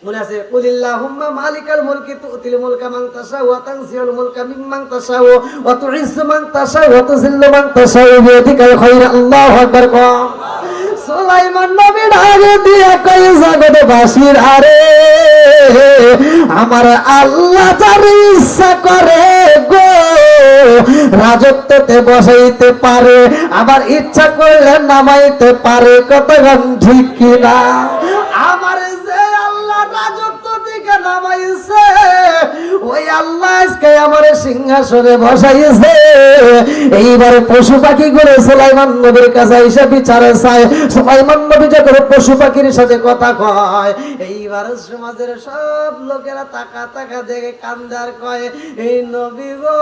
মনে আছে কুলিল্লাহুম্মা মালিকাল মুলকি তুতিল মুলকা মান তাশা ওয়া তানজিউল মুলকা মিম্মান তাশা ওয়া তুইজ্জু মান তাশা ওয়া তুযিল্লু মান তাশা বিয়াদিকাল খায়র। আল্লাহু আকবার। সুলাইমান নবী আগে দিয়া কই জগৎবাসীর আরে, আমার আল্লাহ যার ইচ্ছা করে গো রাজত্বতে বসাইতে পারে, আবার ইচ্ছা করলে নামাইতে পারে। কতক্ষণ ঠিক কিনা? আমার যে আল্লাহ রাজত্ব থেকে নামাইছে ওই আল্লাহ আজকে আমার সিংহাসনে বসাইছে। এইবারে পশু পাখি করে সুলাইমান নবীর কাছে এসে বিচারে চায়। সুলাইমান নবী যখন পশু পাখির সাথে কথা কয়, এইবার সমাজের সব লোকেরা তাকা তাকা দেখে কান্দার কয়, এই নবী গো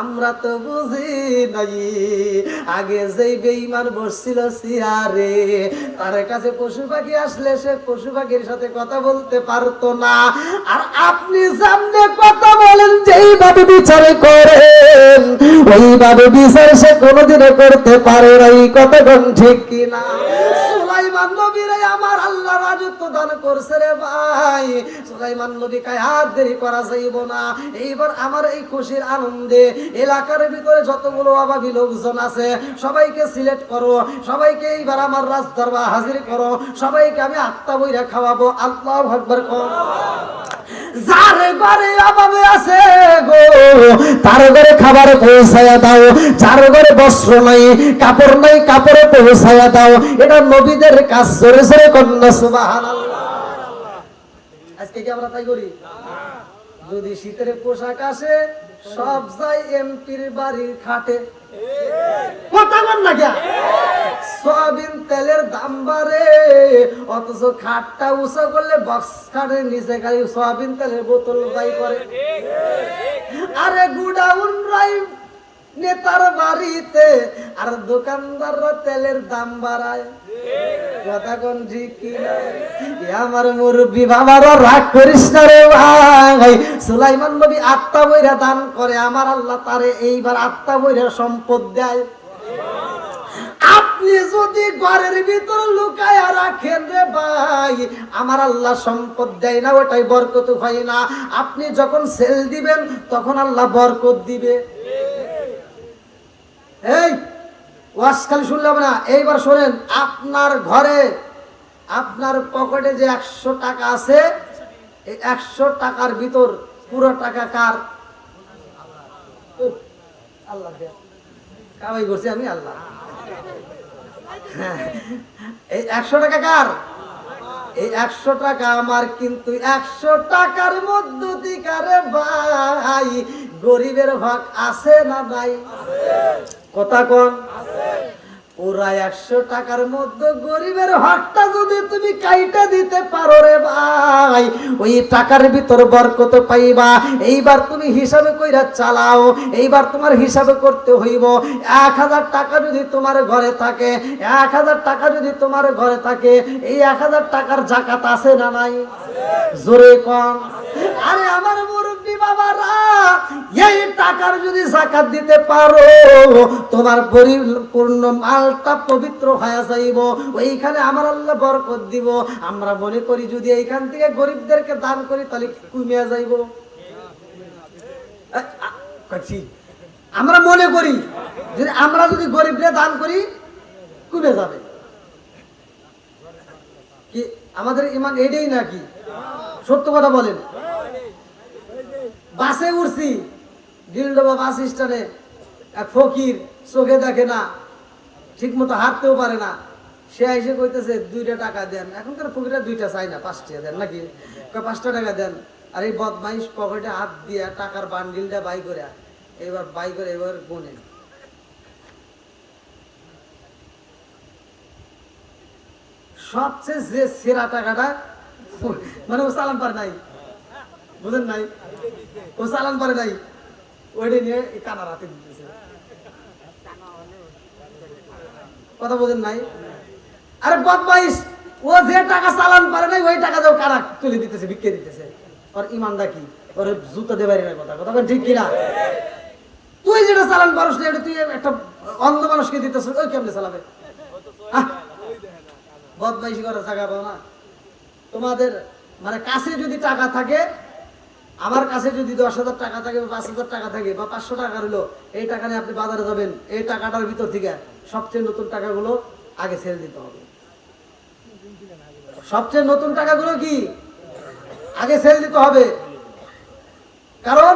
আমরা তো বুঝি নাই আগে যেই বেঈমান বসছিল সিয়ারে তার কাছে পশু পাখি আসলে সে পশু পাখির সাথে কথা বলতে পারতো না, আর আপনি সামনে কথা বলেন যেইভাবে বিচার করেন ওইভাবে বিচার সে কোনোদিনও করতে পারে না। এই কতক্ষণ ঠিক কিনা? সুলাইমান নবীরে আমার আল্লাহ রাজত্ব দান করছে রে ভাই। সুলাইমান নবী কয় আর দেরি করা যাইব না, এইবার আমার এই খুশির আনন্দে এলাকার ভিতরে যতগুলো অভাবী লোকজন আছে সবাইকে সিলেক্ট করো, সবাইকে এইবার আমার রাজদরবার হাজির করো, সবাইকে আমি আত্মা বইরা খাওয়াবো। আল্লাহু আকবার। যার ঘরে অভাবে আছে গো তার ঘরে খাবার পৌঁছায়া দাও, যার ঘরে বস্ত্র নাই কাপড় নাই কাপড়ে পৌঁছায়া দাও। এটা নবীদের কাজ। জোরে জোরে কন্যা সুবহানাল্লাহ। আজকে কি আমরা তাই করি? যদি শীতের পোশাক আসে সব যাই এমপির বাড়ির খাটে। কথা বল না কে? সয়াবিন তেলের দাম বাড়ে অথচ খাটটা উঁচু করলে বক্স খাটের নিচে খালি সয়াবিন তেলের বোতল বাই করে। আরে গুডাউন রাই নেতার বাড়িতে আর দোকানদাররা তেলের দাম বাড়ায়। কথা কোন ঠিক কিনা? আমার মুরব্বী বাবারা রাগ করিস না রে ভাই। সুলাইমান নবী আত্মা বইরা দান করে, আমার আল্লাহ তারে এইবার আত্মা বইরা সম্পদ দেয়। আপনি যদি ঘরের ভিতর লুকায়া রাখেন রে ভাই আমার আল্লাহ সম্পদ দেয় না, ওটাই বরকত হয় না। আপনি যখন সেল দিবেন তখন আল্লাহ বরকত দিবে। এই ওয়াজ খালি শুনলাম না, এইবার শোনেন। আপনার ঘরে আপনার পকেটে যে 100 টাকা আছে এই 100 টাকার ভিতর পুরো টাকা কার? আল্লাহ কামাই করছি আমি আল্লাহ। এই 100 টাকা কার? এই 100 টাকা আমার, কিন্তু 100 টাকার মধ্য থেকে রে ভাই গরিবের ভাগ আছে না নাই? কথা কোন? ওরা 100 টাকার মধ্যে গরিবের ভাগটা যদি তুমি কাইটা দিতে পারো রে ভাই ওই টাকার ভিতর বরকত পাইবা। এইবার তুমি হিসাবে কইরা চালাও। এইবার তোমার হিসাবে করতে হইব 1000 টাকা যদি তোমার ঘরে থাকে, 1000 টাকা যদি তোমার ঘরে থাকে, এই 1000 টাকার জাকাত আছে না নাই? জোরে কোন? আরে আমার মুরব্বী বাবারা এই টাকার যদি যাকাত দিতে পারো তোমার পরিপূর্ণ মালটা পবিত্র হয়ে যাইব, ওইখানে আমার আল্লাহ বরকত দিব। আমরা মনে করি যদি এইখান থেকে গরিবদেরকে দান করি তাহলে কমিয়ে যাইব। আমরা মনে করি যদি আমরা যদি গরিবদের দান করি কমে যাবে। কি আমাদের ইমান এটাই নাকি? সত্য কথা বলেন। বাসে উঠছি, দিলডোবা বাস স্ট্যান্ডে এক ফকির, চোখে দেখে না, ঠিক মতো হাঁটতেও পারে না, সে এসে কইতেছে 2টা টাকা দেন। এখনকার ফকিরা 2টা চাই না, 5টা দেন নাকি, 5টা টাকা দেন। আর এই বদমাইশ পকেটে হাত দিয়া টাকার বান্ডিলটা বাই করে এবার গোনে। সবচেয়ে যে সেরা টাকাটা মানে ও চালান পারে নাই, বুঝেন নাই, ও চালান পারে নাই, ওইটা নিয়ে কানার হাতে দিতেছে। কথা বোঝেন নাই? আরে বদমাইশ, ও যে টাকা চালান পারে নাই ওই টাকা দিয়ে কারা তুলে দিতেছে, বিক্রি দিতেছে। ওর ইমানটা কি? ওর জুতো দেবারি না। কথা কথা ঠিক কিনা? তুই যেটা চালান পারস না এটা তুই একটা অন্ধ মানুষকে দিতেছ, ওই কেমনে চালাবে? বদমাইশি করার জায়গা পাও না তোমাদের। মানে কাছে যদি টাকা থাকে, আমার কাছে যদি 10,000 টাকা থাকে বা 5,000 টাকা থাকে বা 500 টাকা হলো, এই টাকা নিয়ে আপনি বাজারে যাবেন, এই টাকাটার ভিতর থেকে সবচেয়ে নতুন টাকাগুলো আগে ছেড়ে দিতে হবে। সবচেয়ে নতুন টাকাগুলো কি আগে ছেড়ে দিতে হবে, কারণ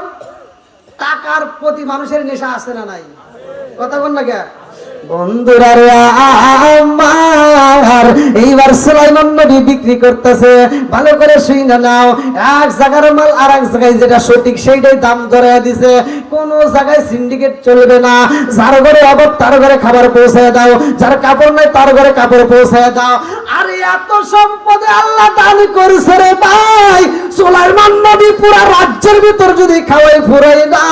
টাকার প্রতি মানুষের নেশা আছে না নাই? কথা বল না কে বন্ধুরা রে আমার, এইবার সুলাইমান নবী বিক্রি করতেছে। ভালো করে শুনে নাও, এক জায়গার মাল আর এক জায়গায় যেটা সঠিক সেইটাই দাম ধরে দিছে। কোন জায়গায় সিন্ডিকেট চলবে না। যার ঘরে অভাব তার ঘরে খাবার পৌঁছায় দাও, যার কাপড় নাই তার ঘরে কাপড় পৌঁছায় দাও। আর এত সম্পদে আল্লাহ দান করেছে রে ভাই, সুলাইমান নবী পুরা রাজ্যের ভিতর যদি খাওয়াই ফুরাই না,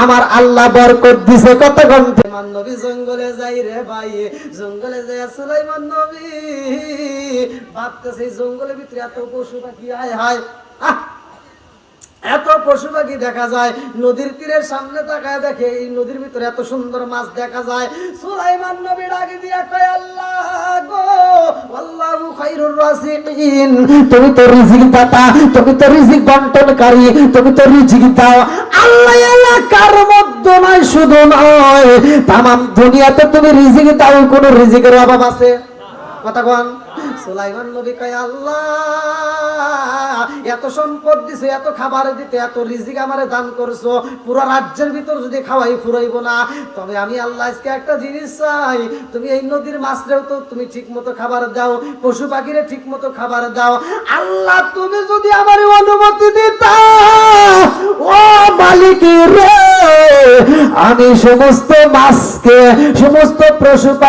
আমার আল্লাহ বরকত দিছে। কত ঘন্টা নবী জঙ্গলে যাই রে ভাই, জঙ্গলে যাই সুলাইমান নবী ভাবতেছে জঙ্গলের ভিতরে এত পশু পাখি, হায় হায় এত পশু পাখি দেখা যায়। নদীর তীরের সামনে তাকায় দেখে এই নদীর ভিতরে এত সুন্দর মাছ দেখা যায়। সুলাইমান নবী ডাকে দিয়া কয়, আল্লাহ গো, আল্লাহু খায়রুর রাযিকিন, তুমি তো রিজিক দাতা, তুমি তো রিজিক বন্টনকারী, তুমি তো রিজিক দাও। আল্লাহ এলাকার মধ্যে নয়, শুধু নয় তামাম দুনিয়াতে তুমি রিজিক দাও, কোন রিজিকের অভাব আছে? কথা কোন? সুলাইমান নবী কয়, আল্লাহ এত সম্পদ দিছে, এত খাবার দিতে, এত রিজিক আমারে দান করছো, পুরো রাজ্যের ভিতর যদি খাওয়াই ফুরাইবো না। তবে আমি আল্লাহ আজকে একটা জিনিস চাই, তুমি এই নদীর মাছরেও তো তুমি ঠিক মতো খাবার দাও, পশু পাখিরে ঠিক মতো খাবার দাও। আল্লাহ তুমি যদি আমার অনুমতি দিতা, ও মালিক রে, আমি সমস্ত মাছকে, সমস্ত পশু পাখি